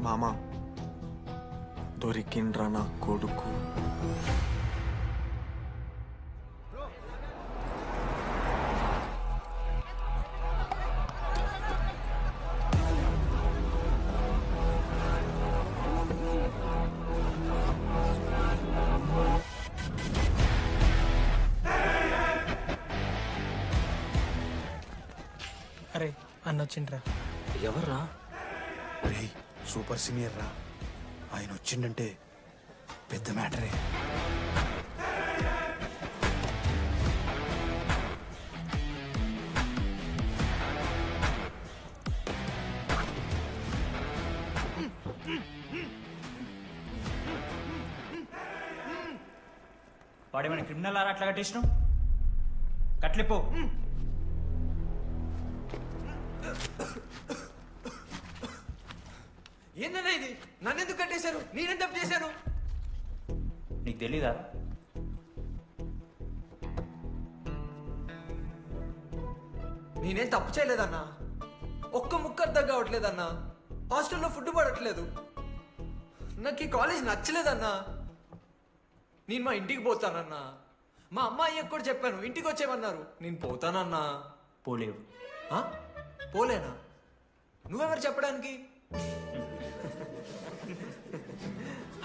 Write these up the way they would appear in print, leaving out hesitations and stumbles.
మామ దొరికిండ్రా నా కొడుకు. అరే అన్న వచ్చిండ్రా. ఎవర్రా? రే సూపర్ సీనియర్ రా, ఆయన వచ్చిండంటే పెద్ద మ్యాటరే. వాడేమైనా క్రిమినల్ ఆరా అట్లా కట్టేసినావు? కట్లిపో. ఏందన్నా ఇది? నన్నెందుకు కట్టేశారు? నేనేం తప్పు చేశాను? నీకు తెలీదా? నేనేం తప్పు చేయలేదన్నా. ఒక్క ముక్క అర్థం కావట్లేదన్నా. హాస్టల్లో ఫుడ్ పడట్లేదు. నాకు ఈ కాలేజ్ నచ్చలేదన్నా. నేను మా ఇంటికి పోతానన్నా. మా అమ్మాయి కూడా చెప్పాను, ఇంటికి వచ్చేమన్నారు. నేను పోతానన్నా. పోలేవు. పోలేనా? నువ్వెవరు చెప్పడానికి?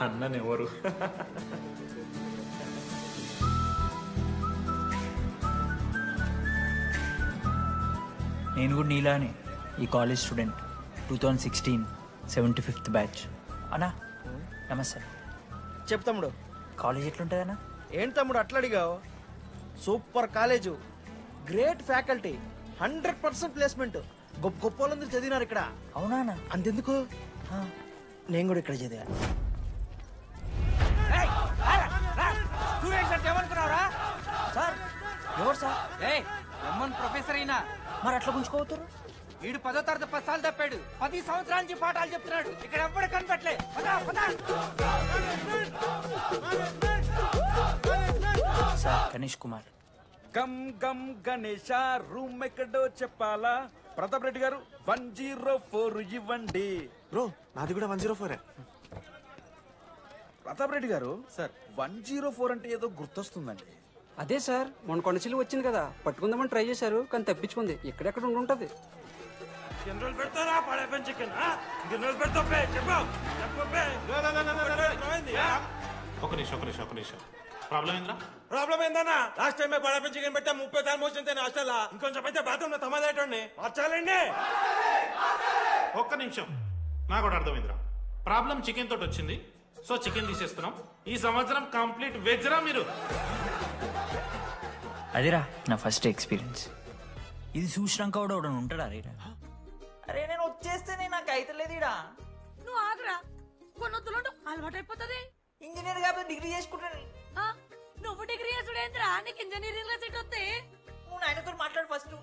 అన్ననెవరు? నేను కూడా నీలానే ఈ కాలేజ్ స్టూడెంట్, 2016 75th బ్యాచ్. అన్నా నమస్తే. చెప్పు తమ్ముడు. కాలేజ్ ఎట్లుంటుంది అన్న? ఏంటి తమ్ముడు అట్లా అడిగావు? Super college, great faculty, 100% placement. గొప్ప గొప్ప వాళ్ళందరూ చదివినారు ఇక్కడ. అవునా అన్న? అంతెందుకు, నేను కూడా ఇక్కడ చదివా. సార్ ఎవరు సార్? ప్రొఫెసర్ అయినా మరి అట్లా గుంజుకోవతారు? వీడు 10వ తరగతి 10 సార్లు తప్పాడు. 10 సంవత్సరాల నుంచి పాఠాలు చెప్తున్నాడు. ఇక్కడ ఎవ్వడు కనిపెట్టలే. సార్ గణేష్ కుమార్. గమ్ గమ్ గణేష రూమ్ ఎక్కడో చెప్పాలా? ప్రతాప్ రెడ్డి గారు 104 ఇవ్వండి. బ్రో నాది కూడా 104. ప్రతాప్ రెడ్డి గారు సార్ 104 అంటే ఏదో గుర్తొస్తుందండి. అదే సార్, మొన్న కొండచిల్లి వచ్చింది కదా, పట్టుకుందామని ట్రై చేశారు కానీ తప్పించుకుంది. ఎక్కడెక్కడ ఉండుంటది. ఒక నిమిషం ప్రాబ్లం ఏంద్రా? ప్రాబ్లం ఏందన్నా? లాస్ట్ టైం పడపం చికెన్ పెట్టా 30 సార్లు మోసింది హాస్టల్లా. ఇంకొంచెం అయితే బాత్రూమ్ లో తమాదేటండి మార్చాలండి. ఒక్క నిమిషం, నాకు కూడా అర్థమైందిరా. ప్రాబ్లం చికెన్ తోటి వచ్చింది, సో చికెన్ తీసేస్తున్నాం. ఈ సంవత్సరం కంప్లీట్ వెజ్ రా మీరు. అదేరా నా ఫస్ట్ ఎక్స్పీరియన్స్. ఇది చూసినాక కూడా ఉంటాడా రేరా? అరే నేను వచ్చేస్తేనే నాకు అయితలేదు ఇడా. నువ్వు ఆగరా, కొన్నొద్దులు అలవాటు అయిపోతుంది. ఇంజనీర్ కాబట్టి డిగ్రీ చేసుకుంటాను. నువ్వు డిగ్రీ చేసుడేంద్రా? నీకు ఇంజనీరింగ్ లో సీట్ వస్తే నువ్వు నాయనతో మాట్లాడు ఫస్ట్.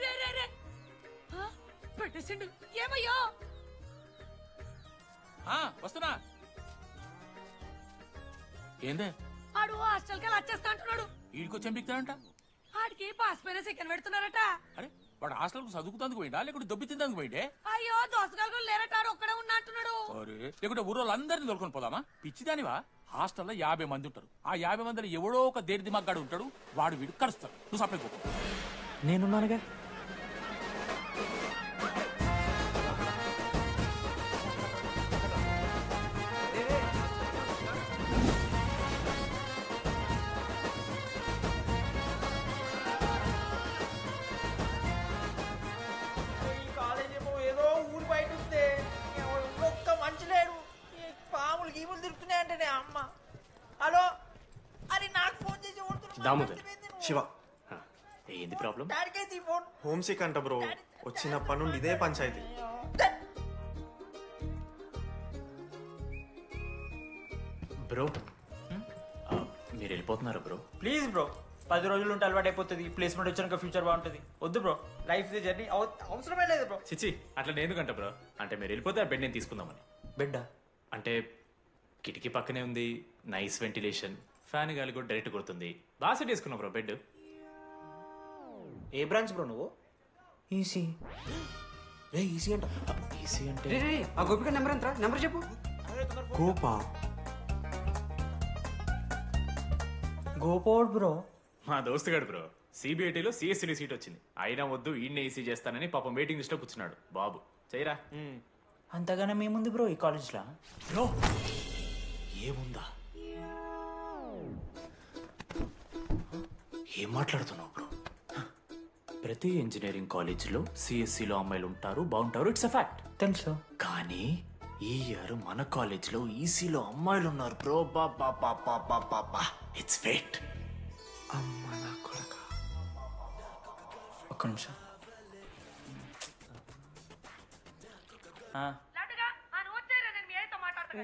రే రే రే పెట్టేసిండు. ఏమయ్యో వస్తున్నా. ఏందే ఆడు హాస్టల్ కి వచ్చేస్తా అంటున్నాడు. ఈడికొచ్చి ఎంపిక్తాడంట. ఆడికి పాస్ పైన సెకండ్ పెడుతున్నారట. అరే వాడు హాస్టల్ కు చదువుకుతానికి పోయిండా లేకుంటే దొబ్బి తిందానికి పోయిండే? అయ్యో దోసగాలు లేరట, ఆడు ఒక్కడే ఉన్నా అంటున్నాడు. అరే లేకుంటే ఊరోళ్ళందరినీ దొరుకుని పోదామా? పిచ్చిదానివా? హాస్టల్లో 50 మంది ఉంటారు. ఆ 50 మందిలో ఎవడో ఒక దేడి దిమాగ్గాడు ఉంటాడు. వాడు వీడు కలుస్తాడు. నువ్వు సప్లై పోకు. నేనున్నానుగా. ఈ కాలేజ్ ఏమో ఏదో ఊరు బయట ఉంటే ఒక్క మంచి లేడు. పాములు గీములు తిరుగుతున్నాయి అంటే అమ్మ. హలో, అరే నాకు ఫోన్ చేసి దామోదర్ శివ, ఏంది ప్రాబ్లం? డాడీకైతే ఈ ఫోన్. హోమ్ సిక్ అంట బ్రో. వచ్చినప్పటి నుండి ఇదే పంచాయతీ. బ్రో మీరు వెళ్ళిపోతున్నారా బ్రో? ప్లీజ్ బ్రో, 10 రోజులు ఉంటే అలవాటు అయిపోతుంది. ప్లేస్మెంట్ వచ్చాక ఫ్యూచర్ బాగుంటుంది. వద్దు బ్రో, లైఫ్ జర్నీ అవసరమే లేదు బ్రో. చిచి అట్లా నేను ఎందుకంట బ్రో? అంటే మీరు వెళ్ళిపోతే ఆ బెడ్ నేను తీసుకుందామని. బెడ్డా? అంటే కిటికీ పక్కనే ఉంది, నైస్ వెంటిలేషన్, ఫ్యాన్ గాలి కూడా డైరెక్ట్ కొడుతుంది. బాగా సెట్ చేసుకున్నా బ్రో బెడ్. ఏ బ్రాంచ్ బ్రో నువ్వు? ఈసీ. రే ఈసీ అంట. ఈసీ అంటే రే ఆ గోపిక నెంబర్ ఎంతరా? నెంబర్ చెప్పు. గోపా. గోపోడ్ బ్రో. మా దోస్తుగాడు బ్రో సిబిఐటీలో సిఎస్సీలో సీట్ వచ్చింది. అయినా వద్దు ఈయన్నే ఈసీ చేస్తానని పాపం వెయిటింగ్ లిస్ట్ లో కూర్చున్నాడు. బాబు చేయరా. అంతగానే మేముంది బ్రో ఈ కాలేజ్లో. బ్రో ఏముందా? ఏం మాట్లాడుతున్నావు బ్రో? ప్రతి ఇంజనీరింగ్ కాలేజీలో సిఎస్సిలో అమ్మాయిలు ఉంటారు, బాగుంటారు. It's a fact. తెలుసు. కానీ ఈ ఇయర్ మన కాలేజీలో ఈసీలో అమ్మాయిలు ఉన్నారు బ్రో. Baba it's fate. అమ్మ నా కొడక. ఒక్క నిమిషం.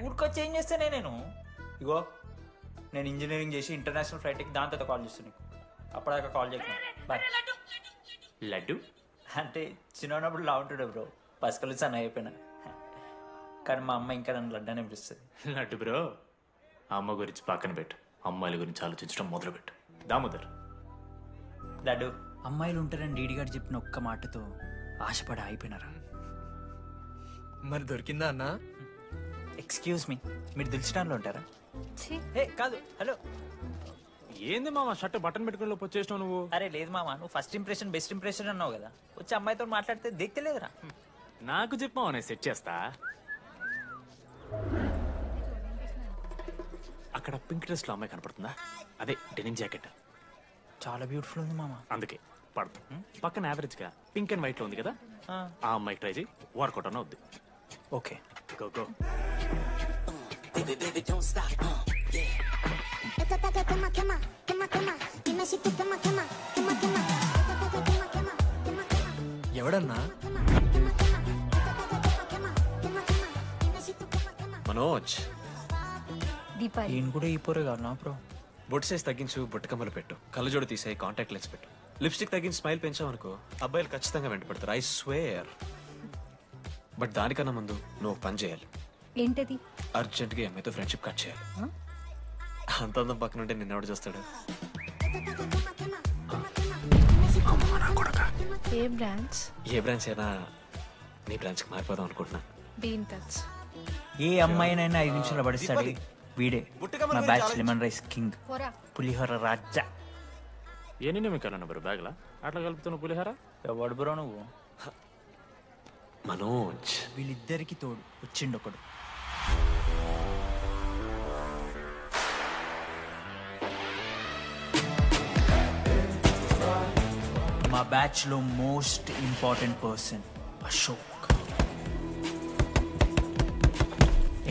ఊరికొచ్చి ఏం చేస్తానే నేను? ఇగో నేను ఇంజనీరింగ్ చేసి ఇంటర్నేషనల్ ఫ్లైట్కి దాని తర్వాత కాల్ చేస్తాను నీకు. అప్పటిదాకా కాల్ చేయకు. బాయ్. లడ్డు అంటే చిన్నప్పుడు లా ఉంటాడు బ్రో, పసుకలు సన్న అయిపోయినా. కానీ మా అమ్మ ఇంకా నన్ను లడ్డు అని పిలుస్తుంది. లడ్డు బ్రో అమ్మ గురించి పక్కన పెట్టు, అమ్మాయిల గురించి ఆలోచించడం మొదలుపెట్టు. దామోదర్ లడ్డు, అమ్మాయిలు ఉంటారని డీడీ గారు చెప్పిన ఒక్క మాటతో ఆశపడి అయిపోయినారా? మరి దొరికిందా అన్నా? ఎక్స్క్యూజ్ మీ, మీరు దిల్చడంలో ఉంటారా? ఏ కాదు. హలో. ఏంది మామ షర్ట్ బటన్ పెట్టుకుని లోపు వచ్చేసినావు నువ్వు? అరే లేదు మామ, నువ్వు ఫస్ట్ ఇంప్రెషన్ బెస్ట్ ఇంప్రెషన్ అన్నావు కదా, వచ్చి అమ్మాయితో మాట్లాడితే దిక్కలేదురా. నాకు చెప్పావు నేను సెట్ చేస్తా. అక్కడ పింక్ డ్రెస్ లో అమ్మాయి కనపడుతుందా? అదే డెనిమ్ జాకెట్. చాలా బ్యూటిఫుల్ ఉంది మామ. అందుకే పడదు. పక్కన యావరేజ్ గా పింక్ అండ్ వైట్ లో ఉంది కదా, ఆ అమ్మాయి ట్రై చేయి. వర్కౌట్ అన్న వద్దు. Okay go go. ఎవడన్నా? మనోజ్. ఈయన కూడా ఈ పోరే కాదు నా బ్రో. బొట్టు సైజ్ తగ్గించు, బొట్టు కమ్మలు పెట్టు, కళ్ళజోడు తీసాయి, కాంటాక్ట్ లెన్స్ పెట్టు, లిప్స్టిక్ తగ్గించి స్మైల్ పెంచావనుకో అబ్బాయిలు ఖచ్చితంగా వెంటపడతారు. I swear. బట్ దానికన్నా ముందు నువ్వు ఒక పని చేయాలి. ఏంటది? అర్జెంట్గా ఈ అమ్మాయితో ఫ్రెండ్షిప్ కట్ చేయాలి. అంత అందం పక్కన ఉంటే నిన్నెవడు చూస్తాడు? ఏ బ్రాంచ్? ఏ బ్రాంచ్ అయినా నీ బ్రాంచ్కి మారిపోదాం అనుకుంటున్నా. Be in touch. ఏ అమ్మాయినైనా 5 నిమిషాలు పడిస్తాడు వీడే. మా బ్యాచ్ లెమన్ రైస్ కింగ్, పోరా. పులిహోర రాజా. ఎన్ని నిమిషాలు బ్రో బ్యాగ్లా అట్లా కలుపుతున్న పులిహార? ఎవడు బ్రో నువ్వు? మనోజ్. వీళ్ళిద్దరికి తోడు వచ్చిండు ఒకడు. మా బ్యాచ్ లో most important person Ashok.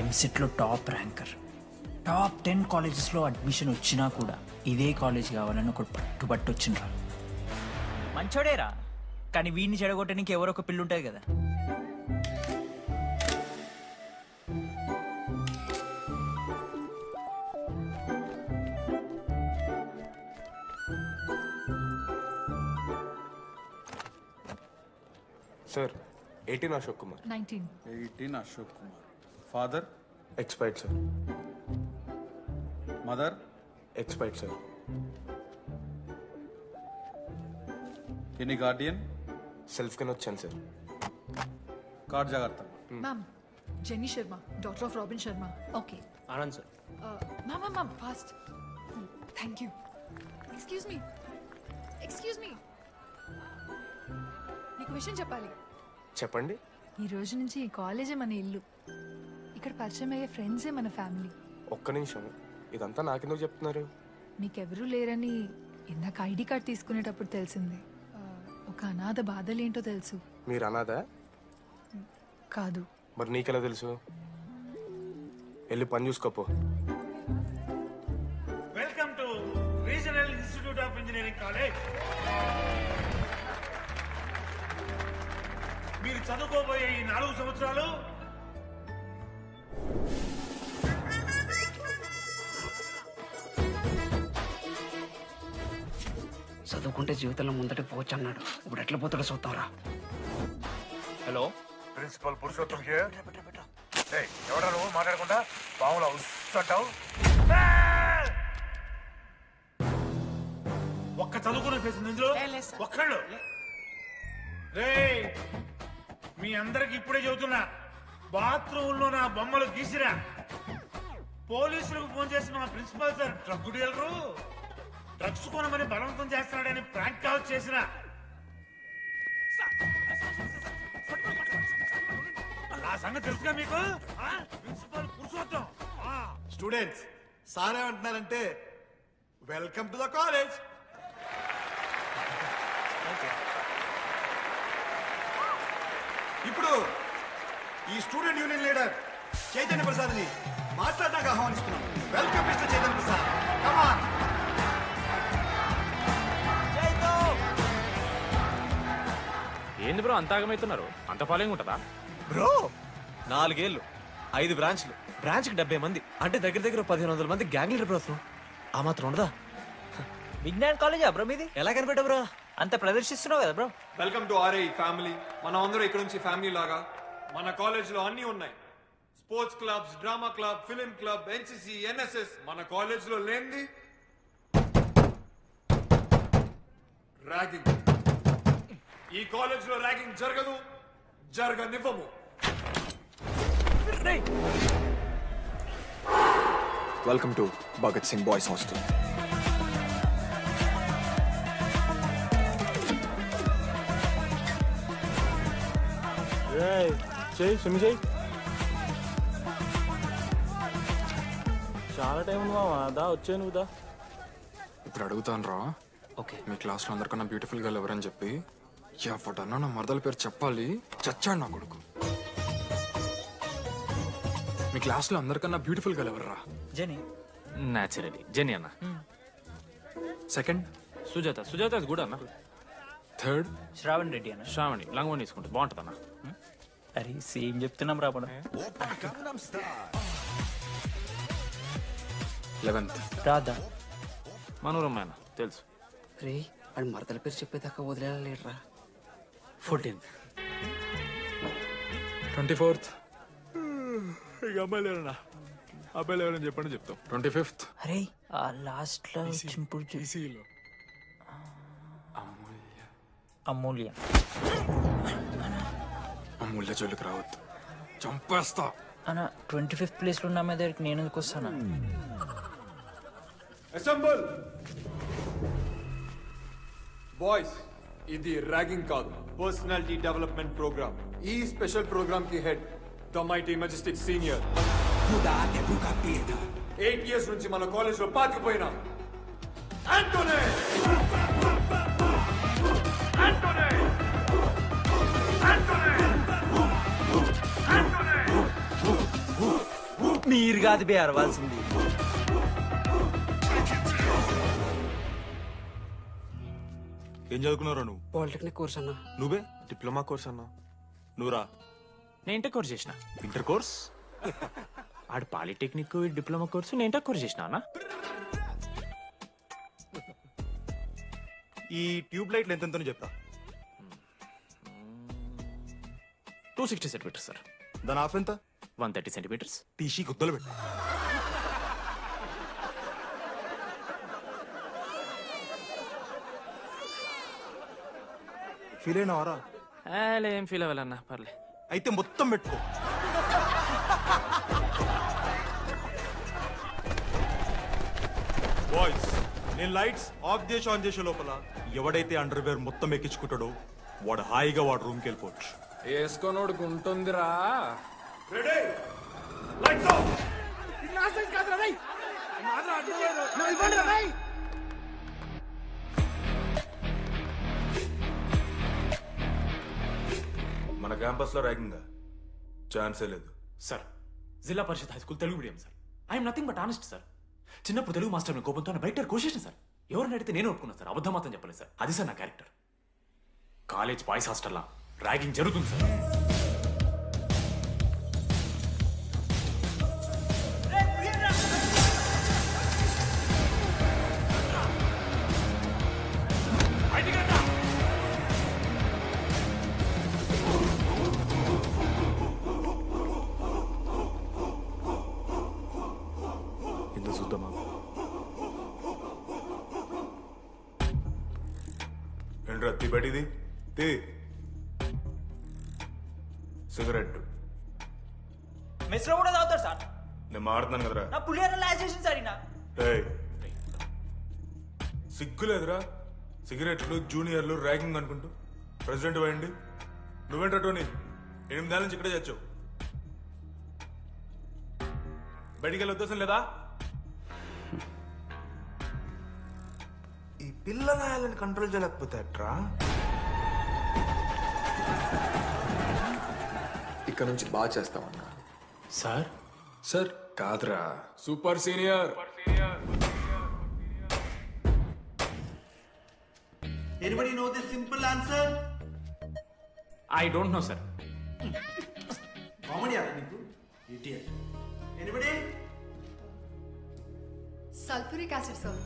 EAMCET లో టాప్ ర్యాంకర్. టాప్ 10 కాలేజెస్ లో అడ్మిషన్ వచ్చినా కూడా ఇదే కాలేజ్ కావాలని ఒకటి పట్టుబట్టి వచ్చిండ్రా. మంచోడేరా, కానీ వీడిని చెడగొట్టడానికి ఎవరో ఒక పిల్లు ఉంటుంది కదా. Sir 18 Ashok Kumar. 19. Ashok Kumar. Father? Expired sir. Mother? Expired sir. Any Guardian? Self కింద వచ్చాను సార్. కార్డ్ జాగ్రత్త. Ma'am, Jenny Sharma, daughter of Robin Sharma. Okay. Anand sir. Ma'am, fast. Thank you. Excuse me. నీకు విషయం చెప్పాలి. చెప్పండి. ఈ రోజు నుంచి ఈ కాలేజే మన ఇల్లు. ఇక్కడ పరిచయం అయ్యే ఫ్రెండ్సే మన ఫ్యామిలీ. ఒక్క నిమిషం, ఇదంతా నాకెందుకు చెప్తున్నారు? మీకెవరూ లేరని ఇందాక ఐడి కార్డ్ తీసుకునేటప్పుడు తెలిసింది. ఒక అనాథ బాధలేంటో తెలుసు. మీరు అనాదా? కాదు. మరి నీకెలా తెలుసు? వెళ్ళి పని చూసుకోపో. Welcome to regional institute of engineering college. మీరు చదువుకోబోయే ఈ 4 సంవత్సరాలు చదువుకుంటే జీవితంలో ముందటి పోవచ్చు అన్నాడు. ఇప్పుడు ఎట్లా పోతాడో చూద్దాంరా. Hello, principal Purushottam here. ఎవడా నువ్వు మాట్లాడకుండా పాములా ఉస్సంటావు? ఒక్క చదువుకునే ఫేస్ ఇందులో ఒక్కళ్ళు. రే మీ అందరికి ఇప్పుడే చెబుతున్నా, బాత్రూమ్ లో నా బొమ్మలు గీసిరా. పోలీసులకు ఫోన్ చేసి మా principal sir drug dealer drugs కొనమని బలవంతం చేస్తున్నాడని ప్రాంక్ కాల్ చేసిన. ఆ సంగతి తెలుసుగా మీకు? ప్రిన్సిపల్ పురుషోత్తం. స్టూడెంట్స్, సార్ ఏమంటున్నారంటే వెల్కమ్ టు ద కాలేజ్. ఇప్పుడు ఈ స్టూడెంట్ యూనియన్ లీడర్ చైతన్య ప్రసాద్ని మాట్లాడడానికి ఆహ్వానిస్తున్నాం. Welcome mister Chaitanya Prasad, come on. ఏంది బ్రో అంత ఆగమవుతున్నారు? అంత ఫాలోయింగ్ ఉంటుందా బ్రో? 4 ఏళ్ళు, 5 బ్రాంచ్లు, బ్రాంచ్కి 70 మంది, అంటే దగ్గర దగ్గర 1500 మంది గ్యాంగ్ లీడర్ బ్రో. ఆ మాత్రం ఉండదా? విజ్ఞాన్ కాలేజా బ్రో మీది? ఎలా కనిపెట్టా బ్రో? అంత ప్రదర్శిస్తున్నావు కదా bro. Welcome to RI family. మనం అందరూ ఇక్కడ నుంచి ఫ్యామిలీ లాగా. మన కాలేజ్ లో అన్ని ఉన్నాయి. Sports clubs, drama club, film club, NCC, NSS. మన కాలేజ్ లో లేనిది ర్యాగింగ్. ఈ కాలేజ్ లో ర్యాగింగ్ జరగదు, జరగనివ్వము. Welcome to Bhagat Singh boys hostel. చాలా టైం ఉంది మామా. దా వచ్చే నువ్వు దా. ఇప్పుడు అడుగుతాను రా. ఓకే. మీ క్లాస్లో అందరికన్నా బ్యూటిఫుల్ గర్ల్ ఎవరని చెప్పి ఎవడన్నా నా మరదల పేరు చెప్పాలి. చచ్చాడు నా కొడుకు. మీ క్లాస్లో అందరికన్నా బ్యూటిఫుల్ గర్ల్ ఎవర్రా? జెనీ. న్యాచురలీ జెనీ అన్న. సెకండ్ సుజాత. సుజాత గుడ్ అన్న. థర్డ్ శ్రావణ్ రెడ్డి అన్న. శ్రావణి లంగోని తీసుకుంటుంది, బాగుంటుంది అన్న. అరే సేమ్ చెప్తున్నాం రాపడం. 11th రాధా. మనోరమ్మాయన తెలుసు. రే అని మరదల పేరు చెప్పేదాకా వదిలేరా. 14th 24th ఇక అమ్మాయిలు ఎవరన్నా, అబ్బాయిలు ఎవరని చెప్పండి చెప్తాం. 25th అరే ఆ లాస్ట్ లో అమూల్య. అమూల్య జోలికి రావద్దు, చంపేస్తా. అన్న 25th ప్లేస్ లో ఉన్న అమ్మాయి దగ్గరికి నేను ఎందుకు వస్తానా? Assemble boys. ఇది ర్యాగింగ్ కాదు, పర్సనాలిటీ డెవలప్మెంట్ ప్రోగ్రామ్. ఈ స్పెషల్ ప్రోగ్రామ్ కి head the mighty Majestic senior. 8 years నుంచి మన కాలేజ్ లో పాతిపోయినా ఆంటోనీ. మీరు కాదు బే అరవాల్సింది. ఏం చదువుకున్నారా నువ్వు? పాలిటెక్నిక్ కోర్స్ అన్నా. నువ్వే? డిప్లొమా కోర్స్ అన్నా. నువ్వురా? నేను ఇంటర్ కోర్స్ చేసిన. Inter course? ఆడు పాలిటెక్నిక్ డిప్లొమా కోర్సు, నేను ఇంటర్ కోర్స్ చేసిన అన్న. ఈ ట్యూబ్ లైట్లు ఎంతెంతనో చెప్తా. 260 సెంటీమీటర్స్ సార్. దాని ఆఫ్ ఎంత? 130 సెంటీమీటర్స్. తీసి గుద్దలు పెట్టు. ఫీల్ అయినావారా? ఏం ఫీల్ అవ్వాలన్నా, పర్లే. అయితే మొత్తం పెట్టుకో. బాయ్స్, నేను లైట్స్ ఆఫ్ చేసి ఆన్ చేసే లోపల ఎవడైతే అండర్వేర్ మొత్తం ఎక్కించుకుంటాడో వాడు హాయిగా వాడు రూమ్కి వెళ్ళిపోవచ్చు. వేసుకోనోడుకు ఉంటుందిరా. Ready, lights off. మన క్యాంపస్ లో ర్యాగింగ్ ఛాన్సే లేదు sir. Zilla Parishad high school Telugu medium sir. I'm nothing but honest sir. చిన్నప్పుడు తెలుగు మాస్టర్ కోపంతో బయట కోసేసిన సార్. ఎవరిని అడిగితే నేను ఒప్పుకున్నాను సార్. అబద్ధం మాత్రం చెప్పలేదు సార్. అది సార్ నా క్యారెక్టర్. కాలేజ్ బాయ్స్ హాస్టల్లా ర్యాగింగ్ జరుగుతుంది సార్. ఎందుకు చూద్దామా? ఏంట్రా బయటిది? సిగరెట్ మెస్ లో కూడా తాగుతారు సార్. నేను మాడుతున్నాను కదరా. నా పులిహోర లాస్ట్ చేసింది సార్ ఈయన. ఏయ్, సిగ్గులేదురా? సిగరెట్లు జూనియర్లు ర్యాగింగ్ అనుకుంటూ ప్రెసిడెంట్ పోయండి. నువ్వేంట్రా టోనీ 8 నెలల నుంచి ఇక్కడే చచ్చావు. బయటికి వెళ్ళే ఉద్దేశం లేదా? ఈ పిల్లగాయలను కంట్రోల్ చేయలేకపోతే అట్రా. ఇక్కడ నుంచి బాగా చేస్తామన్నా. సార్ సార్ కాదురా, super senior. Anybody know the simple answer? I don't know, sir. Comedy నీకు idiot. Anybody? Sulphuric acid sir.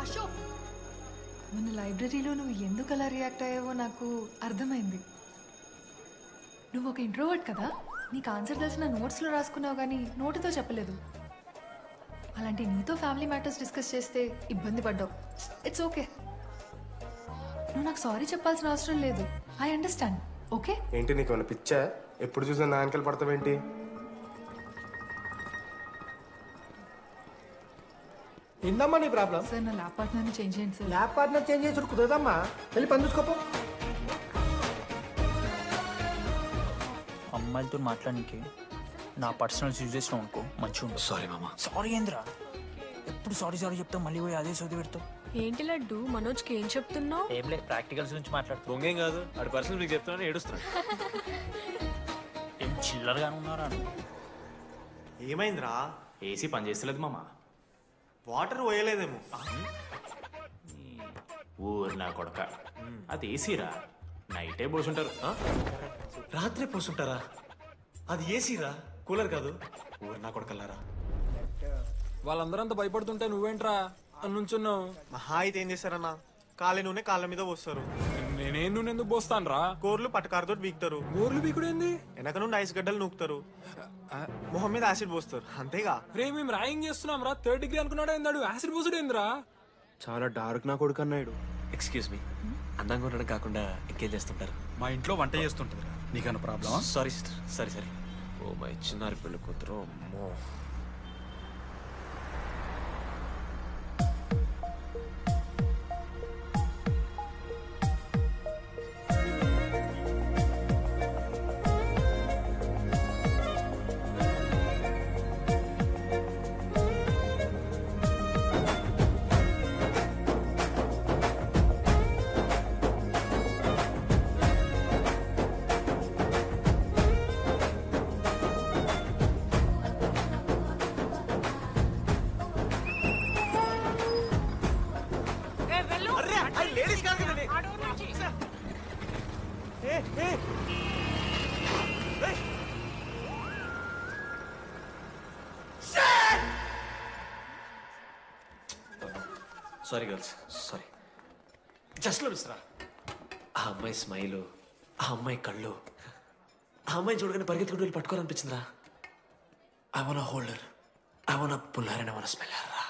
Ashok, మొన్న లైబ్రరీలో నువ్వు ఎందుకు అలా రియాక్ట్ అయ్యావో నాకు అర్థమైంది. నువ్వు ఒక ఇంట్రోవర్ట్ కదా, నీకు ఆన్సర్ తెలిసిన నోట్స్లో రాసుకున్నావు కానీ నోటితో చెప్పలేదు. అలాంటి నీతో ఫ్యామిలీ మ్యాటర్స్ డిస్కస్ చేస్తే ఇబ్బంది పడ్డావు. ఇట్స్ ఓకే, నువ్వు నాకు సారీ చెప్పాల్సిన అవసరం లేదు. I understand. ఓకే? ఏంటి నీకు ఏమైనా పిచ్చా? ఎప్పుడు చూసినా నా వెనకాల పడతావేంటి? ఏందమ్మా నీ ప్రాబ్లం? సార్ నా ల్యాబ్ పార్ట్నర్ని చేంజ్ చేయండి సార్. ల్యాబ్ పార్ట్నర్ చేంజ్ చేసుడు కుదరదమ్మా. వెళ్ళి పని చూసుకోపో. అమ్మాయిలతో మాట్లాడడానికి నా పర్సనల్స్ యూజ్ చేసినావు అనుకో మంచిగా ఉంటుంది. సారీ మామా. సారీ ఏంద్రా, ఎప్పుడు సారీ సారీ చెప్తావు, మళ్ళీ పోయి అదే సోది పెడతావు. ఏంటి లడ్డు, మనోజ్కి ఏం చెప్తున్నావు? ఏం లేదు, ప్రాక్టికల్స్ గురించి మాట్లాడుతూ. దొంగేం కాదు, వాడి పర్సనల్ మీకు చెప్తానని ఏడుస్తున్నాడు. ఏం చిల్లరగా ఉన్నారా? ఏమైందిరా? ఏసీ పని చేస్తలేదు మామ. వాటర్ పోయలేదేమో. ఊరు నా కొడక, అది ఏసీరా, నైటే పోసుంటారు. రాత్రి పోసుంటారా? అది ఏసీరా, కూలర్ కాదు. ఊరు నా కొడకల్లారా. వాళ్ళందరూ అంత భయపడుతుంటే నువ్వేంట్రా నుంచున్నావు? మహా అయితే ఏం చేస్తారన్నా, కాళ్ళ నూనె కాళ్ళ మీద పోస్తారు. నేనేం నూనె ఎందుకు పోస్తాను రా? కోర్లు పట్టకారుతో బీకుతారు. గోర్లు బీకుడేంది? వెనక నుండి ఐస్ గడ్డలు నూకుతారు. మొహం మీద యాసిడ్ పోస్తారు, అంతేగా. రే మేము ర్యాగింగ్ చేస్తున్నాం రా. 3rd డిగ్రీ అనుకున్నాడు ఏందాడు, యాసిడ్ పోసుడేంద్రా? చాలా డార్క్ నా కొడుకు అన్నాడు. ఎక్స్క్యూజ్ మీ, అందంగా ఉండడం కాకుండా ఇంకేం చేస్తుంటారు? మా ఇంట్లో వంట చేస్తుంటారు. నీకన్నా ప్రాబ్లమా? Sorry sister, sorry sorry. Oh my చిన్నారి పెళ్ళి కూతురు. అమ్మో. Sorry girls, sorry. Just Misra. ఆ అమ్మాయి స్మైలు, ఆ అమ్మాయి కళ్ళు, ఆ అమ్మాయి చూడగానే పరిగెత్తుకుంటూ వెళ్ళి పట్టుకోవాలనిపించిందిరా. I want holder, I want puller and I want smell రా.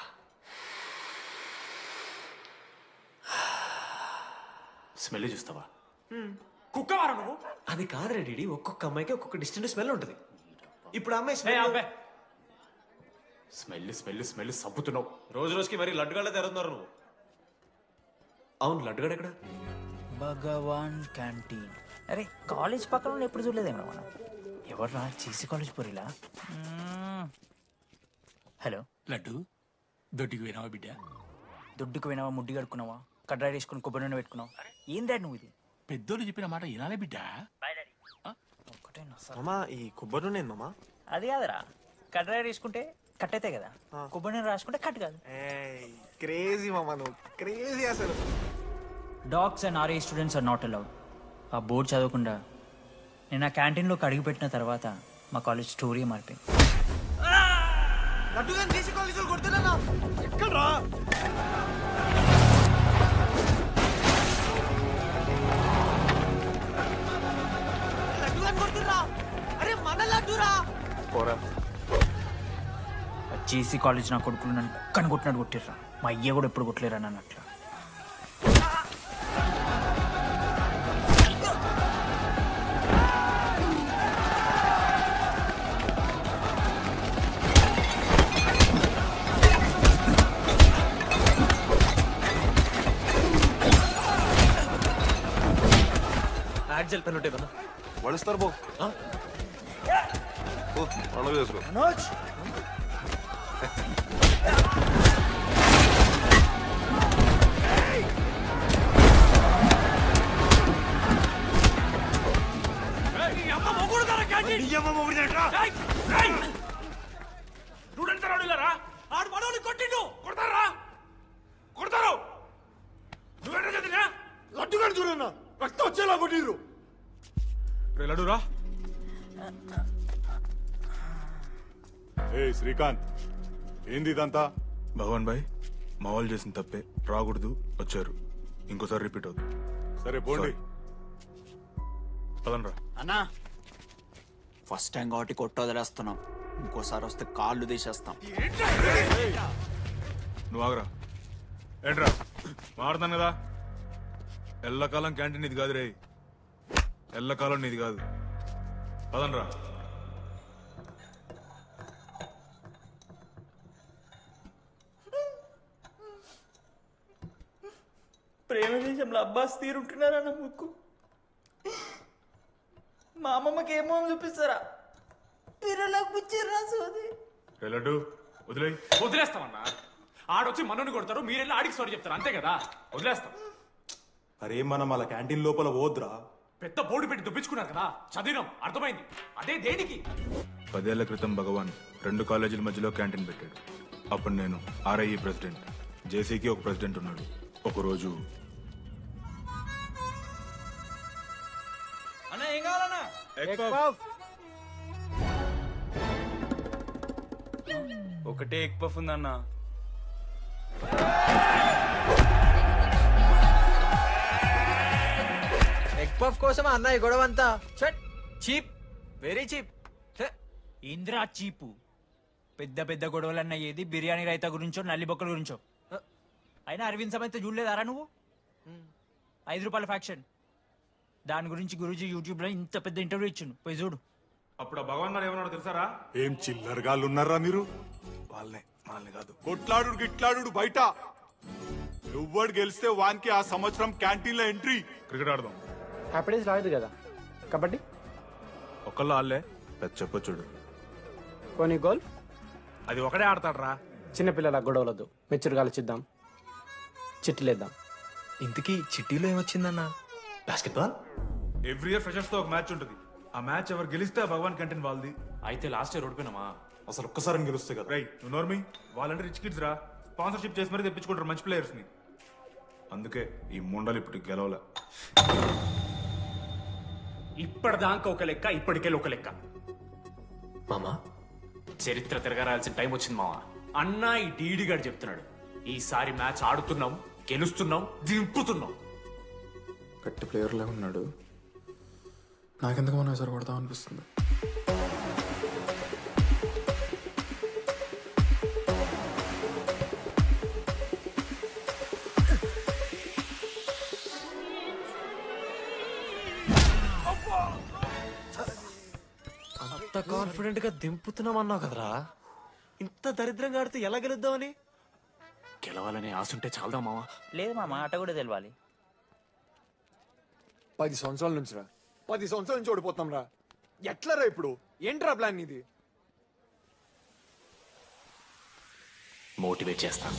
స్మెల్ చూస్తావా? కుక్కవారా నువ్వు? అది కాదురా డీడీ, ఒక్కొక్క అమ్మాయికి ఒక్కొక్క డిస్టెంట్ స్మెల్ ఉంటుంది. ఇప్పుడు ఆ అమ్మాయి స్మెల్ స్మెల్ స్మెల్ స్మెల్ సబ్బుతున్నావు. రోజు రోజుకి మరి లడ్డుగాళ్ళ తెరుతున్నారు నువ్వు. అవును, లడ్డుగాడు ఎక్కడ? భగవాన్ క్యాంటీన్. అరే కాలేజ్ పక్కన ఎప్పుడు చూడలేదేమో మనం. ఎవర్రా చేసి కాలేజ్ పోరిలా? హలో లడ్డు, దొడ్డికి పోయినావా బిడ్డ? దొడ్డుకు పోయినావా, ముడ్డి కడుక్కున్నావా, కడ్రాయి వేసుకుని కొబ్బరి నూనె పెట్టుకున్నావా? ఏం డాడ్ నువ్వు ఇది? పెద్దోళ్ళు చెప్పిన మాట వినాలే బిడ్డ. మామా, ఈ కొబ్బరి నూనె ఏంది మామా? అది కాదురా, కడ్రాయి వేసుకుంటే కట్ అవుతాయి కదా, కొబ్బరి నూనె రాసుకుంటే కట్ కాదు. క్రేజీ మామా, నువ్వు క్రేజీ అసలు. Dogs and RA students are not allowed. ఆ బోర్డు చదవకుండా నేను ఆ క్యాంటీన్లోకి అడుగుపెట్టిన తర్వాత మా కాలేజ్ స్టోరీ మారిపోయింది. లడ్డుగా తీసి కాలేజీలో కొడుతున్నా ఎక్కడ్రా? లడ్డుగా కొడుతున్నా. అరే మన లడ్డురా. పోరా, జేసీ కాలేజ్ నా కొడుకులు నన్ను కుక్కని కొట్టినట్టు కొట్టిర్రా. మా అయ్య కూడా ఎప్పుడు కొట్టలేరా నన్ను అట్లా. బ్లాక్ జెల్ పెన్ ఉంటే కదా వడిస్తారు బో పండుగ చేసుకో మనోజ్ ఆడు మనోని కొట్టిండు కొడతారా కొడతారు నువ్వేంటో చదివినా లడ్డుగా చూడన్నా రక్తం వచ్చేలా కొట్టిర్రు లడ్డురా ఏ శ్రీకాంత్ ఏంది ఇదంతా భగవాన్ భాయ్ మా వాళ్ళు చేసిన తప్పే రాకూడదు వచ్చారు ఇంకోసారి రిపీట్ అవుతుంది సరే పోండి పదనరా అన్నా ఫస్ట్ టైం కాబట్టి కొట్టు వదిలేస్తున్నాం ఇంకోసారి వస్తే కాళ్ళు తీసేస్తాం నువ్వు ఆగరా ఏంట్రా మారుతాను కదా ఎల్లకాలం క్యాంటీన్ ఇది కాదు రే ఎల్లకాలం నీది కాదు పదనరా ప్రేమ దేశంలో అబ్బాస్ తీరుంటున్నారా నా ముక్కు మా అమ్మమ్మకి ఏమో చూపిస్తారా పిల్లలకు పుచ్చిర్రా సోది లడ్డు వదిలే వదిలేస్తామన్నా ఆడొచ్చి మనోని కొడతారు మీరెళ్ళి ఆడికి సారీ చెప్తారు అంతే కదా వదిలేస్తాం అరే మనం అలా క్యాంటీన్ లోపల పోద్రా పెద్ద బోర్డు పెట్టి దుబ్బించుకున్నారు కదా చదివినాం అర్థమైంది అదే దేనికి 10 ఏళ్ల క్రితం భగవాన్ 2 కాలేజీల మధ్యలో క్యాంటీన్ పెట్టాడు అప్పుడు నేను ఆర్ఐఈ ప్రెసిడెంట్ జేసీకి ఒక ప్రెసిడెంట్ ఉన్నాడు ఒకరోజు అన్న ఏం కావాలన్నా ఒకటే ఎగ్ పఫ్ ఉందన్నా ఎగ్ పఫ్ కోసం అన్న ఈ గొడవ అంతా చీప్ వెరీ చీప్ ఇంద్రా చీపు పెద్ద పెద్ద గొడవలన్న ఏది బిర్యానీ రైతా గురించో నల్లి బొక్కల గురించో అయినా అరవింద్ సమేత చూడలేదారా నువ్వు 5 రూపాయల ఫ్యాక్షన్ దాని గురించి గురూజీ యూట్యూబ్ లో ఇంత పెద్ద ఇంటర్వ్యూ ఇచ్చిండు పోయి చూడు అప్పుడు భగవాన్ గారు ఏమన్నాడు తెలుసారా ఏం చిల్లరగాళ్ళు ఉన్నారా మీరు వాళ్ళని కాదు కొట్లాడు గిట్లాడు బయట ఎవ్వడు గెలిస్తే వానికి ఆ సంవత్సరం క్యాంటీన్ లో ఎంట్రీ క్రికెట్ ఆడదాం హ్యాపీడేస్ రాలేదు కదా కబడ్డీ ఒకళ్ళు ఆడలే పెద్ద చెప్పొచ్చుడు కొన్ని గోల్ అది ఒకడే ఆడతాడు రా చిన్నపిల్లల గొడవలొద్దు మెచ్యూర్గా ఆలోచిద్దాం చిట్టిలేద్దాం ఇంతకీ చిట్టీలో ఏమొచ్చిందన్నా బాస్కెట్బాల్ ఎవ్రీ ఇయర్ ఫ్రెషర్స్ తో ఒక మ్యాచ్ ఉంటుంది ఆ మ్యాచ్ ఎవరు గెలిస్తే ఆ భగవాన్ క్యాంటీన్ వాళ్ళది అయితే లాస్ట్ ఇయర్ ఓడిపోయినామా అసలు ఒక్కసారి గెలుస్తే కదా రై నువ్వు నోర్మి వాళ్ళంటే రిచ్ కిడ్స్ రా స్పాన్సర్షిప్ చేసి మరీ తెప్పించుకుంటారు మంచి ప్లేయర్స్ ని అందుకే ఈ ముండలు ఇప్పుడు గెలవలే ఇప్పటిదాకా ఒక లెక్క ఇప్పటికెళ్ళి ఒక లెక్క మామా చరిత్ర తిరగరాల్సిన టైం వచ్చింది మావా అన్నా ఈ డీడీ గారు చెప్తున్నాడు ఈసారి మ్యాచ్ ఆడుతున్నాం గెలుస్తున్నాం దింపుతున్నాం గట్టి ప్లేయర్లే ఉన్నాడు నాకెందుకు మనం ఎసరు కొడతాం అనిపిస్తుంది అంత కాన్ఫిడెంట్ గా దింపుతున్నాం అన్నావు కదరా ఇంత దరిద్రంగా ఆడితే ఎలా గెలుద్దామని గెలవాలనే ఆశ ఉంటే చాలదా మావా లేదు మామ ఆట కూడా తెలవాలి 10 సంవత్సరాల నుంచి రా 10 సంవత్సరాల నుంచి ఓడిపోతాం రా ఎట్లా రా ఇప్పుడు ఏంట్రా ప్లాన్ ఇది మోటివేట్ చేస్తాను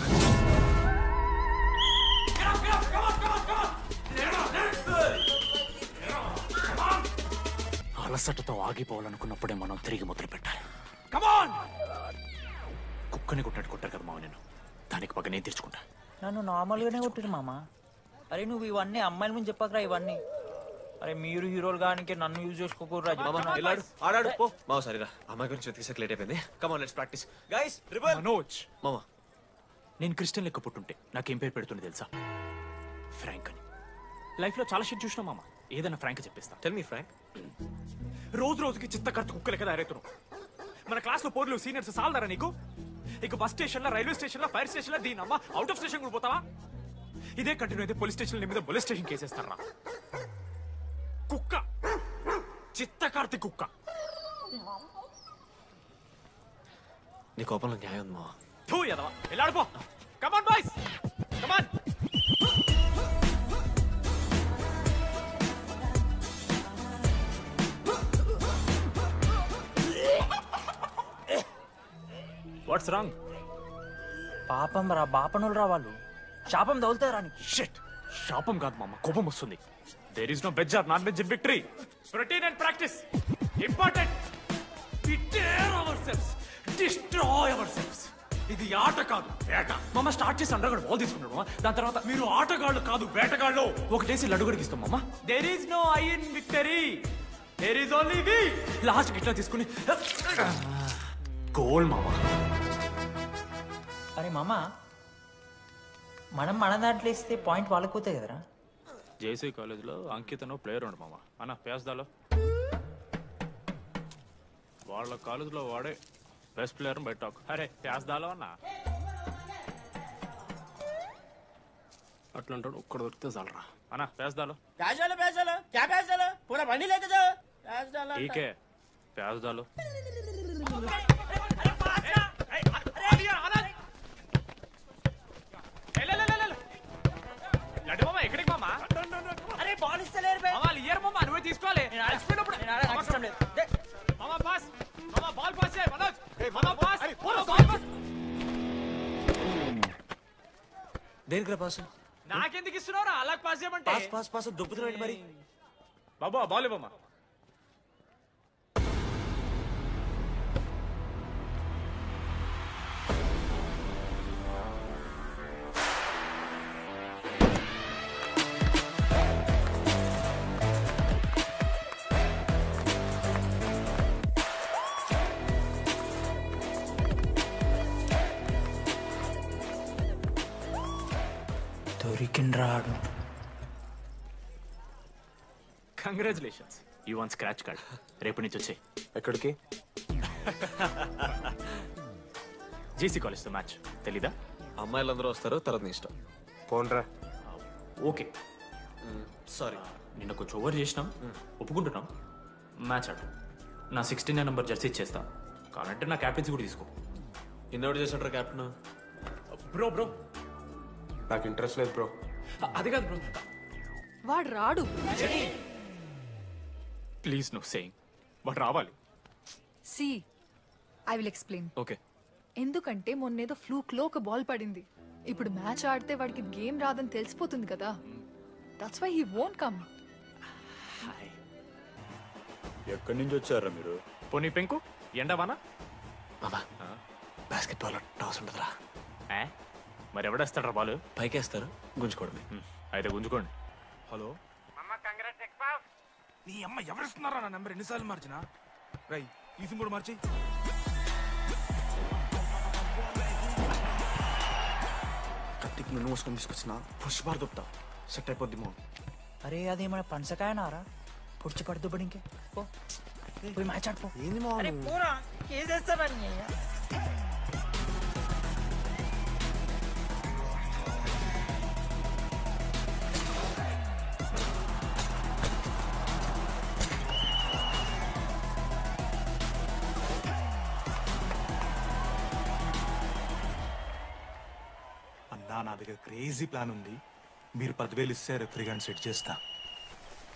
అలసటతో ఆగిపోవాలనుకున్నప్పుడే మనం తిరిగి మొదలు పెట్టాలి కుక్కని కొట్టినట్టు కొట్టారు కదా మావ నేను దానికి పక్క నేను తెచ్చుకుంటా నన్ను నార్మల్గానే కొట్టిరు మామ అరే నువ్వు ఇవన్నీ అమ్మాయిల ముందు చెప్పకరా ఇవన్నీ అరే మీరు హీరోలు కానీ నన్ను యూజ్ చేసుకోకూడరా ఆడాడు పో మావ సరిరా అమ్మాయి గురించి వెతికేసాక లేట్ అయిపోయింది come on let's practice guys rebel Manoj మామా నేను క్రిస్టియన్ లెక్క పుట్టుంటే నాకేం పేరు పెడుతుంది తెలుసా ఫ్రాంక్ అని లైఫ్లో చాలా షిట్ చూసినా మామ ఏదైనా ఫ్రాంక్ చెప్పేస్తా టెల్ మీ ఫ్రాంక్ రోజు రోజుకి చిత్తకర్త కుక్క లెక్క తయారవుతున్నావు మన క్లాస్లో పోర్లు సీనియర్స్ సాలదారా నీకు ఇక బస్ స్టేషన్లో రైల్వే స్టేషన్లో ఫైర్ స్టేషన్లో దీని అమ్మ అవుట్ ఆఫ్ స్టేషన్ కూడా పోతావా ఇదే కంటిన్యూ అయితే పోలీస్ స్టేషన్ మీద పోలీస్ స్టేషన్ కేసేస్తారా కుక్క చిత్తకార్తి కుక్క నీ కోపంలో న్యాయం ఉంది మావా తూ ఎదవా వెళ్ళాడిపో come on boys come on what's wrong? పాపం రా, బాపనులు రా వాళ్ళు. శాపం తగులుతారా నీకు? షిట్, శాపం కాదు మామ, కోపం వస్తుంది. There is no veg or non veg in victory. Routine and practice important. We dare ourselves, destroy ourselves. ఇది ఆట కాదు, వేట. మామ స్టార్ట్ చేసి అండర్గాడు బాల్ తీసుకున్నాడు మామ. దాని తర్వాత మీరు ఆటగాళ్ళు కాదు, వేటగాళ్ళు. ఒకటేసి లడ్డుగడికి ఇస్తాం మామ. There is no I in victory, there is only we. Last గిట్లా తీసుకుని గోల్ మామ. అరే మామ, మనం మన దాంట్లో ఇస్తే పాయింట్ వాళ్ళకి పోతాయి కదరా. జేసీ కాలేజ్లో అంకితను ప్లేయర్ ఉండు మామ. అన్న పేస్దాలో వాళ్ళ కాలేజ్లో వాడే బెస్ట్ ప్లేయర్ బయట టాక్. అరే పేస్దాలో అన్న అట్లా అంటాడు. ఒక్కడ దొరికితే చాలరా అన్న పేస్దాలో. पैसा लो क्या पैसा लो पूरा बंडी लेके जाओ पैसा डालो ఠీకే పేస్దాలో. లడ్డు మామ ఎక్కడికి మామ? अरे बॉल इससे ले रे మామ ఇయర్ మామ నువ్వే తీసుకోవాలి. మామ పాస్, మామ బాల్ పాస్ చేయి మనోజ్. మామ పాస్, బాల్ పాస్. దేనికి రా పాస్? నాకెందుకు ఇస్తున్నావురా అలా పాస్ చేయమంటే? పాస్ పాస్ పాస్ దొబ్బుతున్నాడు మరి. బాబా బాల్ మామ. దొరికిండ్రాడు. Congratulations, you won scratch card. రేపు నుంచి వచ్చాయి. ఎక్కడికి? జేసీ కాలేజ్తో మ్యాచ్ తెలీదా? అమ్మాయిలందరూ వస్తారు, తర్వాత నీ ఇష్టం. పోన్రా. ఓకే సారీ, నిన్న కొంచెం ఓవర్ చేసినాం, ఒప్పుకుంటున్నాం. మ్యాచ్ ఆడు. నా 69 నెంబర్ జెర్సీ ఇచ్చేస్తా. కానంటే నా క్యాప్టెన్సీ కూడా తీసుకో. ఇన్నోటి చేసినట్రా కెప్టెన్. బ్రో బ్రో నాకు ఇంట్రెస్ట్ లేదు బ్రో. అది కాదు బ్రో. వాడు రాడు. ప్లీజ్ నో సేయింగ్ వాడు రావాలి. See I will explain. Okay. ఎందుకంటే మొన్నేదో ఫ్లూక్ లో ఒక బాల్ పడింది. ఇప్పుడు మ్యాచ్ ఆడితే వాడికి గేమ్ రాదని తెలిసిపోతుంది కదా. That's why he won't come. ఎక్కడి నుంచి వచ్చారా మీరు? పోనీ పెంకు ఎండవానా? బాబా బాస్కెట్ బాల్ టాస్ ఉంటుందిరా. మరి ఎవడేస్తాడ్రా బాల్? పైకేస్తారు, గుంజుకోవడమే. అయితే గుంజుకోండి. హలో నీ అమ్మ ఎవరిస్తున్నారా నా నెంబర్? ఎన్నిసార్లు మార్చినా? రై ఈ సిమ్ కూడా మార్చి. కత్తికి నన్ను మోసుకొని తీసుకొచ్చిన పుష్ బార్ దొప్తా సెట్ అయిపోద్ది మో. అరే అదేమన్నా పనసకాయ నారా? పుడిచి పడుతూ పడి ఇంకే పోయి మ్యాచ్ ఆడిపో. ఏంది మా अरे पूरा కేసేస్తారని. అన్నా నా దగ్గర క్రేజీ ప్లాన్ ఉంది. మీరు 10,000 ఇస్తే రెఫరీ గాని సెట్ చేస్తా.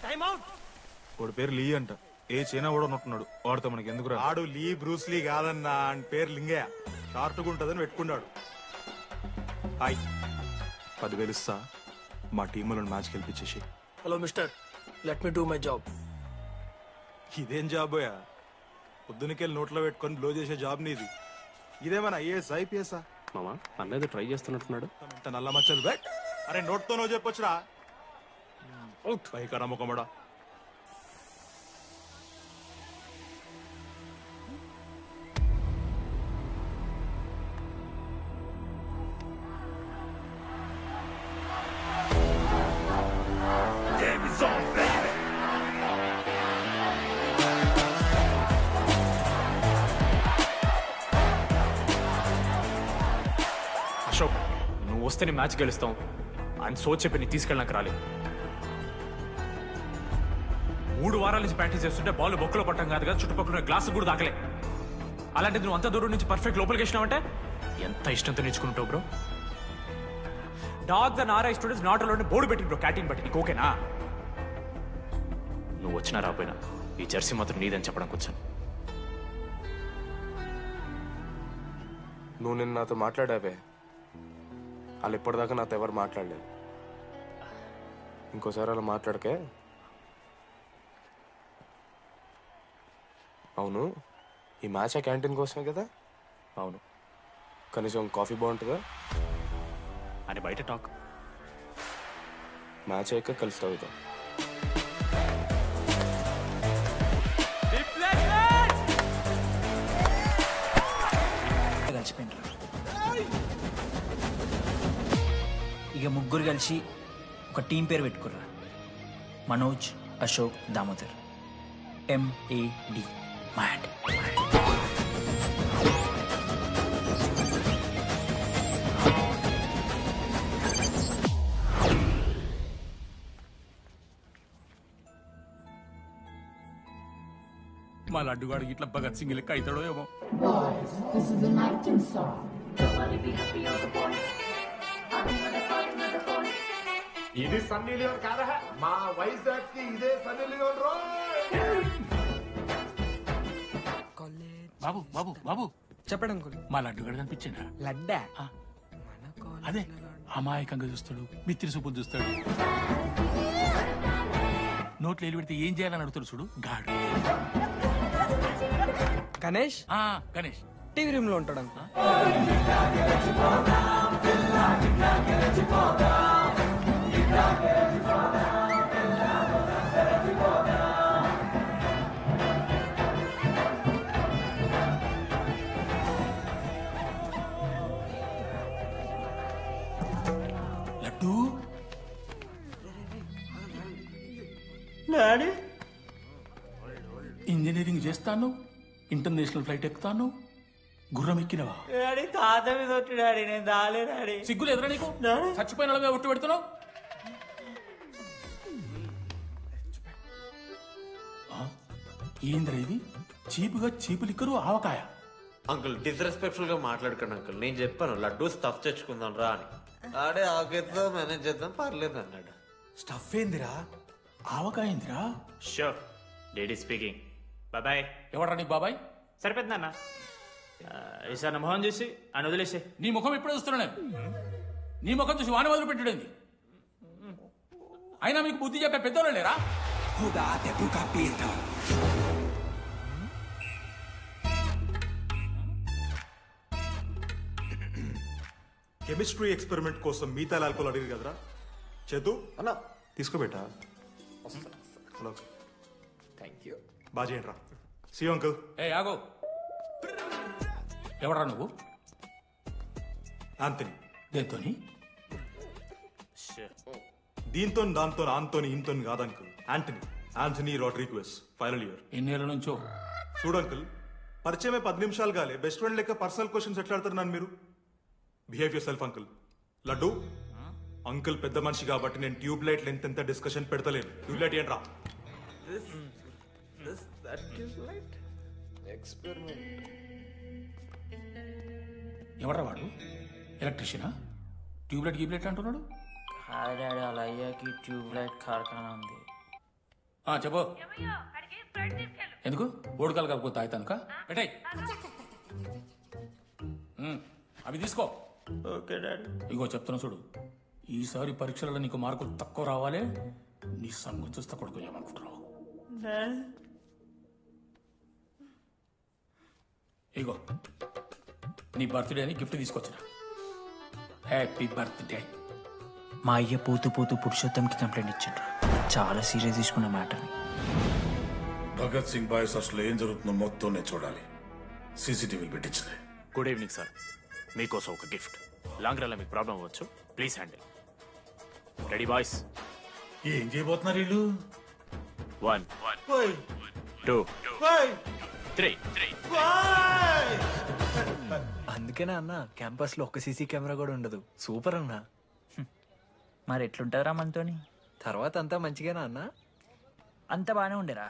Time out. వాడి పేరు లీ అంట. ఏ చైనా కూడా ఉన్నట్టున్నాడు. వాడితో మనకి ఎందుకు రా? ఆడు లీ బ్రూస్ లీ కాదన్నా, అని పేరు లింగయ్య. షార్ట్గా ఉంటుందని పెట్టుకున్నాడు. హాయ్ 10,000 ఇస్తా, మా టీంలో మ్యాచ్ గెలిపించేసి. Hello mister, let me do my job. ఇదేం జాబోయా? పొద్దునకెళ్ళి నోట్లో పెట్టుకొని బ్లో చేసే జాబ్ నీది. ఇదేమన్నా ఐఏఎస్ ఐపీఎస్? మామా అన్నది ట్రై చేస్తున్నట్టున్నాడు. ఇంత నల్ల మచ్చలు బెట్. అరే నోట్తో నువ్వు చెప్పొచ్చురా. పైకరా ముఖమడా. అశోక్, నువ్వు వస్తే నీ మ్యాచ్ గెలుస్తాం అని సో చెప్పి నీ తీసుకెళ్ళడానికి రాలేదు. 3 వారాల నుంచి ప్రాక్టీస్ చేస్తుంటే బాల్ బొక్కలో పట్టం కాదు కదా, చుట్టుపక్కల గ్లాస్ కూడా దాకలే. అలాంటిది నువ్వు అంత దూరం నుంచి పర్ఫెక్ట్ లోపలికి వేసినావంటే ఎంత ఇష్టంతో నేర్చుకుంటావు bro. Dogs and RI students not allowed board పెట్టి బ్రో, క్యాటీన్ బట్టి. నీకు ఓకేనా? నువ్వు వచ్చినా రాపోయినా ఈ జెర్సీ మాత్రం నీదని చెప్పడానికి వచ్చాను. నువ్వు నిన్న నాతో మాట్లాడావే, వాళ్ళు ఇప్పటిదాకా నాతో ఎవరు మాట్లాడలేదు. ఇంకోసారి అలా మాట్లాడకే. అవును, ఈ మ్యాచ్ ఆ క్యాంటీన్ కోసమే కదా? అవును. కనీసం కాఫీ బాగుంటుందా అని బయట టాక్. మ్యాచ్ అయ్యాక కలిసి తాగుతాం. కలిసిపోయినరా. ఇక ముగ్గురు కలిసి ఒక టీం పేరు పెట్టుకుర్రా. మనోజ్, అశోక్, దామోదర్. MAD. మ్యాడ్. మా లడ్డుగాడికి ఇట్లా భగత్ సింగ్ లెక్క అవుతాడో ఏమో. ఇది సన్నీ లియోన్ కాదా? మా వైజాగ్ కి ఇదే సన్నీ లియోన్ రో. బాబు బాబు బాబు చెప్పండి అంకుల్. మా లడ్డుగాడు కనిపించాడా? లడ్డా? అదే అమాయకంగా చూస్తాడు, మిత్రి చూపులు చూస్తాడు, నోట్లు ఎల్లి పెడితే ఏం చేయాలని అడుగుతాడు చూడు గాడు. గణేష్? గణేష్ టీవీ రూమ్ లో ఉంటాడు అంకుల్. లడ్డు డాడీ ఇంజనీరింగ్ చేస్తాను, ఇంటర్నేషనల్ ఫ్లైట్ ఎక్కుతాను, గుర్రం ఎక్కినవా? డాడీ తాత మీద ఒట్టు డాడీ, నేను దాలే డాడీ. సిగ్గులు ఎదురా నీకు? చచ్చిపోయిన వాళ్ళ మీద ఒట్టు పెడుతున్నావు. ఏంద్రా ఇది? చీపుగా చీపు లిక్కరు ఆవకాయ. అంకుల్ డిస్రెస్పెక్ట్ఫుల్ గా మాట్లాడకండి అంకుల్. నేను చెప్పాను లడ్డూ స్టఫ్ తెచ్చుకుందాం రా అని. ఆడే ఆకేద్దాం మేనేజ్ చేద్దాం పర్లేదు అన్నాడు. స్టఫ్ ఏందిరా? ఆవకాయ ఏందిరా? Sure daddy speaking. బాబాయ్. ఎవరా నీకు బాబాయ్? సరిపోతుంది అన్న. ఈసారి నా మొహం చూసి అని వదిలేసే. నీ ముఖం ఎప్పుడే చూస్తున్నా నేను. నీ ముఖం చూసి వాన వదిలి పెట్టుడేంది? అయినా మీకు బుద్ధి చెప్పే పెద్దోళ్ళు లేరా? కెమిస్ట్రీ ఎక్స్పెరిమెంట్ కోసం మీథైల్ ఆల్కహాల్ అడిగారు కదరా చేతు అన్న, తీసుకోబెట్టా. Thank you. బాగా చేయండి రా. See uncle. ఏ ఆగో, ఎవరా నువ్వు? ఆంథనీ. దేంతోని? దీంతో దాంతో ఆంతోని ఇంతో కాదు uncle. Anthony Rodrigues, final year. ఎన్నేళ్ళ నుంచో? చూడు అంకుల్, పరిచయమే 10 నిమిషాలు కాలే బెస్ట్ ఫ్రెండ్ లెక్క పర్సనల్ క్వశ్చన్స్ ఎట్లా అడతారు నన్ను మీరు? Behave yourself uncle. Laddu uncle పెద్ద మనిషి కాబట్టి నేను ట్యూబ్ లైట్ లెంత్ ఎంత డిస్కషన్ పెడతలేను. ట్యూబ్ లైట్ ఏంట్రా? ఎవరా వాడు? ఎలక్ట్రీషియనా? ట్యూబ్లైట్ గీబ్లైట్ అంటున్నాడు. డాడీ వాళ్ళ అయ్యాకి ట్యూబ్లైట్ కార్ఖానా ఉంది. చెప్పు. ఎందుకు? ఓడికాలు కలుపుతా అవుతానుక పెట్టాయి. అవి తీసుకో. Okay daddy. ఇగో చెప్తున్నా చూడు, ఈసారి పరీక్షలలో నీకు మార్కులు తక్కువ రావాలి. నీ సంగతి చూస్తే కొడుకు ఏమనుకుంటున్నావు? ఇగో నీ బర్త్డే అని గిఫ్ట్ తీసుకొచ్చిన. Happy birthday. మా అయ్య పోతూ పోతూ పురుషోత్తంకి కంప్లైంట్ ఇచ్చిండ్రు. చాలా సీరియస్ తీసుకున్న మ్యాటర్ని. భగత్ సింగ్ బాయ్స్ అసలు ఏం జరుగుతుందో మొత్తం నేను చూడాలి. సీసీటీవీలు పెట్టించింది. Good evening sir. మీకోసం ఒక గిఫ్ట్. లాంగ్ రన్లో మీకు ప్రాబ్లం అవ్వచ్చు, ప్లీజ్ హ్యాండిల్. Ready boys? ఏం చేయబోతున్నారు వీళ్ళు? 1 2 3. అందుకేనా అన్న క్యాంపస్ లో ఒక్క సీసీ కెమెరా కూడా ఉండదు. సూపర్ అన్నా. మరి ఎట్లుంటారా మనతోని? తర్వాత అంతా మంచిగానా అన్న? అంత బాగానే ఉండేరా,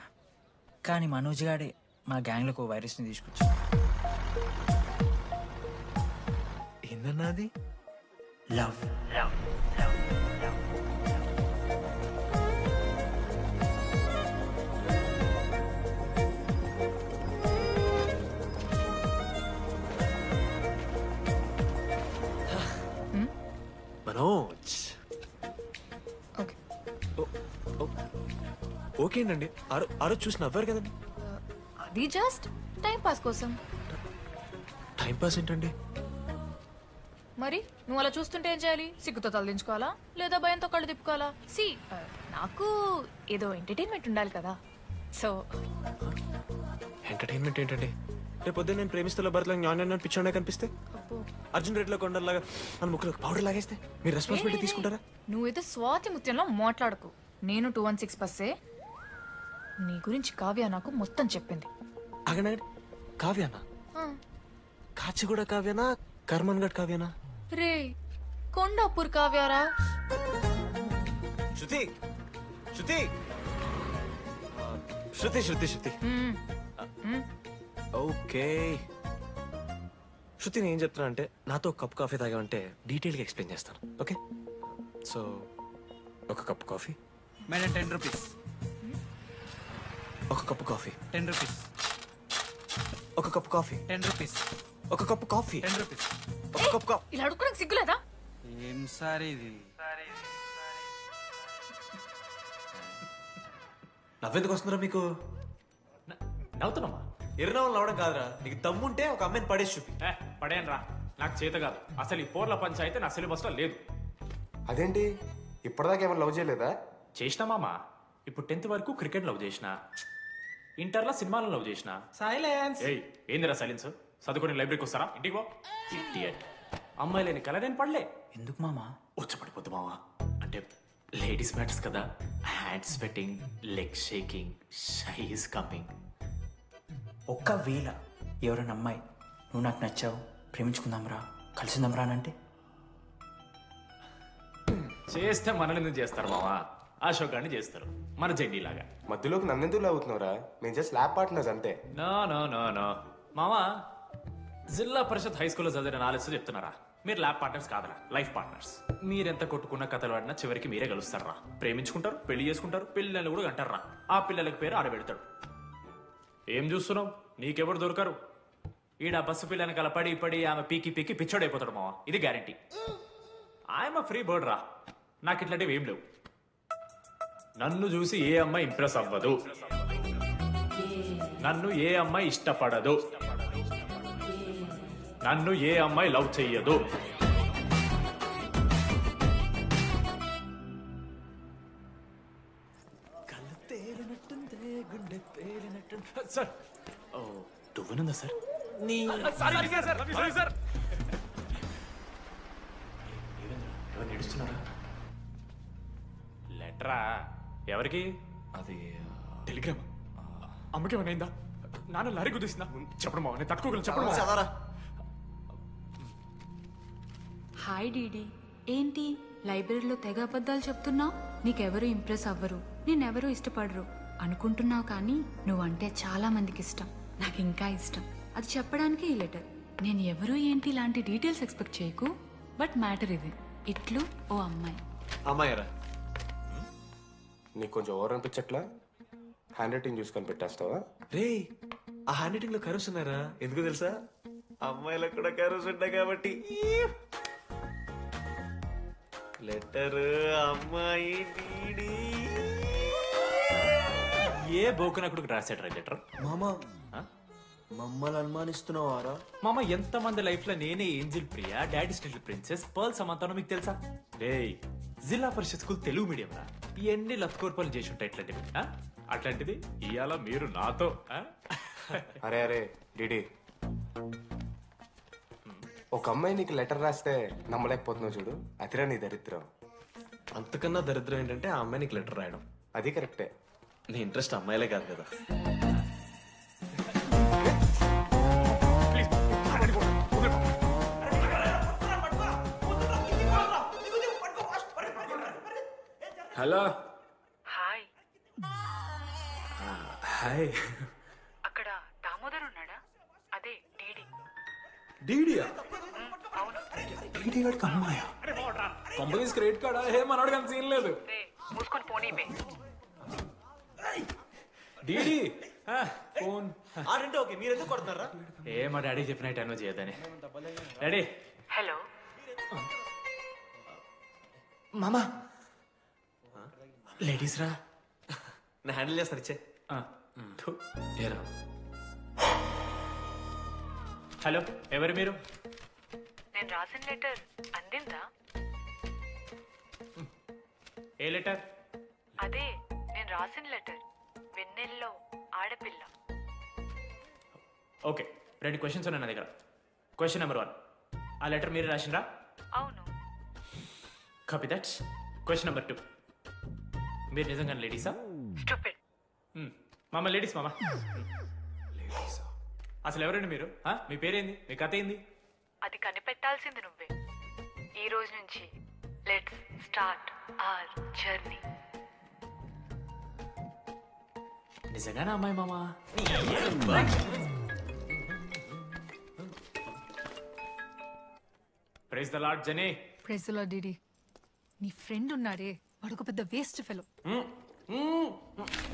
కానీ మనోజ్ గాడే మా గ్యాంగ్లోకి వైరస్ని తీసుకొచ్చా. ఏందన్నా అది? లవ్. ఓకేనండి ఆ రోజు చూసి నవ్వారు కదండి. అది జస్ట్ టైం పాస్ కోసం. టైం పాస్ ఏంటండి? మరి నువ్వు అలా చూస్తుంటే ఏం చేయాలి? సిగ్గుతో తలదించుకోవాలా లేదా భయంతో కళ్ళు తిప్పుకోవాలా? సి నాకు ఏదో ఎంటర్టైన్మెంట్ ఉండాలి కదా. సో ఎంటర్టైన్మెంట్ ఏంటండి? రేపు పొద్దున్న నేను ప్రేమిస్తున్న భర్తలో జ్ఞానం పిచ్చోడే కనిపిస్తే, అర్జున్ రెడ్డిలో కొండలాగా మన ముక్కలకు పౌడర్ లాగేస్తే మీరు రెస్పాన్సిబిలిటీ తీసుకుంటారా? నువ్వైతే స్వాతి ముత్యంలో మాట్లాడకు. నేను 216 బస్సే. నీ గురించి కావ్య నాకు మొత్తం చెప్పింది. అగనండి, కావ్యానా? కాచిగూడ కావ్యానా, కర్మన్ గడ్ కావ్యానా? రే కొండాపూర్ కావ్యారా? శృతి శృతి శృతి శృతి శృతి ఓకే. శృతి నేను చెప్తున్నా అంటే నాతో కప్ కాఫీ తాగామంటే డీటెయిల్గా ఎక్స్ప్లెయిన్ చేస్తాను. ఓకే, సో ఒక కప్ కాఫీ. Madam 10 rupees. ఒక కప్పు కాఫీ 10 రూపీస్. ఒక కప్పు కాఫీ 10 రూపీస్. ఒక కప్పు కాఫీ 10 రూపీస్. ఒక కప్పు కాఫీ. ఇలా అడుక్కోడానికి సిగ్గులేదా? ఏం సార్ ఇది? నవ్వెందుకు వస్తున్నారా మీకు? నవ్వుతున్నామా? ఎర్రనవ్వులు నవ్వడం కాదురా, నీకు దమ్ముంటే ఒక అమ్మాయిని పడేసి చూపి. పడేయను రా, నాకు చేత కాదు. అసలు ఈ పోర్ల పంచాయితీ నా సిలబస్లో లేదు. అదేంటి ఇప్పటిదాకా ఏమైనా లవ్ చేయలేదా? చేసినా మామ. ఇప్పుడు 10th వరకు క్రికెట్ లవ్ చేసిన, ఇంటర్లో సినిమాలను లవ్ చేసిన. సైలెన్స్. ఏయ్ ఏందిరా సైలెన్స్? చదువుకొని లైబ్రరీకి వస్తారా? ఇంటికి పో. ఇడియట్. అమ్మాయి లేని కల నేను పడలే. ఎందుకు మామా? వచ్చపడిపోద్దు మావా. అంటే లేడీస్ మ్యాటర్స్ కదా. Hand sweating, leg shaking, shy is coming. ఒక్కవేళ ఎవరైనా అమ్మాయి నువ్వు నాకు నచ్చావు, ప్రేమించుకుందాంరా, కలిసిందాంరా అని అంటే చేస్తే మనల్ని ఎందుకు చేస్తారు మావా? అశోక్ గారిని చేస్తారు, మన జెండీలాగా. మధ్యలోకి నన్నెందుకు అవుతున్నావురా? మేము జస్ట్ ల్యాబ్ పార్ట్నర్స్ అంతే. నో నో నో నో మావా, జిల్లా పరిషత్ హై స్కూల్లో చదివిన నాలెడ్జ్ చెప్తున్నారా? మీరు ల్యాబ్ పార్ట్నర్స్ కాదరా, లైఫ్ పార్ట్నర్స్. మీరెంత కొట్టుకున్న కథలు ఆడినా చివరికి మీరే కలుస్తారా. ప్రేమించుకుంటారు, పెళ్లి చేసుకుంటారు, పిల్లల్ని కూడా కంటారా. ఆ పిల్లలకి పేరు ఆడబెడతాడు. ఏం చూస్తున్నావు? నీకెవరు దొరకరు. ఈడ బస్సు పిల్లని కల పడి పడి ఆమె పీకి పీకి పిచ్చోడైపోతాడు మావా. ఇది గ్యారంటీ. ఆయమ ఫ్రీ బర్డ్ రా. నాకు ఇట్లాంటివి ఏం లేవు. నన్ను చూసి ఏ అమ్మాయి ఇంప్రెస్ అవ్వదు, నన్ను ఏ అమ్మాయి ఇష్టపడదు, నన్ను ఏ అమ్మాయి లవ్ చెయ్యదు. సార్ దువ్వనుందా సార్? ఎవరు నడుస్తున్నారా? లెటరా? ఎవరికి? అది టెలిగ్రామ్. అమ్మకి ఏమైనా నాన్న లారీ కుదిసిందా? చెప్పడం నేను తట్టుకోగలను. చెప్పడం చదవరా. హాయ్ డీడీ, ఏంటి లైబ్రరీలో తెగ అబద్ధాలు చెప్తున్నావు? నీకెవరు ఇంప్రెస్ అవ్వరు, నేనెవరూ ఇష్టపడరు అనుకుంటున్నావు, కానీ నువ్వంటే చాలా మందికి ఇష్టం, నాకు ఇంకా ఇష్టం. అది చెప్పడానికి ఈ లెటర్. నేను ఎవరు ఏంటి ఇలాంటి డీటెయిల్స్ ఎక్స్పెక్ట్ చేయకు, బట్ మ్యాటర్ ఇది. ఇట్లు ఓ అమ్మాయి. అమ్మాయిరా? నీకు కొంచెం ఓవర్ అనిపించట్లా? హ్యాండ్ రైటింగ్ చూసుకొని పెట్టేస్తావా? రే ఆ హ్యాండ్ రైటింగ్ లో కరోస్ ఉన్నారా? ఎందుకు తెలుసా? అమ్మాయిలకు కూడా కరోస్ ఉంటాయి కాబట్టి. లెటర్ అమ్మాయి డీడీ. ఏ బోకనకుడికి రాశాడు రా లెటర్? మామా మమ్మల్ని అనుమానిస్తున్నావారా? మామ ఎంతమంది లైఫ్ లో నేనే angel Priya, daddy still princess, pearl సమంతానో మీకు తెలుసా? డే జిల్లా పరిషత్ స్కూల్ తెలుగు మీడియం రా. ఎన్ని లత్కోర్పాలు చేసి ఉంటాయి ఇట్లాంటివి. అట్లాంటిది ఇవాళ మీరు నాతో. అరే అరే డిడి, ఒక అమ్మాయి నీకు లెటర్ రాస్తే నమ్మలేకపోతున్నావు చూడు, అతిరా నీ దరిద్రం. అంతకన్నా దరిద్రం ఏంటంటే ఆ అమ్మాయి నీకు లెటర్ రాయడం. అది కరెక్టే. నీ ఇంట్రెస్ట్ అమ్మాయిలే కాదు కదా. హలో. హాయ్. హాయ్. అక్కడ దామోదర్ ఉన్నాడా? అదే డీడీ. డీడీయా? డీడీ వాడికి అమ్మాయా? కంపెనీస్ క్రెడిట్ కార్డా? ఏమన్నాడు కానీ సీన్ లేదు. మూసుకొని పోనీ బే. DD phone. ఆడంటే ఓకే, మీరు ఎందుకు కొడుతున్నారా? ఏ మా డాడీ చెప్పిన టైంలో చేయదని. డాడీ. హలో. మామా లేడీస్ రా. నేను హ్యాండిల్ చేస్తాను, ఇచ్చే. ఏరా హలో, ఎవరు మీరు? నేను రాసిన లెటర్ అందిందా? ఏ లెటర్? అదే నేను రాసిన లెటర్, వెన్నెల్లో ఆడపిల్ల. ఓకే, 2 క్వశ్చన్స్ ఉన్నాయి నా దగ్గర. క్వశ్చన్ నెంబర్ 1, ఆ లెటర్ మీరు రాసిండ్రా? అవును. Copy that. క్వశ్చన్ నెంబర్ 2, మీరు నిజంగా లేడీసా? స్టూపిడ్. మామ లేడీస్ మామ. అసలు ఎవరండి మీరు? మీ పేరేంది? మీ కథ ఏంది? అది కనిపెట్టాల్సింది నువ్వే. ఈ రోజు నుంచి లెట్స్ స్టార్ట్ అవర్ జర్నీ. నిజంగానే అమ్మాయి మామ? ప్రైజ్ ద లార్డ్ జనే. Praise the lord DD. నీ ఫ్రెండ్ ఉన్నాడే, వాడు ఒక పెద్ద వేస్ట్ ఫెలో.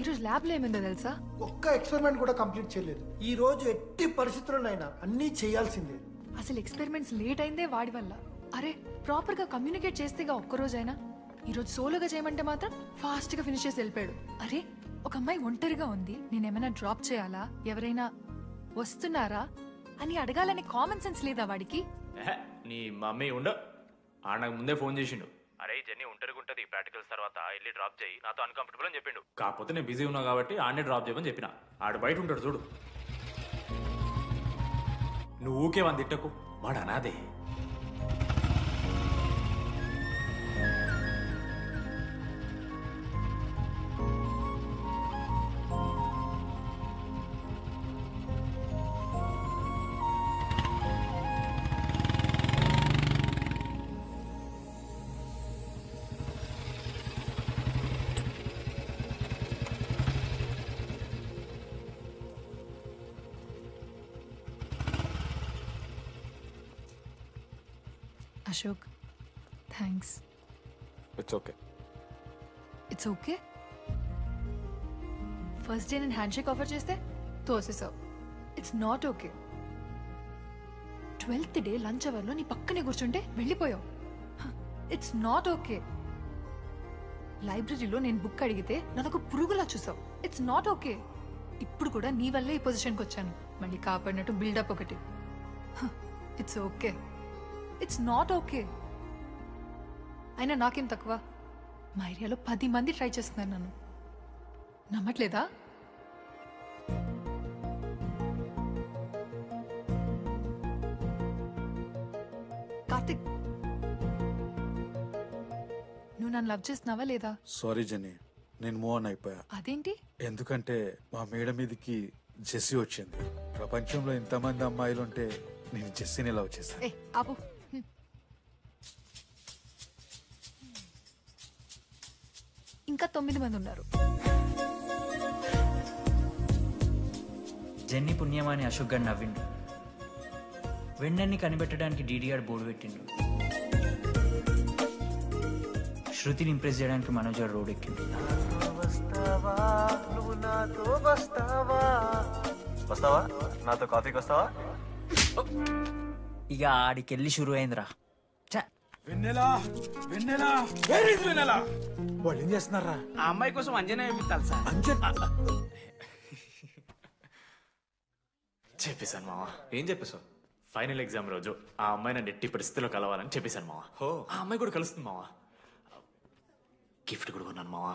ఈరోజు ల్యాబ్లో ఏమైందో తెలుసా? ఒక్క ఎక్స్పెరిమెంట్ కూడా కంప్లీట్ చేయలేదు. ఈ రోజు ఎట్టి పరిస్థితుల్లోనైనా అన్నీ చేయాల్సిందే. అసలు ఎక్స్పెరిమెంట్స్ లేట్ అయిందే వాడి వల్ల. అరే ప్రాపర్ గా కమ్యూనికేట్ చేస్తేగా ఒక్కరోజైనా. ఈరోజు సోలోగా చేయమంటే మాత్రం ఫాస్ట్ గా ఫినిష్ చేసి వెళ్ళిపోయాడు. అరే ఒక అమ్మాయి ఒంటరిగా ఉంది, నేనేమైనా డ్రాప్ చేయాలా, ఎవరైనా వస్తున్నారా అని అడగాలనే కామన్ సెన్స్ లేదా వాడికి? నీ మమ్మీ ఉండ నాకు ముందే ఫోన్ చేసిండు. అరే జర్నీ ఒంటరిగుంటది, ప్రాక్టికల్స్ తర్వాత వెళ్ళి డ్రాప్ చేయి, నాతో అన్కంఫర్టబుల్ అని చెప్పిండు. కాకపోతే నేను బిజీ ఉన్నా కాబట్టి ఆడనే డ్రాప్ చేయమని చెప్పిన. ఆడు బయట ఉంటాడు చూడు. నువ్వు ఊకే వాడిని తిట్టకు, వాడు అనాదే. Ashok, thanks. It's okay. It's okay. First day నేను హ్యాండ్ షేక్ ఆఫర్ చేస్తే తోసేసావు. It's not okay. 12th day lunch అవర్లో నీ పక్కనే కూర్చుంటే వెళ్ళిపోయావు. It's not okay. లైబ్రరీలో నేను బుక్ అడిగితే నన్ను ఒక పురుగులా చూసావు. It's not okay. ఇప్పుడు కూడా నీ వల్లే ఈ పొజిషన్కి వచ్చాను. మళ్ళీ కాపాడినట్టు బిల్డప్ ఒకటి. It's okay. It's not okay. అయినా నాకేం తక్కువ? మా ఏరియాలో 10 మంది ట్రై చేస్తున్నారు నన్ను. నమ్మట్లేదా? కార్తిక్, నువ్వు నన్ను లవ్ చేస్తున్నావా లేదా? సారీ జెన్నీ, నేను మూవ్ ఆన్ అయిపోయా. అదేంటి? ఎందుకంటే మా మేడ మీదకి జెస్సీ వచ్చింది. ప్రపంచంలో ఇంతమంది అమ్మాయిలు ఉంటే నేను జెస్సీని లవ్ చేశాను. ఏ ఆపు. ఇంకా 9 మంది ఉన్నారు. జెన్నీ పుణ్యమాని అశోక్ గారు నవ్విండు. వెన్నెన్ని కనిపెట్టడానికి డీడీఆర్ బోర్డు పెట్టిండు. శృతిని ఇంప్రెస్ చేయడానికి మనోజ్ గారు రోడ్ ఎక్కిండు. వస్తావా నాతో కాఫీకి వస్తావా? ఇక ఆడికెళ్ళి షురు అయిందిరా. వెన్నెలా వెన్నెలా వెన్నెలా వాళ్ళు ఏం చేస్తున్నారా? ఆ అమ్మాయి కోసం అంజనా వేయించాలి సార్. చెప్పేశాను మావా. ఏం చెప్పేశావు? ఫైనల్ ఎగ్జామ్ రోజు ఆ అమ్మాయి నన్ను ఎట్టి పరిస్థితిలో కలవాలని చెప్పేశాను మావా. ఆ అమ్మాయి కూడా కలుస్తుంది మావా. గిఫ్ట్ కూడా కొన్నాను మావా.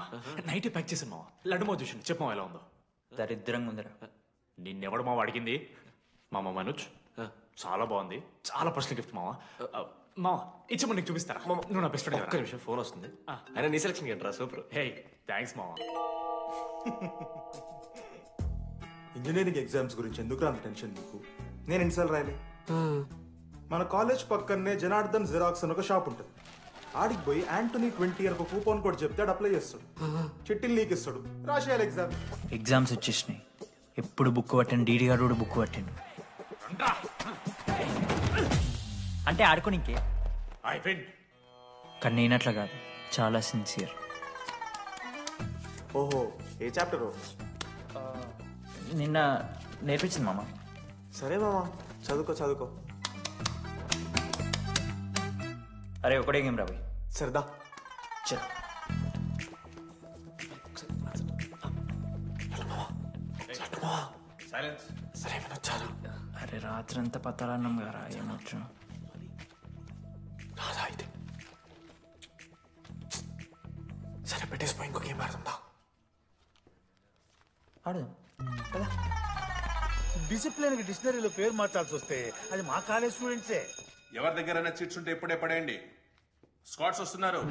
నైట్ ప్యాక్ చేశాను మావా. లడ్డు మావ చూసిండు. చెప్పు మావా ఎలా ఉందో? దరిద్రంగా ఉందిరా. నిన్నెవడు మావ అడిగింది? మామ మనోజ్. చాలా బాగుంది, చాలా పర్సనల్ గిఫ్ట్ మావా. మావా ఇచ్చమని నీకు చూపిస్తారా? నువ్వు నా బెస్ట్ ఫ్రెండ్. ఒక్క నిమిషం, ఫోన్ వస్తుంది. అయినా నీ సెలక్షన్ ఏంట్రా? సూపర్. హే థ్యాంక్స్ మావా. ఇంజనీరింగ్ ఎగ్జామ్స్ గురించి ఎందుకు అంత టెన్షన్ నీకు? నేను ఎన్నిసార్లు రాయలే? మన కాలేజ్ పక్కనే జనార్దన్ జిరాక్స్ అని ఒక షాప్ ఉంటుంది. ఆడికి పోయి యాంటోనీ 20 అని ఒక కూపన్ కోడ్ చెప్తే అప్లై చేస్తాడు. చిట్టిల్ నీకు ఇస్తాడు, రాసేయాలి ఎగ్జామ్. ఎగ్జామ్స్ వచ్చేసినాయి. ఎప్పుడు బుక్ పట్టాను, డీడీ గారు కూడా బుక్ పట్టాను. అంటే ఆడుకోనికే. కానీ నేనట్లా కాదు, చాలా సిన్సియర్. ఓహో, ఏ చాప్టర్? నిన్న నేర్పించింది మామ. సరే మామ, చదువుకో చదువుకో. అరే ఒకటే గేమ్ రాబోయ్. సరదా. సైలెన్స్. సరే వచ్చారు. అరే రాత్రంతా పత్తాలన్నాం కదా ఏమొచ్చు. రాదా అయితే సరే పెట్టేసిపోయి ఇంకో గేమ్ ఆడుతుందా. ఆడు డిసిప్లిన్ కి డిక్షనరీలో పేరు మార్చాల్సి వస్తే అది మా కాలేజ్ స్టూడెంట్సే. ఎవరి దగ్గరైనా చిట్స్ ఉంటే ఇప్పుడే పడేయండి. స్కాట్స్ వస్తున్నారు.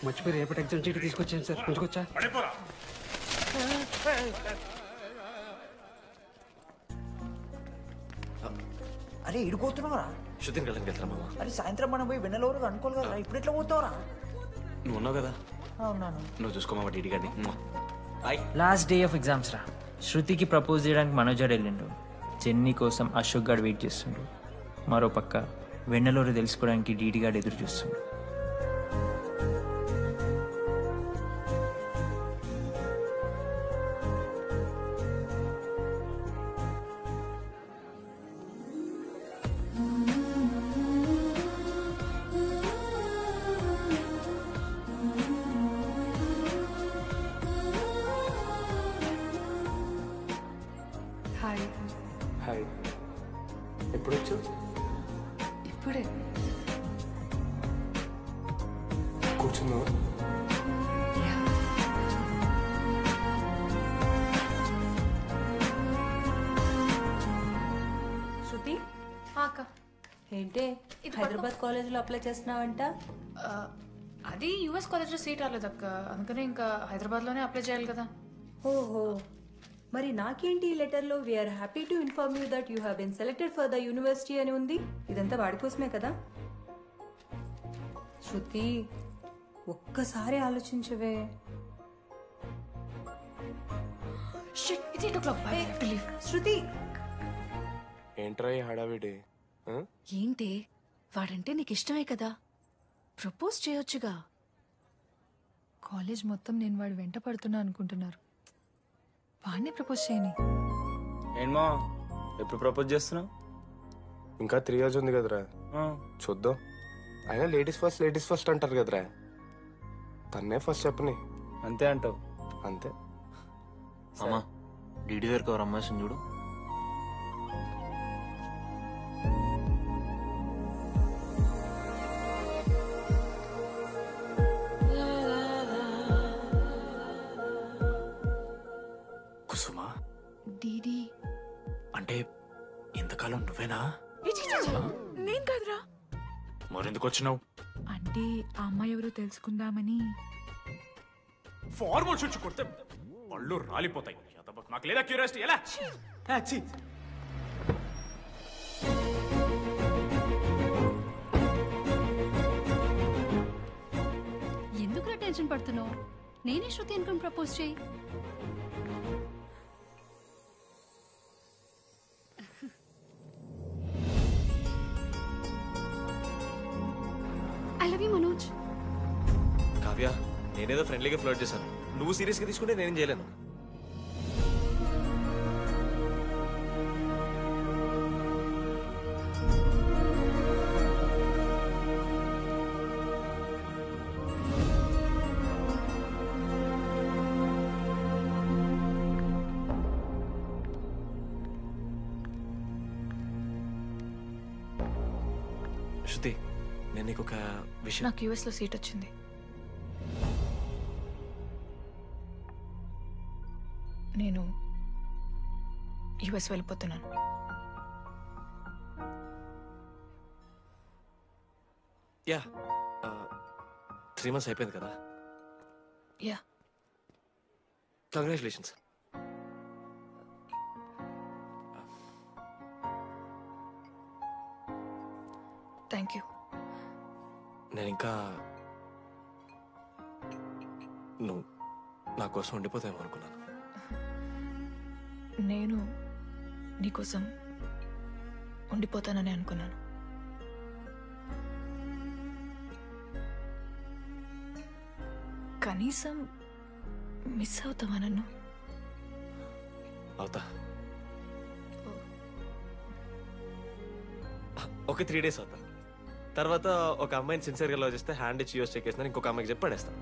మర్చిపోయి రేపటి ఎగ్జామ్ చీటీ తీసుకొచ్చాను సార్, కొంచెం అరే ఇడిపోతున్నావురా? షూటింగ్ వెళ్ళడానికి వెళ్తారా మామ? అరే సాయంత్రం మనం పోయి వెన్నెలవరకు అనుకోవాలి కదా, ఇప్పుడు ఎట్లా పోతావురా? నువ్వు ఉన్నావు కదా, అవునాను. నువ్వు చూసుకోమా డీడీ గారిని. లాస్ట్ డే ఆఫ్ ఎగ్జామ్స్ రా. శృతికి ప్రపోజ్ చేయడానికి మనోజాడు వెళ్ళిండు. జెన్నీ కోసం అశోక్ గారు వెయిట్ చేస్తుండు. మరో పక్క వెన్నెలూరు తెలుసుకోవడానికి డీడీ గారు ఎదురు చూస్తుండు. హాయ్. హాయ్. ఎప్పుడు వచ్చావు? ఇప్పుడే. కూర్చున్నావా? శృతి అక్క ఏంటే హైదరాబాద్ కాలేజీలో అప్లై చేస్తున్నావంట? అది యుఎస్ కాలేజ్లో సీట్ రాలేదు అక్క, అందుకనే ఇంకా హైదరాబాద్లోనే అప్లై చేయాలి కదా. ఓహో, మరి నాకేంటి ఈ లెటర్లో we are happy to inform you that you have been selected for the university అని ఉంది. ఇదంతా వాడి కోసమే కదా? శృతి ఒక్కసారి ఆలోచించవే. శృతి ఏంట్రా ఈ హడావిడి? ఏంటి వాడంటే నీకు ఇష్టమే కదా, ప్రపోజ్ చేయొచ్చుగా. కాలేజ్ మొత్తం నేను వాడు వెంట పడుతున్నా అనుకుంటున్నారు. వాడిని ప్రపోజ్ చేయని. ఏంటమ్మా ఎప్పుడు ప్రపోజ్ చేస్తున్నావు? ఇంకా 3 years ఉంది కదరా, చూద్దాం. అయినా లేడీస్ ఫస్ట్ అంటారు కదరా, తన్నే ఫస్ట్ చెప్పని. అంతే అంటావు? అంతే. అమ్మా డీడీ దగ్గరకు ఎవరు అమ్మాయిని చూడు. కుసుమా డీడీ అంటే ఇంతకాలం నువ్వేనా? నేను కాదురా. మరెందుకు వచ్చినావు? అంటే ఆ అమ్మాయి ఎవరో తెలుసుకుందామని. ఫార్మల్ షూట్ కొడితే పళ్ళు రాలిపోతాయి. నాకు లేదా క్యూరియాసిటీ? ఎలా ఎందుకు టెన్షన్ పడుతున్నావు? నేనే శృతి అనుకుని ప్రపోజ్ చేయి. I love you Manoj. Kavya, నేనేదో ఫ్రెండ్లీగా ఫ్లర్ట్ చేశాను, నువ్వు సీరియస్గా తీసుకుంటే నేనేం చేయలేను. శృతి, నేను నీకు ఒక విషయం. నాకు యుఎస్లో సీట్ వచ్చింది. నేను యుఎస్ వెళ్ళిపోతున్నాను. యా 3 months అయిపోయింది కదా. యా. కంగ్రాచులేషన్స్. Thank you. నేను ఇంకా నువ్వు నా కోసం ఉండిపోతావేమో అనుకున్నాను. నేను నీకోసం ఉండిపోతానని అనుకున్నాను. కనీసం మిస్ అవుతావా నన్ను? అవుతా. ఒక 3 days అవుతా. తర్వాత ఒక అమ్మాయిని సిన్సియర్గా లవ్ చేస్తే హ్యాండ్ ఇచ్చి యూస్ చెక్ చేసిన ఇంకొక అమ్మాయికి చెప్పి పడేస్తాను.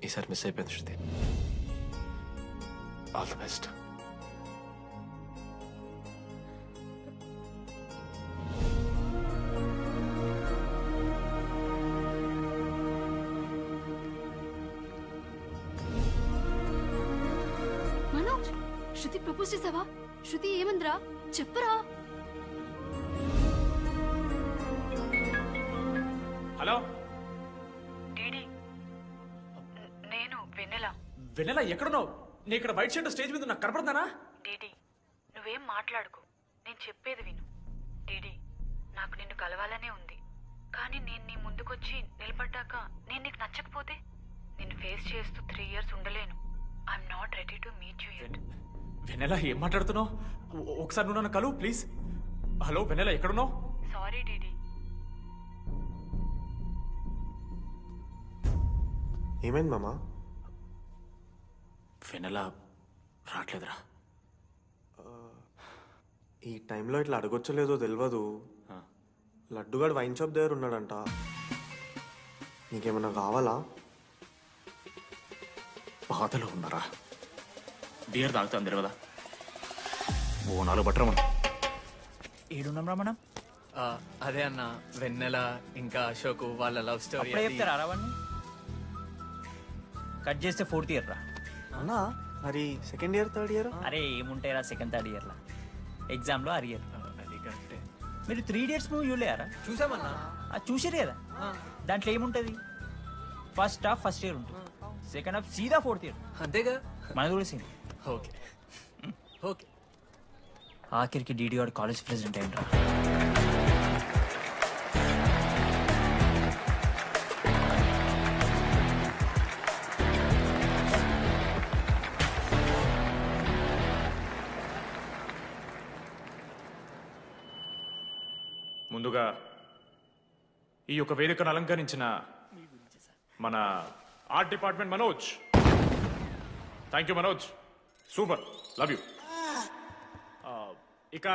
ఈసారి మిస్ అయిపోయింది Shruti. All the best. Manoj, Shruti propose చేసావా? శృతి ఏమందిరా చెప్పరా? హలో డీడీ, నేను వెన్నెల. వెన్నెల ఎక్కడున్నావు? నీ ఇక్కడ వైట్ షర్ట్ స్టేజ్ మీద నాకు కనపడుతున్నానా? డీడీ, నువ్వేం మాట్లాడుకో, నేను చెప్పేది విను. డీడీ, నాకు నిన్ను కలవాలనే ఉంది, కానీ నేను నీ ముందుకొచ్చి నిలబడ్డాక నేను నీకు నచ్చకపోతే నిన్ను ఫేస్ చేస్తూ 3 years ఉండలేను. I'm not ready to meet you yet. Vennela ఏం మాట్లాడుతున్నావు? ఒకసారి నువ్వు నన్ను కలువు ప్లీజ్. హలో వెన్నెల ఎక్కడున్నావు? Sorry DD. ఏమైంది మామా? వెన్నెల రావట్లేదురా. ఈ టైంలో ఇట్లా అడగొచ్చలేదో తెలియదు. లడ్డుగాడు వైన్ షాప్ దగ్గర ఉన్నాడంట. నీకేమన్నా కావాలా? బాధలో ఉన్నారా? బియర్ తాగుతాం తెలియదా? ఓ 4 బట్టర్ మనం ఏడున్నాం రా మనం. అదే అన్న, వెన్నెల ఇంకా అశోక్ వాళ్ళ లవ్ స్టోరీ. అప్పుడే చెప్తారా రావణ్ణి? కట్ చేస్తే 4th year రా అన్నా. మరి 2nd year 3rd year? అరే ఏముంటాయిరా 2nd 3rd year లా. ఎగ్జామ్లో అరియర్. అది కరెక్టే. మీరు 3 Idiots మూవీ చూడలేరా? చూసామన్నా. చూసారు కదా. దాంట్లో ఏముంటుంది? ఫస్ట్ హాఫ్ ఫస్ట్ ఇయర్ ఉంటుంది, సెకండ్ హాఫ్ సీదా 4th year. అంతేగా మనది కూడా సీన్. Okay okay. ఆఖరికి డీడీ వాడు కాలేజ్ ప్రెసిడెంట్ అయిండ్రా. ముందుగా ఈ యొక్క వేదికను అలంకరించిన మన art department Manoj, thank you Manoj, super, love you. ఇక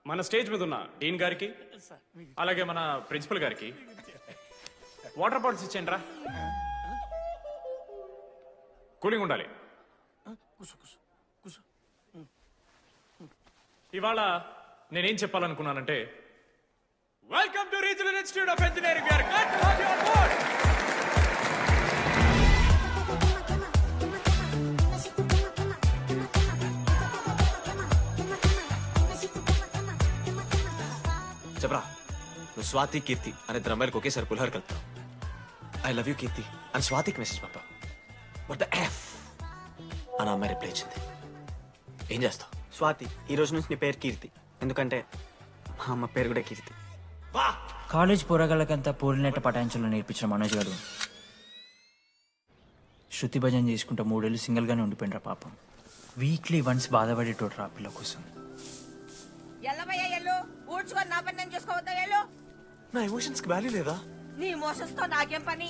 మన స్టేజ్ మీద ఉన్న డీన్ గారికి అలాగే మన ప్రిన్సిపల్ గారికి వాటర్ బాటిల్స్ ఇచ్చేయండి రా, కూలింగ్ ఉండాలి. ఇవాళ నేనేం చెప్పాలనుకున్నానంటే, welcome to regional institute of engineering. We are glad to have you on board. చెప్పరా, నువ్వు స్వాతి కీర్తి అనే ఇద్దరు అమ్మాయిలకు ఒకేసారి పులిహోర కలుపుతావు. ఐ లవ్ యూ కీర్తి అని స్వాతికి మెసేజ్ పంపావు. వాట్ ద ఎఫ్ అని అమ్మాయి రిప్లై ఇచ్చింది. ఏం చేస్తావు? స్వాతి, ఈ రోజు నుంచి నీ పేరు కీర్తి, ఎందుకంటే మా అమ్మ పేరు కూడా కీర్తి. కాలేజ్ పోరగాళ్ళకంతా పూరినట్ట పటాయించలో నేర్పించిన మనోజ్ గారు శృతి భజన చేసుకుంటూ 3 ఏళ్ళు సింగిల్గానే ఉండిపోయినరా పాపం. వీక్లీ వన్స్ బాధపడేటోడు రా పిల్ల కోసం. నా ఎమోషన్స్ కి వాల్యూ లేదా? నీ ఎమోషన్స్ తో నాకేం పని?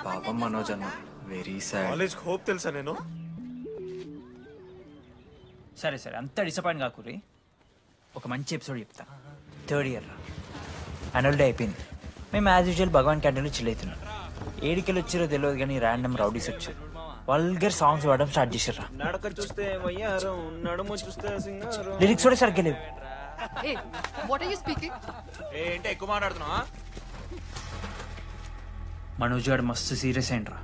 పాపం మనోజ్ అన్న, వెరీ సాడ్. కాలేజ్ హోప్ తెలుసా నేను? సరే సరే, అంత డిసప్పాయింట్ కాకురి. ఒక మంచి ఎపిసోడ్ చెప్తా. 3rd year రా, యాన్యువల్ డే అయిపోయింది. మేము యాజ్ యూజువల్ భగవాన్ క్యాంటీన్లో చిల్ అవుతున్నాం. ఏడికెళ్ళి వచ్చారో తెలియదు కానీ ర్యాండమ్ రౌడీస్ వచ్చారు. వల్గర్ సాంగ్స్ పాడడం స్టార్ట్ చేశారు. లిరిక్స్ కూడా సరిగ్గా లేవు. What are you speaking? ఏంటి ఎక్కువ మాట్లాడుతున్నావా? మనోజ్ గారు మస్తు సీరియస్ అయిండ్రా.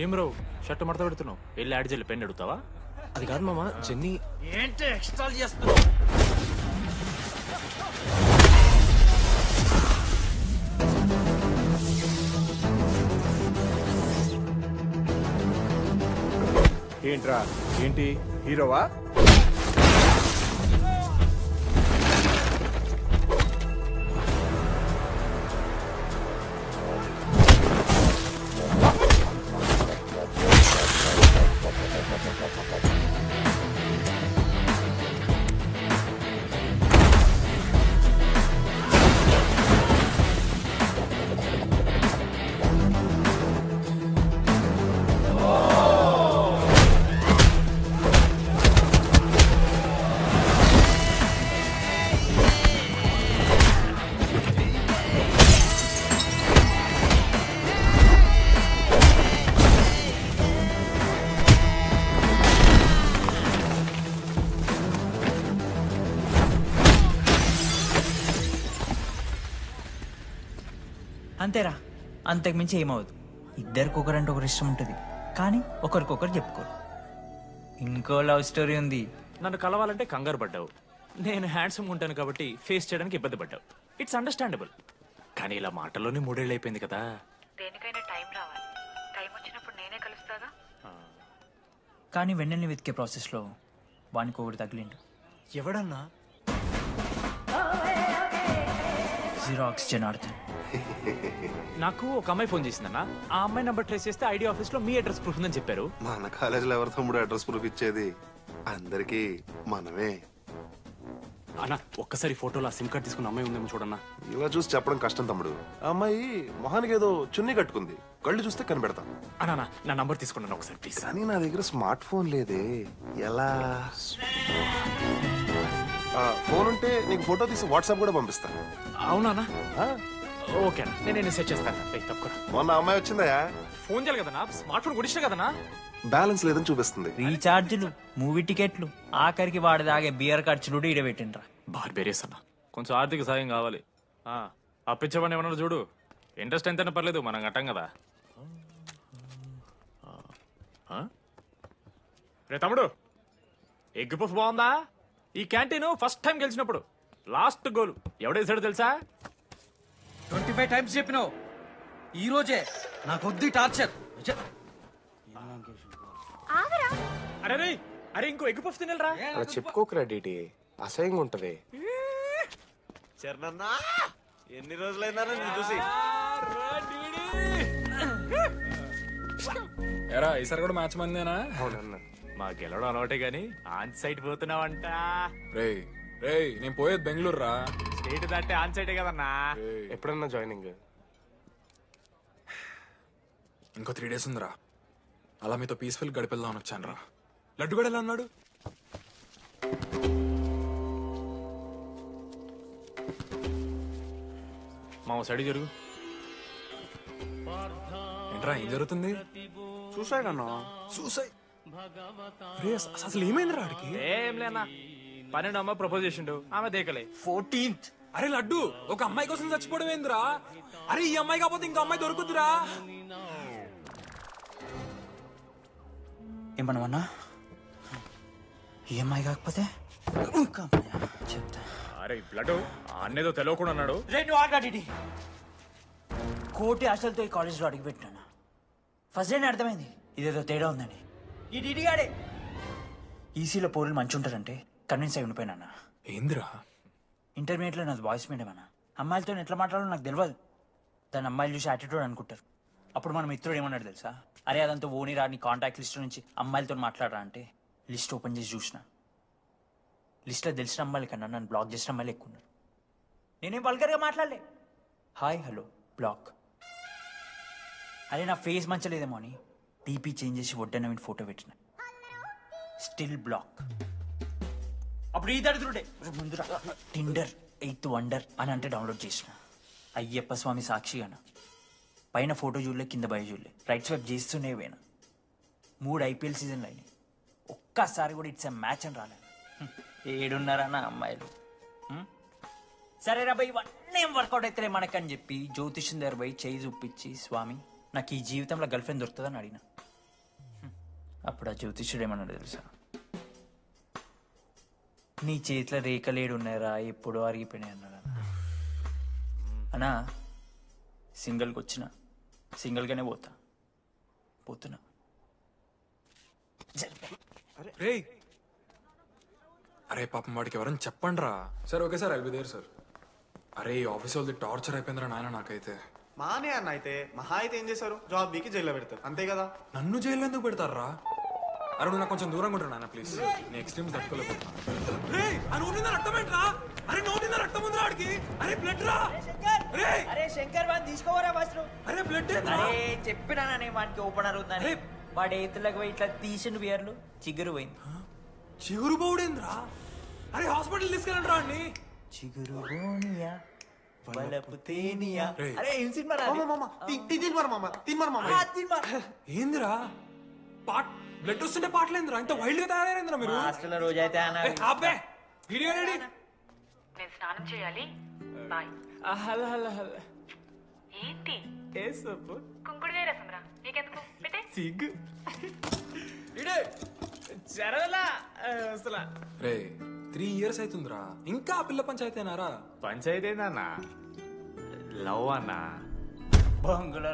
ఏం రో షర్ట్ మడత పెడుతున్నావు? వెళ్ళి యాడ్ చేయాలి, పెన్ అడుగుతావా? అది కాదు మామ, జెన్నీ. ఏంటి ఎక్స్ట్రా చేస్తున్నావు? ఏంట్రా, ఏంటి హీరోవా? అంతేరా, అంతకుమించి ఏమవదు. ఇద్దరికి ఒకరంటే ఒకరు ఇష్టం ఉంటుంది, కానీ ఒకరికొకరు చెప్పుకోరు. ఇంకో లవ్ స్టోరీ ఉంది. నన్ను కలవాలంటే కంగారు పడ్డావు, నేను హ్యాండ్సమ్ ఉంటాను కాబట్టి ఫేస్ చేయడానికి ఇబ్బంది పడ్డావు. It's understandable. కానీ ఇలా మాటల్లోనే 3 ఏళ్ళు అయిపోయింది కదా. దేనికైనా టైం రావాలి. టైం వచ్చినప్పుడు నేనే కలుస్తాగా. కానీ వెన్నెల్ని వెతికే ప్రాసెస్లో వానికి ఒకటి తగిలిండు. ఎవడన్నా? జిరాక్స్ జనార్దన్. నాకు ఒక అమ్మాయి ఫోన్ చేసిందన్న. ఆ అమ్మాయి నంబర్ ట్రేస్ చేస్తే ఐడి ఆఫీస్ లో మీ అడ్రస్ ప్రూఫ్ ఉందని చెప్పారు. మన కాలేజీలో ఎవరి తమ్ముడు అడ్రస్ ప్రూఫ్ ఇచ్చేది? అందరికీ మనమే. అన్న ఒక్కసారి ఫోటోలో సిమ్ కార్డ్ తీసుకున్న అమ్మాయి ఉందేమో చూడన్నా. ఇలా చూసి చెప్పడం కష్టం తమ్ముడు. ఆ అమ్మాయి మొహానికి ఏదో చున్నీ కట్టుకుంది, కళ్ళు చూస్తే కనిపెడతా. అన్నా నా నంబర్ తీసుకున్నాను ఒకసారి ప్లీజ్. కానీ నా దగ్గర స్మార్ట్ ఫోన్ లేదే, ఎలా? ఫోన్ ఉంటే నీకు ఫోటో తీసి వాట్సాప్ కూడా పంపిస్తా. అవునా? ఓకే అన్న, నేను సెట్ చేస్తాను. తప్పకుండా. మొన్న అమ్మాయి వచ్చిందా? ఫోన్ చేయాలి కదన్నా, స్మార్ట్ ఫోన్ కొడిస్తా కదన్నా. బ్యాలెన్స్ లేదని చూపిస్తుంది. రీఛార్జ్లు, మూవీ టికెట్లు, ఆఖరికి వాడి దాగే బియర్ ఖర్చులు కూడా ఇడబెట్టిండ్రా. బార్బేరియస్ అన్న, కొంచెం ఆర్థిక సాయం కావాలి. అప్పించమని ఏమన్నా చూడు. ఇంట్రెస్ట్ ఎంతైనా పర్లేదు, మనం కట్టాం కదా. రే తమ్ముడు, ఎగ్ పఫ్ బాగుందా? ఈ క్యాంటీన్ ఫస్ట్ టైం గెలిచినప్పుడు లాస్ట్ గోల్ ఎవడేసాడు తెలుసా? 25 టైమ్స్ చెప్పినావు, ఈ రోజే నాకు వద్దు టార్చర్. అరే రే, అరే ఇంకో ఎగ్ పఫ్ తినరా. అలా చెప్పుకోకరా డీటీ, అసహ్యంగా ఉంటది. చరణన్నా, ఎన్ని రోజులైందా నేను చూసి? ఎరా ఈసారి కూడా మ్యాచ్ మందేనా? అవునన్నా. మా గెలవడం అలవాటే గానీ ఆన్ సైడ్ పోతున్నావంట. రే రే, నేను పోయేది బెంగళూరు రా. స్టేట్ దాటే ఆన్ సైడే కదన్నా. ఎప్పుడన్నా జాయినింగ్? ఇంకో 3 days ఉందిరా. అలా మీతో పీస్ఫుల్ గడిపెళ్దామని వచ్చాను రా. లడ్డు కూడా ఎలా అన్నాడు? మా సైడ్ జరుగు. ఏంట్రా ఏం జరుగుతుంది? సూసైడ్ అన్నా. సూసైడ్? అసలు ఏమైందిరా ఆడికి? ఏం లేనా, 12 అమ్మ ప్రపోజ్ చేసిండు, ఆమె దేకలే. 14th. అరే లడ్డు, ఒక అమ్మాయి కోసం చచ్చిపోవడం ఏందిరా? అరే ఈ అమ్మాయి కాకపోతే ఇంకో అమ్మాయి దొరుకుతురా? ఏమన్నా ఈ అమ్మాయి కాకపోతే చెప్తా. అరే లడ్డు, అన్నేదో తెలియకుండా అన్నాడు. కోటి ఆశలతో ఈ కాలేజ్లో అడిగిపెట్టినా. ఫస్ట్ డే అర్థమైంది ఇదేదో తేడా ఉందని. ఈ డిడిగాడే ఈసీలో పౌరులు మంచి ఉంటారంటే కన్విన్స్ అయి ఉండిపోయినా. ఏందిరా? ఇంటర్మీడియట్లో నాది బాయ్స్ మీడియం అన్న. అమ్మాయిలతో ఎట్లా మాట్లాడాలో నాకు తెలియదు. దాని అమ్మాయిలు చూసి యాటిట్యూడ్ అనుకుంటారు. అప్పుడు మన మిత్రుడు ఏమన్నాడు తెలుసా? అరే అదంతా ఓని రా, నీ కాంటాక్ట్ లిస్ట్ నుంచి అమ్మాయిలతో మాట్లాడరా అంటే లిస్ట్ ఓపెన్ చేసి చూసిన. లిస్ట్లో తెలిసిన అమ్మాయిల కన్నా నన్ను బ్లాక్ చేసిన అమ్మాయిలు ఎక్కువ ఉన్నారు. నేనేం వల్గర్గా మాట్లాడలే. Hi hello block. అరే నా ఫేస్ మంచలేదేమో అని డీపీ చేంజ్ చేసి వడ్డన ఫోటో పెట్టిన. Still block. అప్పుడు ఈ దరిద్రుడే ముందు టిండర్ 8th వండర్ అని అంటే డౌన్లోడ్ చేసిన. అయ్యప్ప స్వామి సాక్షిగాన పైన ఫోటో చూడలే, కింద బయ చూడలే, రైట్ స్వైప్ చేస్తూనే పోయినా. 3 IPL సీజన్లు అయినాయి, ఒక్కసారి కూడా ఇట్స్ మ్యాచ్ అని రాలేదు. 7 అమ్మాయిలు. సరే రా భయ్, ఇవన్నీ ఏం వర్కౌట్ అవుతాయి మనకని చెప్పి జ్యోతిష్యం దగ్గర పోయి చేయి చూపించి, స్వామి నాకు ఈ జీవితంలో గర్ల్ ఫ్రెండ్ దొరుకుతుందని అడిగిన. అప్పుడు ఆ జ్యోతిష్యుడు ఏమన్నాడు తెలుసా? నీ చేతిలో రేఖలేడు ఉన్నాయరా, ఎప్పుడో అరిగిపోయినాయి అన్నాడు. అన్నా సింగిల్కి వచ్చిన సింగిల్గానే పోతున్నా. రేయ్, అరే పాపం వాడికి ఎవరైనా చెప్పండి రా. Sir okay sir, I'll be there sir. అరే ఈ ఆఫీస్ వాళ్ళది టార్చర్ అయిపోయిందిరా నాయన నాకైతే. మానే అన్న అయితే మహా అయితే ఏం చేశారు? జాబ్ బీకి జైల్లో పెడతారు, అంతే కదా? నన్ను జైల్లో ఎందుకు పెడతారా? అరే నువ్వు నాకు కొంచెం దూరంగా ఉంటాను నాన్న ప్లీజ్. నేను ఎక్స్ట్రీమ్స్ తట్టుకోలేకపోతున్నా. అరే శంకర్ వాడిని తీసుకోవరా ఫస్ట్. అరే బ్లడ్ చెప్పినా వాడికి ఓపెనర్ ఉందని. వాడి ఎత్తులకు పోయి ఇట్లా తీసిండు బియర్లు, చిగురు పోయింది. చిగురు బౌడేంద్రా? అరే హాస్పిటల్ తీసుకెళ్ళండి రా అండి. చిగురు బోనియా వలపు తేనియా. అరే ఏం సినిమా రా? ఏందిరా బ్లడ్ వస్తుంటే పాటలేందిరా? ఇంత వైల్డ్ గా తయారైందిరా మీరు? హాస్టల్లో రోజైతే వీడియో రెడీ. నేను స్నానం చేయాలి, బాయ్. Hello hello hello. ఏంటి ఏ సబ్బు కుంకుడుగాయ రసం రా, నీకెందుకు పెట్టే. సిగ్గు జరగలా అసలు. రే 3 years అవుతుందిరా, ఇంకా ఆ పిల్ల పంచాయతీనారా? పంచాయతీ ఏందన్నా? లవ్ అన్నా. బొంగులో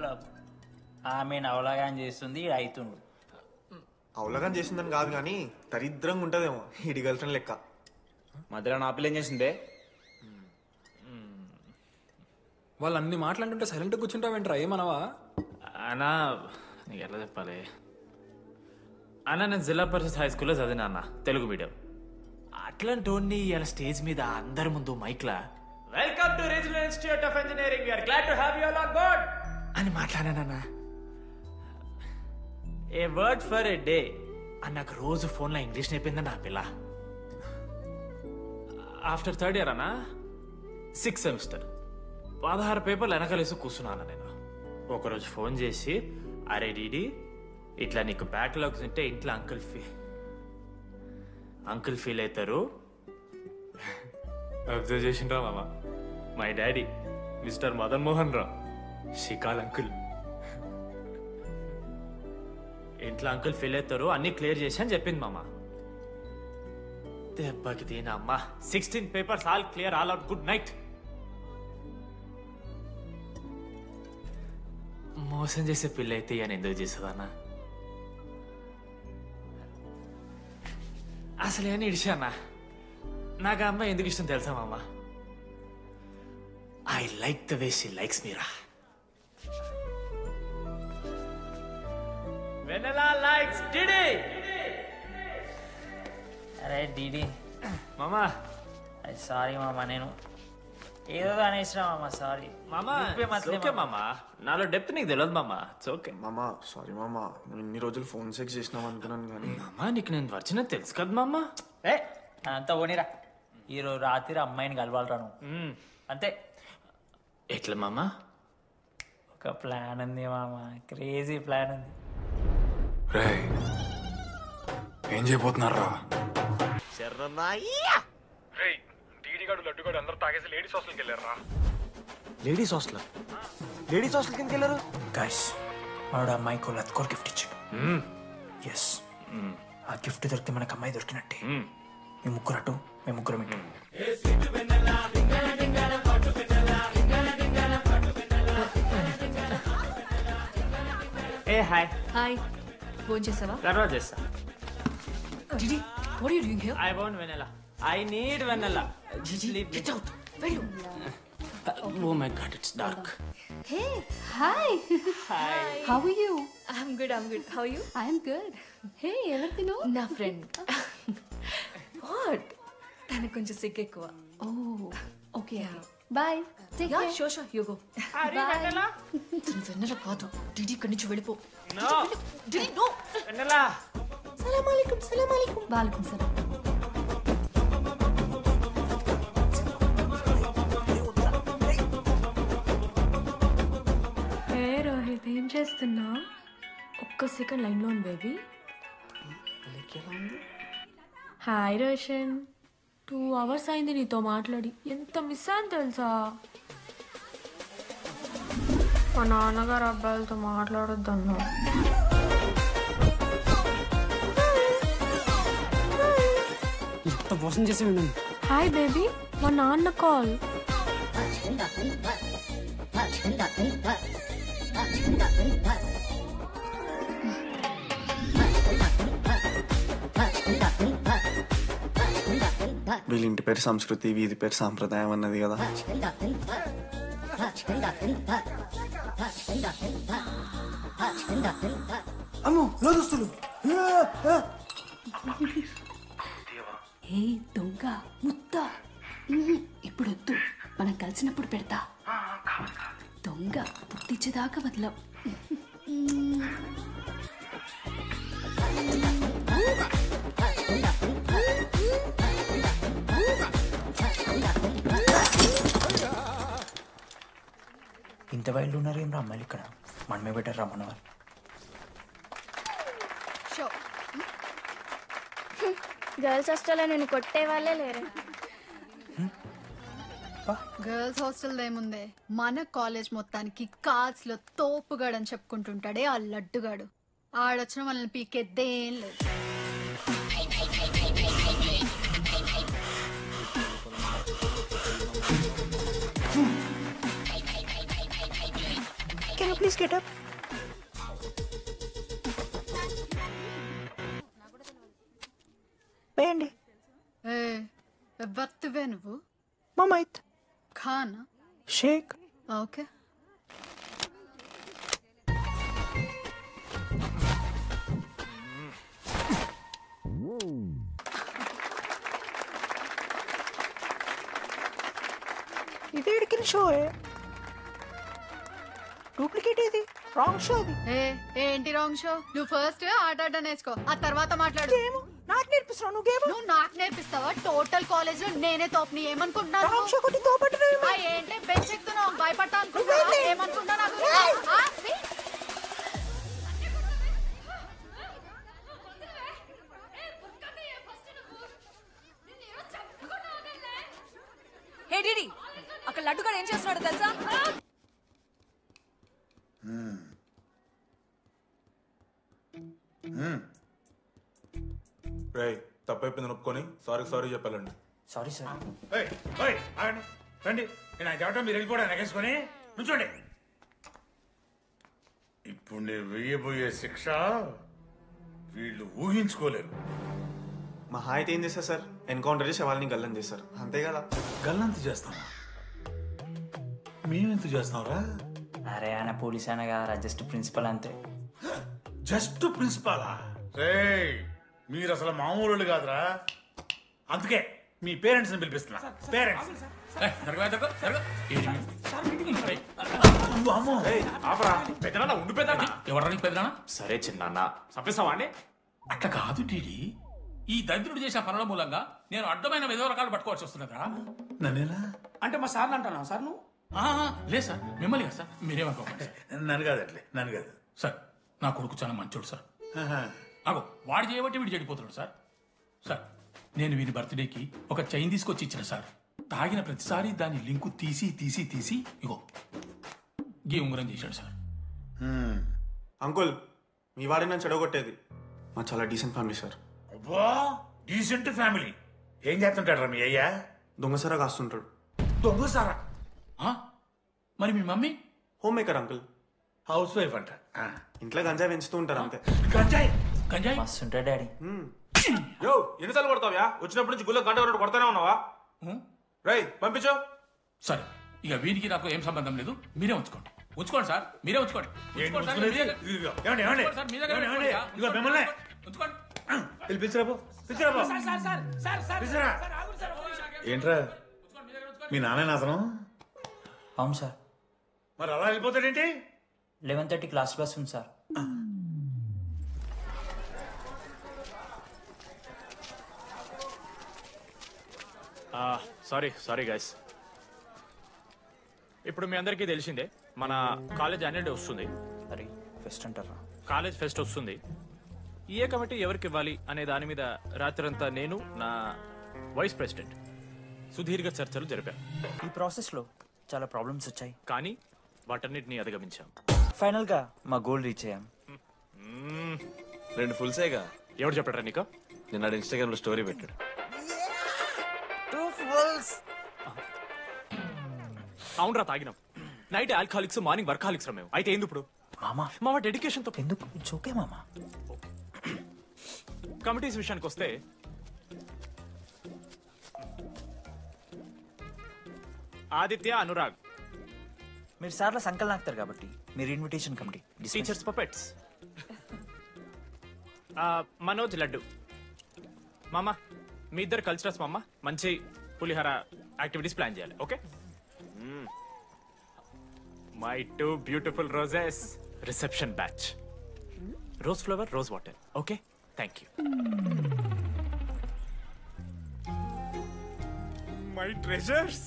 ఆమె నవలాగాని చేస్తుంది అవుతుండు. అవలగాని చేసిందని కాదు కానీ దరిద్రంగా ఉంటదేమో ఈడి గర్ల్ ఫ్రెండ్ లెక్క. మధ్యలో నా పిల్ల ఏం చేసిందే? వాళ్ళు అన్ని మాట్లాడుతుంటే సైలెంట్గా కూర్చుంటావేంట్రా, ఏమనవా? అన్నా నీకు ఎట్లా చెప్పాలి అన్న, నేను జిల్లా పరిషత్ హై స్కూల్లో చదివినా అన్న, తెలుగు మీడియం. అట్లాంటి ఇలా స్టేజ్ మీద అందరి ముందు మైక్లా welcome to regional institute of engineering, we are glad to have you all on board అని మాట్లాడానన్నా. A word for a day అని నాకు రోజు ఫోన్లో ఇంగ్లీష్ నేర్పింది నా పిల్ల. ఆఫ్టర్ 3rd year అన్నా 6th semester 16 పేపర్లు వెనకాలేసి కూర్చున్నాను నేను. ఒకరోజు ఫోన్ చేసి, అరే డీడీ ఇట్లా నీకు బ్యాక్లాగ్స్ ఉంటే ఇంట్లో అంకుల్ ఫీల్ అవుతారు. అబ్జర్వ్ చేసిండ్రా మామ, my daddy mister Madan Mohan Rao షికాల్ అంకుల్. ఇంట్లో అంకుల్ ఫీల్ అవుతారు, అన్ని క్లియర్ చేసి అని చెప్పింది మామ. దెబ్బకి దీనమ్మా 16 papers all clear, all out, good night. మోసం చేసే పిల్ల అయితే అని ఎందుకు చేసేదన్నా? అసలు ఏమని ఇడిచానా? నాకు ఆ అమ్మాయి ఎందుకు ఇష్టం తెలుసా మామ? I like the way she likes మీరా. Vennela likes DD. అరే డీడీ మామా, సారీ మామ, నేను ఏదో అనేసినా మామ, సారీ మామా. ఓకే మామా, నాలో డెప్త్ నీకు తెలియదు మామా. ఇట్స్ ఓకే మామా. సారీ మామా, నువ్వు ఇన్ని రోజులు ఫోన్ సెక్స్ చేసినావు అనుకున్నాను కానీ. మామా నీకు నేను వచ్చిన తెలుసు కదా మామా. ఏ అంతా పోనీరా, ఈరోజు రాత్రి అమ్మాయిని కలవాలరా నువ్వు, అంతే. ఎట్లా మామా? ఒక ప్లాన్ ఉంది మామ, క్రేజీ ప్లాన్ ఉంది. రే ఏం చేయబోతున్నారా? డీడీగాడు లడ్డుగాడు అందరూ తాగేసి లేడీస్ హాస్టల్కి వెళ్ళారా? Ladies hostel? లేడీస్ హాస్టల్ కిందకి వెళ్ళారు? గైస్ వాడు అమ్మాయికి లత్కోర్ గిఫ్ట్ ఇచ్చాడు. ఎస్, ఆ గిఫ్ట్ దొరికితే మనకు అమ్మాయి దొరికినట్టే. మీ ముగ్గురు అటు, మేము ముగ్గురు ఇటు. ఏ హాయ్. హాయ్, ఫోన్ చేసావా? తర్వాత చేస్తా. DD, what are you doing here? I want Vennela. I need Vennela. Get out, వెళ్ళు. Oh my god, it's dark. Hey, hi. Hi. How are you? I'm good. How are you? I'm good. Hey, ఎవరిదిను? నా friend. What? తనకు కొంచెం సిగ్గు ఎక్కువ. Oh, okay. Bye. Take care. Sure, you go. Bye. వెనెలా? తను వెన్నెల కాదు, DD ఇక్కడి నుంచి వెళ్ళిపో. No. డిడి, నో. వెనెలా. సలాం అలైకుం. వాలేకుం సలాం. రోహిత్ ఏం చేస్తున్నా? ఒక్క సెకండ్ లైన్లో ఉంది బేబీ. హాయ్ రోషన్, 2 hours అయింది నీతో మాట్లాడి. ఎంత మిస్ అని తెలుసా? మా నాన్నగారు అబ్బాయిలతో మాట్లాడొద్దన్నా. ఎంత మోసం చేసి ఉండండి. హాయ్ బేబీ, మా నాన్న కాల్. వీళ్ళ ఇంటి పేరు సంస్కృతి, వీధి పేరు సాంప్రదాయం అన్నది కదా. అమ్మో లోదస్తులు. ఏ దొంగ ముద్ద, ఇప్పుడు వద్దు, మనం కలిసినప్పుడు పెడతా. దొంగ పుట్టించేదాకా వదలం. ఇంత వైల్డ్ ఉన్నారు ఏం రా అమ్మాయిలు ఇక్కడ? మనమే బెటర్ రా మన వాళ్ళు. గర్ల్స్ హాస్టల్లో నేను కొట్టే వాళ్ళే లేరు. గర్ల్స్ హాస్టల్ ఏముందే, మన కాలేజ్ మొత్తానికి కార్స్ లో తోపుగాడని చెప్పుకుంటుంటాడే ఆ లడ్డుగాడు. ఆడొచ్చిన మనల్ని పీకెద్దేం లేదు. Can you please get up? వేయండి. బతువే నువ్వు? మమైత్ ఖానా షేక్. ఓకే. ఇది ఎడికిన షో డూప్లికేట్ ఇది రాంగ్ షో అది. ఏంటి రాంగ్ షో? నువ్వు ఫస్ట్ ఆట ఆట నేర్చుకో, ఆ తర్వాత మాట్లాడు. నాకు నేర్పిస్తున్నావు నువ్వు గేమ్? నువ్వు నాకు నేర్పిస్తావా? టోటల్ కాలేజ్ లో నేనే తోపుని ఏమనుకుంటున్నాను? రాంగ్ షో కొట్టి తోపట్టు. ఏంటి బెంచ్ ఎక్కుతున్నావు? భయపడతా అనుకుంటున్నావా? ఏమనుకుంటా నాకు? హే డిడి, అక్కడ లడ్డుగాడు ఏం చేస్తున్నాడు తెలుసా? రేయ్ తప్పైపోయింది ఒప్పుకొని సారీ చెప్పాలండి. Sorry sir. రండి, నేను చెప్పడం మీరు వెళ్ళిపోవడానికి ఎగేసుకొని నుంచోండి. ఇప్పుడు నేను వెయ్యబోయే శిక్ష వీళ్ళు ఊహించుకోలేరు. మా హాయిత ఏం చేస్తారు సార్? ఎన్కౌంటర్ చేసి వాళ్ళని గల్లం చేస్తారు, అంతే కదా? గల్లంత చేస్తామా? మేమెంత చేస్తాంరా? అరే ఆయన పోలీస్ అయినా కదా, జస్ట్ ప్రిన్సిపల్ అంతే. జస్ట్ ప్రిన్సిపాలా? రేయ్ మీరు అసలు మామూలు కాదురా. అందుకే మీ పేరెంట్స్ ని పిలిపిస్తున్నా. పేరెంట్స్ ఉండి పెద్దనా ఎవరికి పెద్దనా? సరే చిన్న చంపేస్తావా అండి? అట్లా కాదు టీడీ, ఈ దరిద్రుడు చేసిన పనుల మూలంగా నేను అడ్డమైన విధవ రకాలు పట్టుకోవాల్సి వస్తున్నదా? నన్నేనా అంటే మా సార్ని అంటున్నావు సార్ నువ్వు? లేదు సార్, మిమ్మల్ని కదా సార్. మీరేమనుకోకండి. నన్ను కాదట్లే, నన్ను కాదు సార్. నా కొడుకు చాలా మంచోడు సార్. అగో వాడు చేయబట్టి వీడు చెడిపోతున్నాడు సార్. సార్ నేను వీడి బర్త్డేకి ఒక చైన్ తీసుకొచ్చి ఇచ్చిన సార్. తాగిన ప్రతిసారి దాని లింకు తీసి తీసి తీసి ఇగో గీ ఉంగరం చేశాడు సార్. అంకుల్ మీ వాడే నన్ను చెడగొట్టేది. మా చాలా డీసెంట్ ఫ్యామిలీ సార్. అబ్బా డీసెంట్ ఫ్యామిలీ. ఏం చేస్తుంటాడు రా మీ అయ్యా? దొంగసారా కాస్తుంటాడు. దొంగసారా? మరి మీ mummy? Home maker uncle. House wife అంట. ఇంట్లో గంజాయి పెంచుతూ ఉంటారు అంతే. గంజాయి గంజాయి మస్తు ఉంటాడు డాడీ. యో ఎన్నిసార్లు కొడతావ్యా? వచ్చినప్పటి నుంచి గుళ్ళ గంట వరకు కొడతానే ఉన్నావా? రై పంపించు. సరే ఇక వీరికి నాకు ఏం సంబంధం లేదు, మీరే ఉంచుకోండి. ఉంచుకోండి సార్, మీరే ఉంచుకోండి. ఏంట్రా మీ నాన్న అతను? అవును సార్. మరి అలా వెళ్ళిపోతాడేంటి? 11:30 క్లాస్ బస్ ఉంది సార్. Sorry guys. ఇప్పుడు మీ అందరికీ తెలిసిందే మన కాలేజ్ యాన్యువల్ డే వస్తుంది. అరే ఫెస్ట్ అంటారా? కాలేజ్ ఫెస్ట్ వస్తుంది. ఏ కమిటీ ఎవరికి ఇవ్వాలి అనే దాని మీద రాత్రంతా నేను నా వైస్ ప్రెసిడెంట్ సుదీర్ఘ చర్చలు జరిపాను. ఈ ప్రాసెస్లో చాలా ప్రాబ్లమ్స్ వచ్చాయి, కానీ వాటన్నిటిని అధిగమించాం. ఫైనల్గా మా గోల్ రీచ్ అయ్యాం. 2 ఫుల్సేగా. ఎవరు చెప్పారా నీకు? నిన్న ఇన్స్టాగ్రామ్ లో స్టోరీ పెట్టాడు. 2 ఫుల్స్. అవునరా తాగినాం. నైట్ ఆల్కహాలిక్స్, మార్నింగ్ వర్కాలిక్స్ రా మేము. అయితే ఏంది ఇప్పుడు? మా డెడికేషన్ తో ఎందుకు ఓకే మామా. కమిటీస్ విషయానికి వస్తే ఆదిత్య, అనురాగ్ మీరు సార్ల సంకల్ నాకుతారు కాబట్టి మీరు invitation committee. Teachers puppets. Manoj, laddu. మామ మీ ఇద్దరు కల్చరల్స్ మామ. మంచి పులిహార యాక్టివిటీస్ ప్లాన్ చేయాలి. Okay? My 2 beautiful roses. Reception batch. Rose flower, rose water. Okay, thank you. My treasures.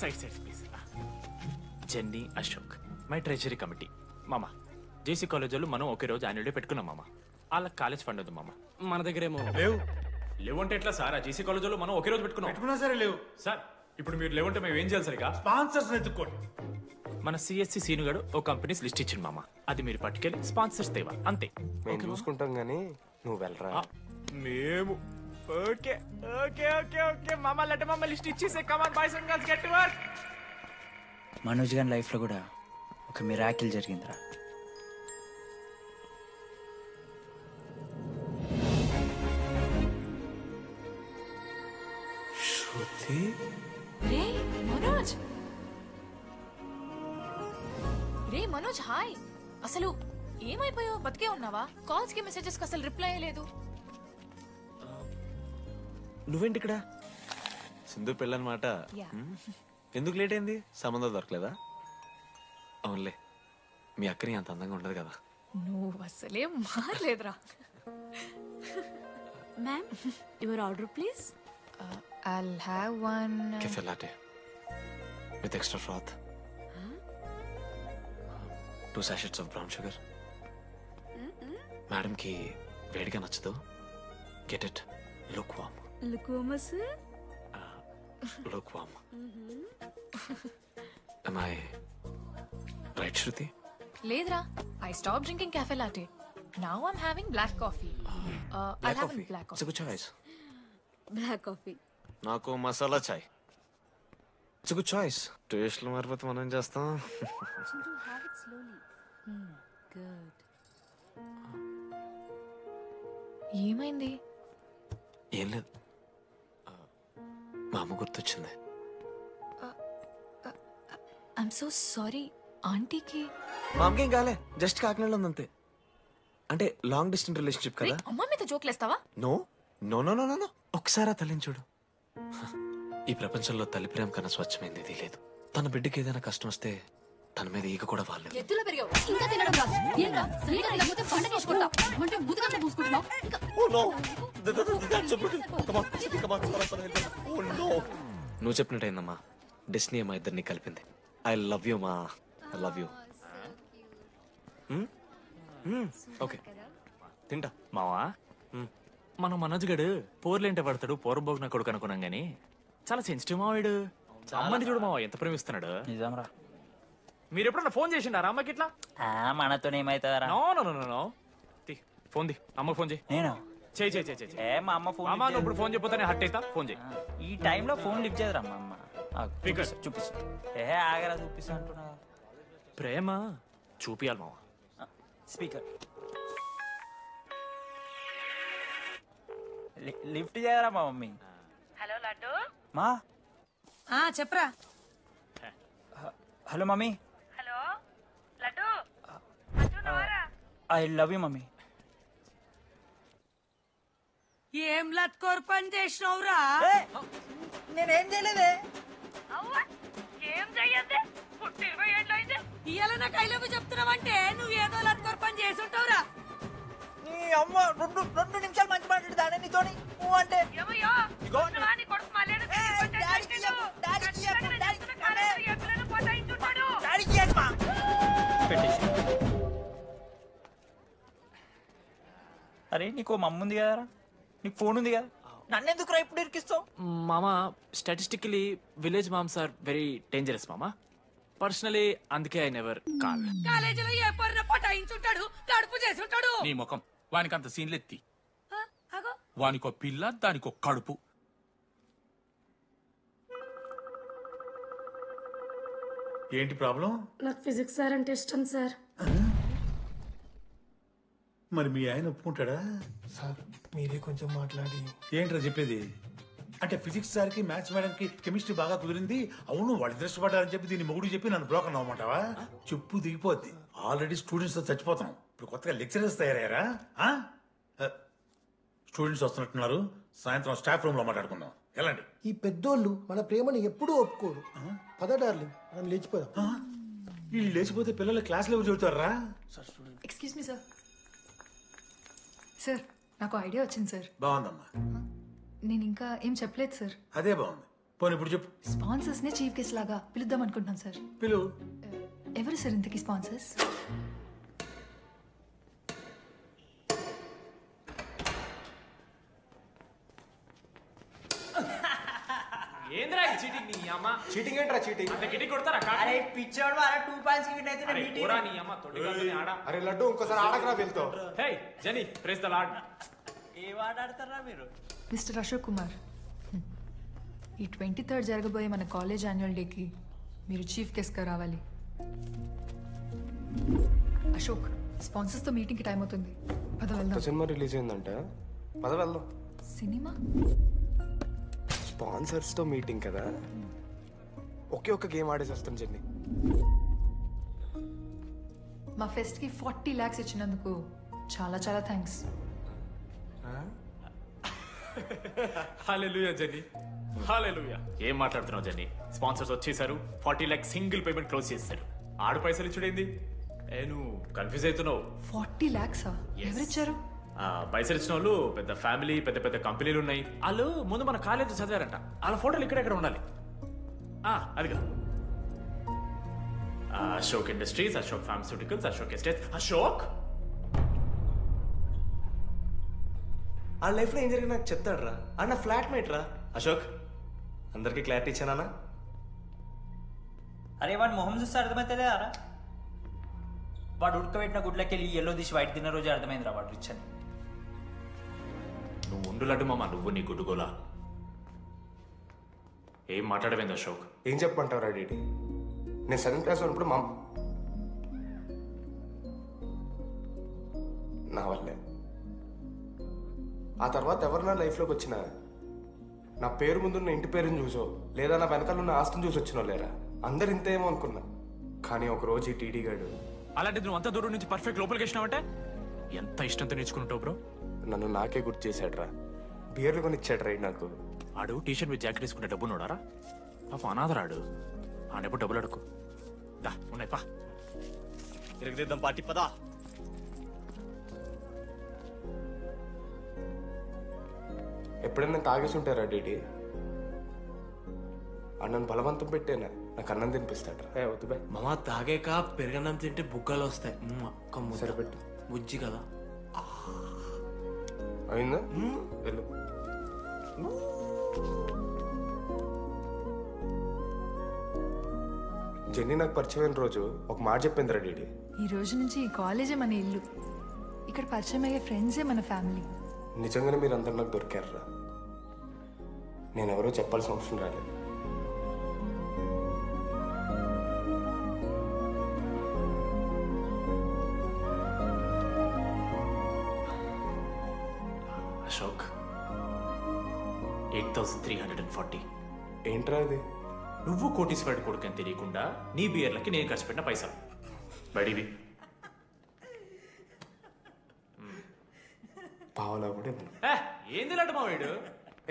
Side please. Jenny, Ashok my treasury committee. మామ జేసీ కాలేజ్ వాళ్ళు మనం ఒకే రోజు యాన్యువల్ డే పెట్టుకున్నాం మామ. వాళ్ళకి కాలేజ్ ఫండ్ ఉంది మామ, మన దగ్గర ఏమో లేవు. లేవంటే ఎట్లా సార్? ఆ జేసీ కాలేజీలో మనం ఒకే రోజు పెట్టుకున్నా సరే లేవు సార్. ఇప్పుడు మీరు లేవంటే మేము ఏం చేయాలి సరిగా? స్పాన్సర్స్ ఎత్తుక్కోండి. మన సిఎస్సి సీనుగాడు ఓ కంపెనీస్ లిస్ట్ ఇచ్చింది మామ. అది మీరు పట్టుకెళ్ళి స్పాన్సర్స్ తేవా అంతే. మేము చూసుకుంటాం గానీ నువ్వు వెళ్ళరా. మేము ఓకే ఓకే ఓకే ఓకే మామ. లెట్ మామ లిస్ట్ ఇచ్చేసే. Come on boys and girls get to work. Manoj గారి లైఫ్లో కూడా ఒక మిరాకిల్ జరిగిందిరా. శృతి రే మనోజ్, రే మనోజ్ హాయ్. అసలు ఏమైపోయావు? బతికే ఉన్నావా? కాల్స్ కి మెసేజెస్ కి అసలు రిప్లై అయ్యలేదు. నువ్వేంటి ఇక్కడ? సింధు పెళ్ళనమాట. ఎందుకు లేట్ అయింది? సంబంధం దొరకలేదా? అవునులే, మీ అక్కని అంత అందంగా ఉండదు కదా. నువ్వు అసలే మారలేదురా. Ma'am your order please. I'll have one. Cafe latte with extra froth. 2 sachets of brown sugar. Madam కి వేడిగా నచ్చదు. Get it lukewarm. Lukewarm sir. Lukewarm. Am I right, Shruti? లేదురా, I stopped drinking cafe latte. Now I'm having black coffee. I'll Black have coffee. black It's a coffee. good choice. Black coffee. నాకు మసాలా చాయ్. It's a good choice. టేస్ట్లు మారిపోతే మనం ఏం చేస్తాం? Chintu, have it slowly. Good. ఏమైంది? ఏం లేదు, మా అమ్మ గుర్తొచ్చింది. I'm so sorry. ఆంటీకి మా అమ్మకి ఏం కాలే, జస్ట్ కాకినాడలో ఉందంతే. అంటే లాంగ్ డిస్టెన్స్ రిలేషన్షిప్ కదా. అమ్మ మీద జోక్లేస్తావా? No no no no no no. ఒకసారి ఆ తల్లిని చూడు. ఈ ప్రపంచంలో తల్లి ప్రేమ కన్నా స్వచ్ఛమైంది ఇది లేదు. తన బిడ్డకి ఏదైనా కష్టం వస్తే తన మీద ఈగ కూడా వాళ్ళలేదు. ఎత్తులో పెరిగావు ఇంకా తినడం రాదు. ఏంట్రా సరిగా తినకపోతే పంట చేసుకుంటా అంటే ముదుగంటే పూసుకుంటున్నావు. నువ్వు చెప్పినట్టయిందమ్మా. డెస్నీ మా ఇద్దరిని కలిపింది. ఐ లవ్ యూ మా. I love you. ఓకే తింటా మావా. మనం మనోజ్ గడు పోర్లేంటే పడతాడు, పోరబోగు నా కొడుకు అనుకున్నాం గానీ చాలా సెన్సిటివ్ మావాడు. అమ్మని చూడు మావా ఎంత ప్రేమిస్తున్నాడు. నిజంరా. మీరు ఎప్పుడన్నా ఫోన్ చేసిండారా అమ్మకి ఇట్లా? మనతో ఏమైతుందరా? No no no no. Phone ది అమ్మకి ఫోన్ చేయి. నేను చేయి చేయి చేయి. ఏ మా అమ్మ ఫోన్ అమ్మ నువ్వు ఇప్పుడు ఫోన్ చెప్పితే హట్ అవుతా. ఫోన్ చేయి. ఈ టైంలో ఫోన్ లిఫ్ట్ చేయదురా మా అమ్మ. చూపిస్తా. ఏ ఆగరా చూపిస్తా అంటున్నా. ప్రేమ చూపియాలి మావా. స్పీకర్ లిఫ్ట్ చేయరా మా మమ్మీ. హలో లడ్డు. మా చెప్పరా. Hello mummy. Hello laddu. I love you mummy. ఏం లత్కోర్ పని చేసినవురా? నేనేం చేయలేదే. ఏం చెయ్యద్దే. పుట్టి 20 ఏళ్ళు అయింది. ఇయ్యాల నాకు ఐ లవ్ యూ చెప్తున్నావంటే నువ్వు ఏదో లత్కోర్ పని చేసి ఉంటావురా. నీ అమ్మ 2 నిమిషాలు మంచి మాట్లాడుతానే నీతోని. నువ్వు అంటే అరే నీకు మమ్మ ఉంది కదరా, నీకు ఫోన్ ఉంది కదా, నన్నెందుకురా ఇప్పుడు ఇరికిస్తావు? మామా statistically village moms are very dangerous మామా. పర్సనలీ అందుకే ఐ నెవర్ కాల్. కాలేజీలో ఏ పొరిన పటాయించుంటాడు, కడుపు చేసి ఉంటాడు. నీ ముఖం వానికి అంత సీన్లెత్తి. వానికో పిల్ల దానికో కడుపు. ఏంటి ప్రాబ్లం? నాకు ఫిజిక్స్ సార్ అంటే ఇష్టం సార్. మరి మీ ఆయన ఒప్పుకుంటాడా? సార్ మీరే కొంచెం మాట్లాడి. ఏంట్రా చెప్పేది? అంటే ఫిజిక్స్ సార్కి మ్యాథ్స్ మేడంకి కెమిస్ట్రీ బాగా కుదిరింది, అవును వాళ్ళు ఇష్టపడ్డారని చెప్పి దీన్ని మొగుడు చెప్పి నన్ను బ్రోకర్ అవ్వమంటావా? చెప్పు దిగిపోద్ది. ఆల్రెడీ స్టూడెంట్స్ తో చచ్చిపోతాం, ఇప్పుడు కొత్తగా లెక్చరర్స్ తయారయ్యారా? స్టూడెంట్స్ వస్తున్నట్టున్నారు, సాయంత్రం స్టాఫ్ రూమ్ లో మాట్లాడుకుందాం. వెళ్ళండి. ఈ పెద్దోళ్ళు మన ప్రేమను ఎప్పుడూ ఒప్పుకోరు. పద డార్లింగ్ మనం లేచిపోదాం. వీళ్ళు లేచిపోతే పిల్లలు క్లాస్ లో చదువుతారా? Excuse me sir. సార్ నాకు ఐడియా వచ్చింది సార్. బాగుందమ్మా. నేను ఇంకా ఏం చెప్పలేదు సార్. అదే బాగుంది. పోనీ ఇప్పుడు చెప్పు. స్పాన్సర్స్ నే చీఫ్ గెస్ట్ లాగా పిలుద్దాం అనుకుంటున్నాను సార్. పిలువు. ఎవరు సార్ ఇంతకీ స్పాన్సర్స్? ఏంద్రా ఈ చీటింగ్ నీ అమ్మ చీటింగ్ ఏంట్రా చీటింగ్? అంత గిటి కొడతారా అరే పిచ్చోడు వాళ్ళ 2 పాయింట్స్ కి విన్ అయితే అరే పోరా నీ అమ్మ తొడిగాని ఆడ. అరే లడ్డు ఇంకోసారి ఆడకరా వెళ్తో. హే జని ప్రెస్ ద లార్డ్. ఏ ఆట ఆడతారా మీరు? మిస్టర్ అశోక్ కుమార్, ఈ 23rd జరగబోయే మన కాలేజ్ యాన్యువల్ డేకి మీరు చీఫ్ గెస్ట్గా రావాలి. అశోక్, స్పాన్సర్స్తో మీటింగ్కి టైం అవుతుంది. పద వెళ్దాం. సినిమా రిలీజ్ అయిందంట, పద వెళ్దాం. సినిమా? స్పాన్సర్స్తో మీటింగ్ కదా, ఒకే ఒక్క గేమ్ ఆడేసి వస్తాం జర్నీ. మా ఫెస్ట్కి 40 lakhs ఇచ్చినందుకు చాలా చాలా థ్యాంక్స్. హల్లెలూయా జని, హల్లెలూయా. ఏం మాట్లాడుతున్నావు జని? స్పాన్సర్స్ వచ్చేసారు, 40 lakhs సింగిల్ పేమెంట్ క్లోజ్ చేస్తారు. ఆడు పైసలు ఇచ్చుడేంది? నువ్వు కన్ఫ్యూజ్ అవుతున్నావు. 40 lakhs ఎవరిచ్చారు? పైసలు ఇచ్చిన వాళ్ళు పెద్ద ఫ్యామిలీ, పెద్ద పెద్ద కంపెనీలు ఉన్నాయి. వాళ్ళు ముందు మన కాలేజ్ చదివారంట. వాళ్ళ ఫోటోలు ఇక్కడెక్కడ ఉండాలి. అదిగా Ashok industries, Ashok pharmaceuticals, Ashok estates. Ashok ఆ లైఫ్లో ఏం జరిగింది నాకు చెప్తాడు రా. అన్న ఫ్లాట్ మేట్ రా అశోక్. అందరికీ క్లారిటీ ఇచ్చానా? అరే వాడు మొహం చూస్తే అర్థమవుతుందే అరా. వాడు ఉడకబెట్టిన గుడ్లకి వెళ్ళి ఎల్లో తీసి వైట్ తిన్న రోజు అర్థమైందిరా వాడు రిచ్ అని. నువ్వు ఉండులడ్డు మామ, నువ్వు నీ గుడ్డుగోలా. ఏం మాట్లాడవేంది అశోక్? ఏం చెప్పమంటావు డీడీ? నేను 7th క్లాస్ ఉన్నప్పుడు నా వల్లే. ఆ తర్వాత ఎవరు నా లైఫ్లోకి వచ్చినా నా పేరు ముందున్న ఇంటి పేరుని చూసో లేదా నా వెనకాల ఉన్న ఆస్తిని చూసి వచ్చినో లేరా, అందరు ఇంతేమో అనుకున్నా. కానీ ఒకరోజు ఈ టీడీ గాడు. అలాంటిది నువ్వు అంత దూరం నుంచి పర్ఫెక్ట్ లోపలికి వచ్చినావంటే ఎంత ఇష్టంతో నేర్చుకుంటావు బ్రో. నన్ను నాకే గుర్తు చేశాడు రా. బియర్లు కొని ఇచ్చాడు రా నాకు. ఆడు టీషర్ట్ మీద జాకెట్ వేసుకుంటే డబ్బు నోడారా? పాప అనాథరాడు. ఆడెప్పుడు డబ్బులు అడుకు. దా ఉన్నాయి పా, తిరగదిద్దాం పార్టీ పదా. ఎప్పుడైనా తాగేసి ఉంటారా డీడీ? అన్నను బలవంతం పెట్టేనా నాకు అన్నం తినిపిస్తాడు రా. వద్దు బే మామ, తాగాక పెరగన్నం తింటే బుగ్గలు వస్తాయి. సరిపెట్టు. బుజ్జి కదా. అయిందా? వెళ్ళు. జెన్నీ నాకు పరిచయమైన రోజు ఒక మాట చెప్పింది రా డీడీ. ఈ రోజు నుంచి ఈ కాలేజే మన ఇల్లు. ఇక్కడ పరిచయం అయ్యే ఫ్రెండ్సే మన ఫ్యామిలీ. నిజంగానే మీరు అందరు నాకు దొరికారురా. నేను ఎవరో చెప్పాల్సిన అవసరం రాలేదు. అశోక్ 8,340. ఏంట్రా అది? నువ్వు కోటీశ్వరుడు కొడుకు అని తెలియకుండా నీ బియర్లకి నేను ఖర్చు పెట్టిన పైసలు బడివి. పావలా కూడా ఏంది లాంటి మా వీడు?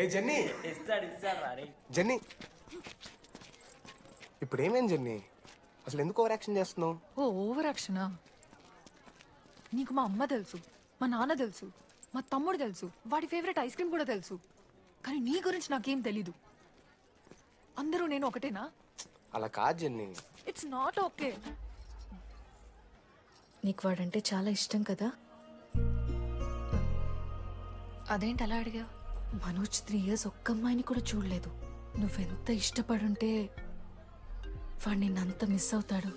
ఏ జెన్నీ, ఇస్తాడు రా. జెన్నీ ఇప్పుడు ఏమేం జెన్నీ? అసలు ఎందుకు ఓవర్ యాక్షన్ చేస్తున్నావు? ఓవర్ యాక్షనా? నీకు మా అమ్మ తెలుసు, మా నాన్న తెలుసు, మా తమ్ముడు తెలుసు, వాడి ఫేవరెట్ ఐస్ క్రీమ్ కూడా తెలుసు. కానీ నీ గురించి నాకేం తెలీదు. అందరూ నేను ఒకటేనా? అలా కాదు జెన్నీ. It's not okay. నీకు వాడంటే చాలా ఇష్టం కదా? అదేంటి అలా అడిగా? మనోజ్ 3 years ఒక్క అమ్మాయిని కూడా చూడలేదు. నువ్వెంత ఇష్టపడుంటే వాడు నిన్నంత మిస్ అవుతాడు.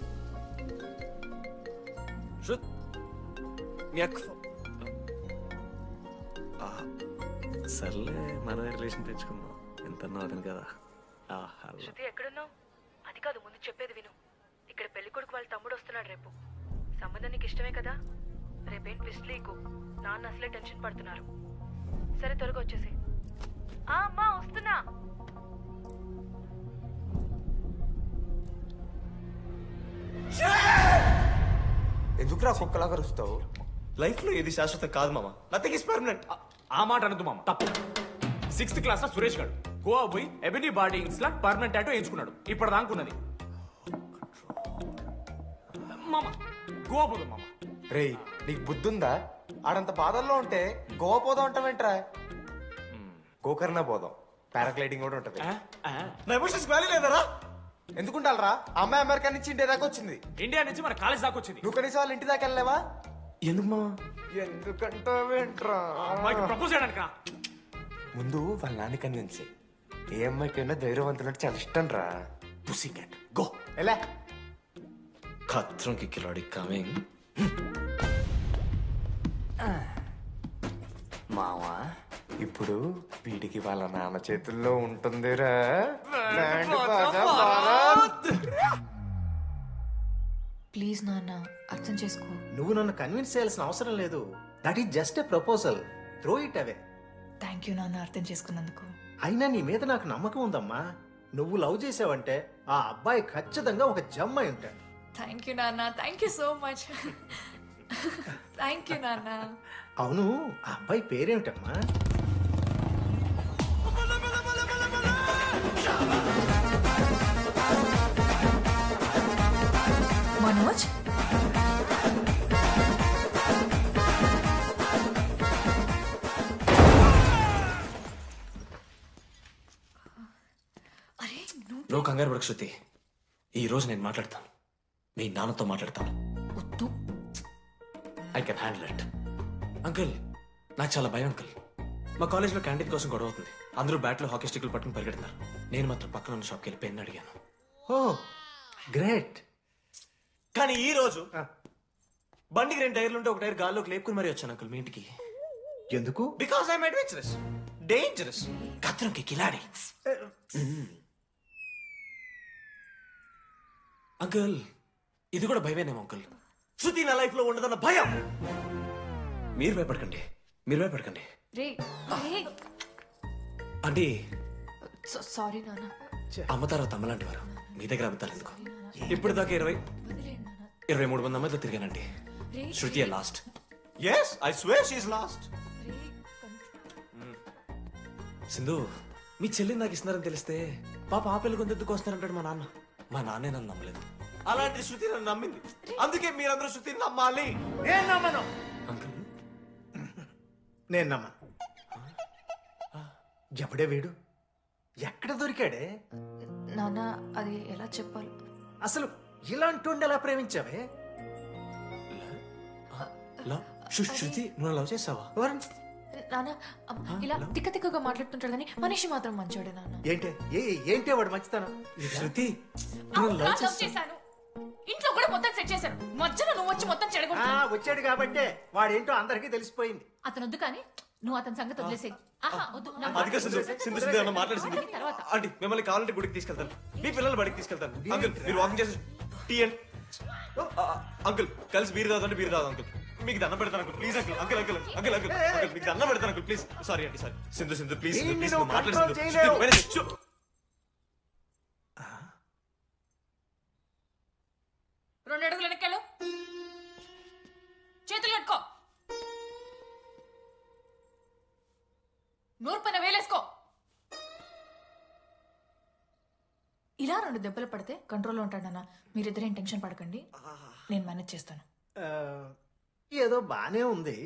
సర్లే, మనమే రిలేషన్ తెచ్చుకుందాం. ఎంత అతను కదా. శృతి ఎక్కడున్నావు? అది కాదు, ముందు చెప్పేది విను. ఇక్కడ పెళ్లి కొడుకు వాళ్ళ తమ్ముడు వస్తున్నాడు రేపు. సంబంధం నీకు ఇష్టమే కదా? రేపేం ట్విస్ట్ లీకు. నాన్న అసలే టెన్షన్ పడుతున్నారు. సరే త్వరగా వచ్చేసి. అమ్మా వస్తున్నా. ఎందుకురా కుక్కలాగా రుస్తావు? లైఫ్ లో ఏది శాశ్వతం కాదు మామ. Nothing is permanent. ఆ మాట అనదు మామ, తప్పు. 6th క్లాస్ లో సురేష్ గారు గోవా పోయి ఎబినీ బార్డింగ్స్ లా పర్మనెంట్ టాటూ ఎంచుకున్నాడు. ఇప్పుడు దానుకున్నది మామ. గోవా పోదు మామ. రేయ్, నీకు బుద్ధుందా? ఆడంత బాధల్లో ఉంటే గోవా పోదాం అంటావేంట్రా? గోకర్ణ పోదాం, పారాగ్లైడింగ్ కూడా ఉంటది. నా ఎమోషన్స్ వ్యాలీ లేదరా? ఎందుకుంటారా? అమ్మాయి అమెరికా నుంచి ఇండియా దాకా వచ్చింది. ఇండియా నుంచి మన కాలేజ్ దాకా వచ్చింది. నువ్వు కనీసం వాళ్ళ ఇంటి దాకా వెళ్ళలేవా? ఎందుకు మా? ఎందుకంటావేంట్రా? అమ్మాయికి ప్రపోజ్ చేయడానికి. ముందు వాళ్ళ నాన్న కన్విన్స్. ఏ అమ్మాయికైనా ధైర్యవంతులంటే చాలా ఇష్టం రా. పుసి క్యాట్ గో ఎలా ఖత్రం కి కిలాడి కమింగ్. మావా ఇప్పుడు వీడికి వాళ్ళ నాన్న చేతుల్లో ఉంటుందిరా. ప్లీజ్ నాన్న అర్థం చేసుకో. నువ్వు నన్ను కన్విన్స్ చేయాల్సిన అవసరం లేదు. That is just a proposal. Throw it away. Thank you నాన్న అర్థం చేసుకున్నందుకు. అయినా నీ మీద నాకు నమ్మకం ఉందమ్మా. నువ్వు లవ్ చేసావంటే ఆ అబ్బాయి ఖచ్చితంగా ఒక జమ్మాయి ఉంటాడు. థ్యాంక్ యూ నాన్న, thank you so much. Thank you నాన్న. అవును, ఆ అబ్బాయి పేరేమిటమ్మా? మనోజ్. నువ్వు కంగారు పడకు శృతి. ఈ రోజు నేను మాట్లాడతాను, మీ నాన్నతో మాట్లాడతాను. I can handle it. Uncle నాకు చాలా భయం అంకుల్. మా కాలేజ్లో క్యాంటీన్ కోసం గొడవ అవుతుంది. అందరూ బ్యాట్లో హాకీ స్టిక్లు పట్టుకుని పరిగెడుతున్నారు. నేను మాత్రం పక్కన ఉన్న షాప్కి వెళ్ళి పెన్ అడిగాను. ఓ గ్రేట్. కానీ ఈ రోజు బండికి 2 టైర్లు ఉంటే ఒక టైర్ గాల్లోకి లేపుకుని మరీ వచ్చాను అంకుల్ మీ ఇంటికి. ఎందుకు? బికాస్ ఐఎమ్ అడ్వెంచరస్, డేంజరస్, కత్రంకి కిలాడి. అంకుల్ ఇది కూడా భయమేనేమో అంకుల్. శృతి నా లైఫ్ లో ఉండదన్న భయం. మీరు భయపడకండి, మీరు భయపడకండి. రే రే. అంటే సారీ నాన్న. అమ్మ తర్వాత అమ్మలాంటి వారు మీ దగ్గర అమ్ముతారు ఎందుకు? ఇప్పుడు దాకా 23 మంది అమ్మాయితో తిరిగానండి. Shruti last. Yes I swear she is last. Sindhu మీ చెల్లిని నాకు ఇస్తున్నారని తెలిస్తే పాప ఆ పిల్లలు కొంతెందుకు వస్తారంటాడు మా నాన్న. మా నాన్నే నన్ను నమ్మలేదు. అలాంటి శృతి నన్ను నమ్మింది. అందుకే మీరందరూ శృతిని నమ్మాలి. నేను నమ్మను. నేను నమ్మను. ఎవడే వీడు? ఎక్కడ దొరికాడే? నాన్న అది ఎలా చెప్పాలి? అసలు ఇలాంటి ఎలా ప్రేమించావే? శృతి నువ్వు లవ్ చేసావా? నాన్న ఇలా తిక్కగా మాట్లాడుతుంటాడు కానీ మనిషి మాత్రం మంచోడే నాన్న. ఏంటే వాడు మంచితనం? శృతి లవ్ చేశాను. ఇంట్లో కూడా మొత్తం సెట్ చేశాను. మధ్యలో నువ్వు వచ్చి మొత్తం చెడగొట్టావు. వచ్చాడు కాబట్టి వాడేంటో అందరికీ తెలిసిపోయింది. అతను వద్దు కానీ నువ్వు అతని సంగతి వదిలేసేయి. ఆంటీ మిమ్మల్ని కావాలంటే గుడికి తీసుకెళ్తాను, మీ పిల్లలు బడికి తీసుకెళ్తాను. అంకుల్ మీరు వాకింగ్ చేసి టీ అండ్ అంకుల్ కలిసి బీరు తాగుతుంటే బీరు తాగు అంకుల్. మీకు దండం పెడతాను uncle please. Uncle uncle uncle uncle uncle uncle మీకు దండం పెడతాను అంకుల్ ప్లీజ్. సారీ అండి సారీ. సింధు ప్లీజ్ ప్లీజ్ మాట్లాడు. 2 అడుగులు వెనకాలు, చేతులు కట్టుకో, నూరు పైన వేలేసుకో. ఇలా 2 దెబ్బలు పడితే కంట్రోల్లో ఉంటాడన్నా. మీరిద్దరేం టెన్షన్ పడకండి, నేను మేనేజ్ చేస్తాను. ఏదో బానే ఉంది.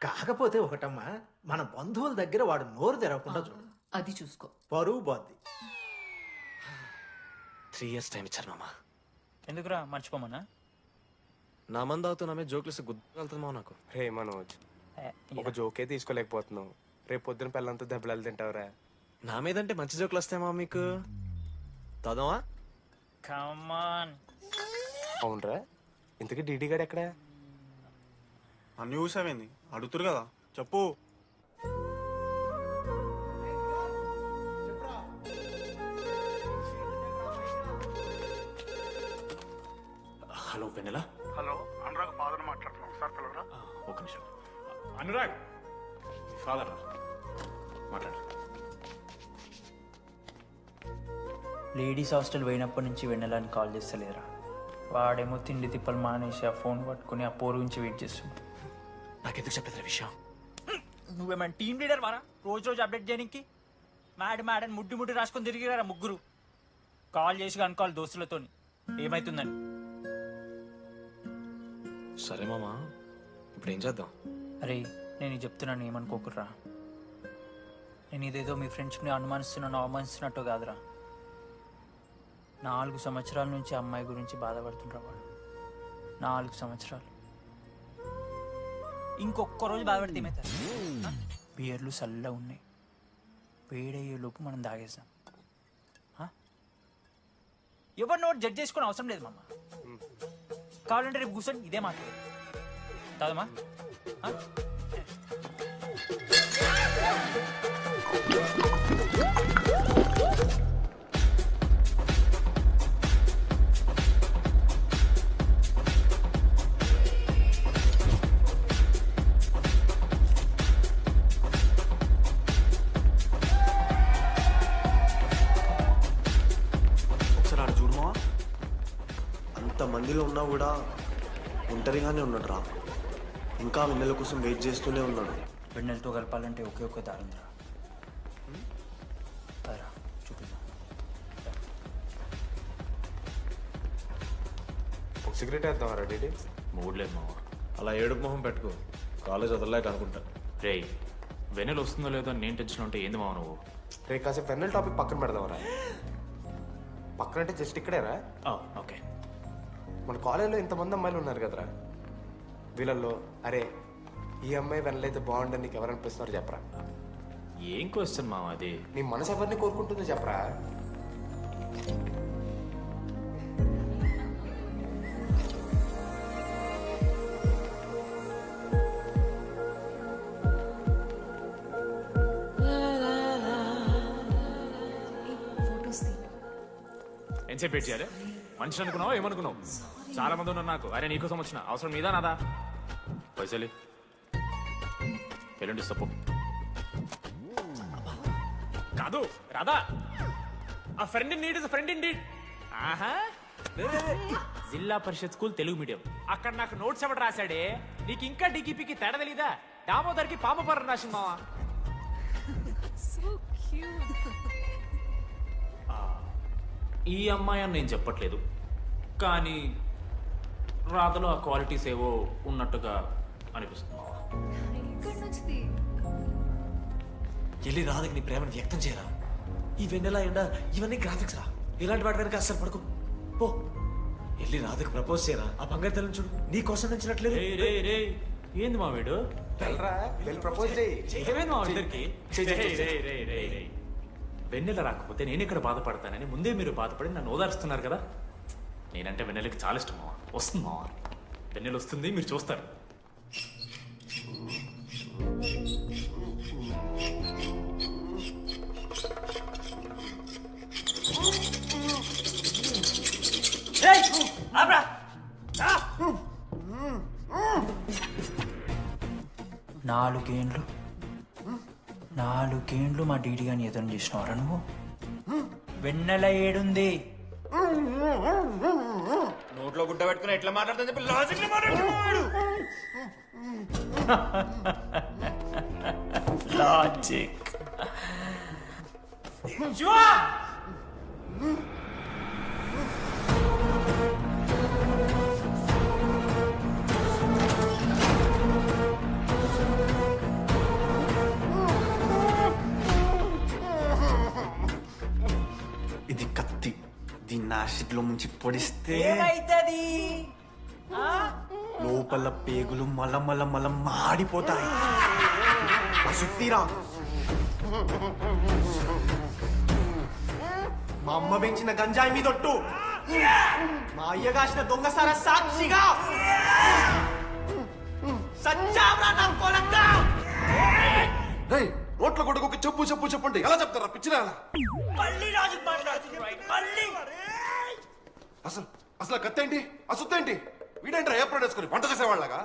కాకపోతే ఒకటమ్మా, మన బంధువుల దగ్గర వాడు నోరు తెరవకుండా చూడు. అది చూసుకో, పరువు బాద్ది. 3 years టైం ఇచ్చారు మామ. ఎందుకురా మర్చిపోమన్నా? నా మంది అవుతూ నా మీద జోక్లు గుర్తుకెళ్తుందా నాకు? రే మనోజ్, ఒక జోకే తీసుకోలేకపోతున్నావు. రేపు పొద్దున పిల్లలంతా దెబ్బలు తింటావురా. నా మీదంటే మంచి జోకులు వస్తాయమా మీకు? తదమా? అవునరా, ఇంతకీ డీడీ గాడు ఎక్కడా? అన్ని చూసామేంది అడుగుతురు కదా, చెప్పు. హలో వెన్నెల. హలో, అనురాగ్ ఫాదర్ మాట్లాడుతున్నాం సార్, పిలవరా? ఒక నిమిషం. అనురాగ్ ఫాదర్ మాట్లాడు. లేడీస్ హాస్టల్ పోయినప్పటి నుంచి వెన్నెలని కాల్ చేస్తలేరా. వాడేమో తిండి తిప్పలు మానేసి ఆ ఫోన్ పట్టుకుని ఆ పోరు గురించి వెయిట్ చేస్తుంది. నాకెందుకు చెప్పలేదు విషయం? నువ్వేమైనా టీమ్ లీడర్ వారా రోజు అప్డేట్ చేయడానికి? మేడం ముడ్డి రాసుకొని తిరిగిరారా ముగ్గురు. కాల్ చేసి కనుక్కోవాలి దోస్తులతోని ఏమైతుందని. సరే మామా, ఇప్పుడు ఏం చేద్దాం? అరే నేను చెప్తున్నాను, ఏమనుకోకుర్రా. నేను ఇదేదో మీ ఫ్రెండ్షిప్ని అనుమానిస్తున్నాను, అవమానిస్తున్నట్టు కాదురా. 4 సంవత్సరాల నుంచి అమ్మాయి గురించి బాధపడుతుండ్రా వాడు. 4 సంవత్సరాలు. ఇంకొక్క రోజు బాధపడితే ఏమవుతారు? బియర్లు చల్లగా ఉన్నాయి, వేడయ్యే లోపు మనం దాగేసాం. ఎవరు నోట్ జడ్జ్ చేసుకుని అవసరం లేదు మామ. కావాలంటే రేపు కూర్చొని ఇదే మాట్లాడు కాదమ్మా. మందిలో ఉన్నా కూడా ఒంటరిగానే ఉన్నాడు రా. ఇంకా వెన్నెల కోసం వెయిట్ చేస్తూనే ఉన్నాడు. వెన్నెలతో కలపాలంటే ఒకే ఒక్క దారింద్రా. చూపిద్దాం. ఒక సిగరెట్ వేద్దామరా డీడీ? మూడ్ లేదు మావా. అలా ఏడుపు మొహం పెట్టుకో, కాలేజ్ వదలలేక అనుకుంటా. రే వెన్నెల వస్తుందో లేదో నేను టెన్షన్ ఉంటే ఏంది మావ నువ్వు? రే కాసేపు వెన్నెల టాపిక్ పక్కన పెడదామరా. పక్కన అంటే జస్ట్ ఇక్కడేరా. ఓకే. మన కాలేజీలో ఇంతమంది అమ్మాయిలు ఉన్నారు కదరా, వీళ్ళల్లో అరే ఈ అమ్మాయి వెనలైతే బాగుండని నీకు ఎవరు అనిపిస్తున్నారు చెప్పరా? ఏం క్వశ్చన్ మావా అది? నీ మనసు ఎవరిని కోరుకుంటుందో చెప్పరా? ఎంతసేపు వెయిట్ చేయాలి? మనిషి అనుకున్నావా ఏమనుకున్నావు? చాలా మంది ఉన్నారు నాకు. అరే నీకోసం వచ్చిన అవసరం మీదా నాదా? పైసలి ఎల్లుండి తప్పు కాదు రాదా. ఆ friend in need is friend in need. ఆహా, జిల్లా పరిషత్ స్కూల్ తెలుగు మీడియం. అక్కడ నాకు నోట్స్ ఎవడు రాశాడే? నీకు ఇంకా డిగిపికి తేడా తెలీదా? దామోదర్కి పామపర్రం రాసింది మావా. ఈ అమ్మాయి అని నేను చెప్పట్లేదు, కానీ రాతలో ఆ క్వాలిటీస్ ఏవో ఉన్నట్టుగా అనిపిస్తుంది. వెళ్ళి రాధకి నీ ప్రేమను వ్యక్తం చేయరా. ఈ వెన్నెల ఎండ ఇవన్నీ గ్రాఫిక్స్ రా. ఇలాంటి వాటి కనుక అస్సలు పడుకో. పో వెళ్ళి రాధకి ప్రపోజ్ చేయరా. ఆ బంగారు తల్లిని చూడు, నీ కోసం నచ్చినట్లేదు. ఏంది మా వీడు? వెన్నెల రాకపోతే నేను ఇక్కడ బాధపడతానని ముందే మీరు బాధపడి నన్ను ఓదారుస్తున్నారు కదా. నేనంటే వెన్నెలకి చాలా ఇష్టం మావా. వస్తుంది మావా, వెన్నెల వస్తుంది, మీరు చూస్తారు. నాలుగేండ్లు మా డీడీ గాని ఎదురు చేసినవరా నువ్వు? వెన్నెల ఏడుంది? నోట్లో గుడ్డ పెట్టుకుని ఎట్లా మాట్లాడుతుంది చెప్పి లాజిక్ మాట్లాడుతున్నాడు. లాజిక్ ఇది కత్తి, దీన్ని యాసిడ్ లో ముంచి పొడిస్తే ఏమైతది? లోపల పేగులు మల మాడిపోతాయి. సుత్తిరా, మా అమ్మ పెంచిన గంజాయి మీదొట్టు, మా అయ్య కాసిన దొంగసార సాక్షిగా సచ్చావ్రా నా కొలక్క. నోట్ల కొడుకు చెప్పు చెప్పు చెప్పండి ఎలా చెప్తారా పిచ్చిరా? అసలు కత్తేంటి, ఆ సుత్తేంటి? వీడేంట్రా ఏప్రిల్ వేసుకుని వంట చేసేవాళ్ళగా?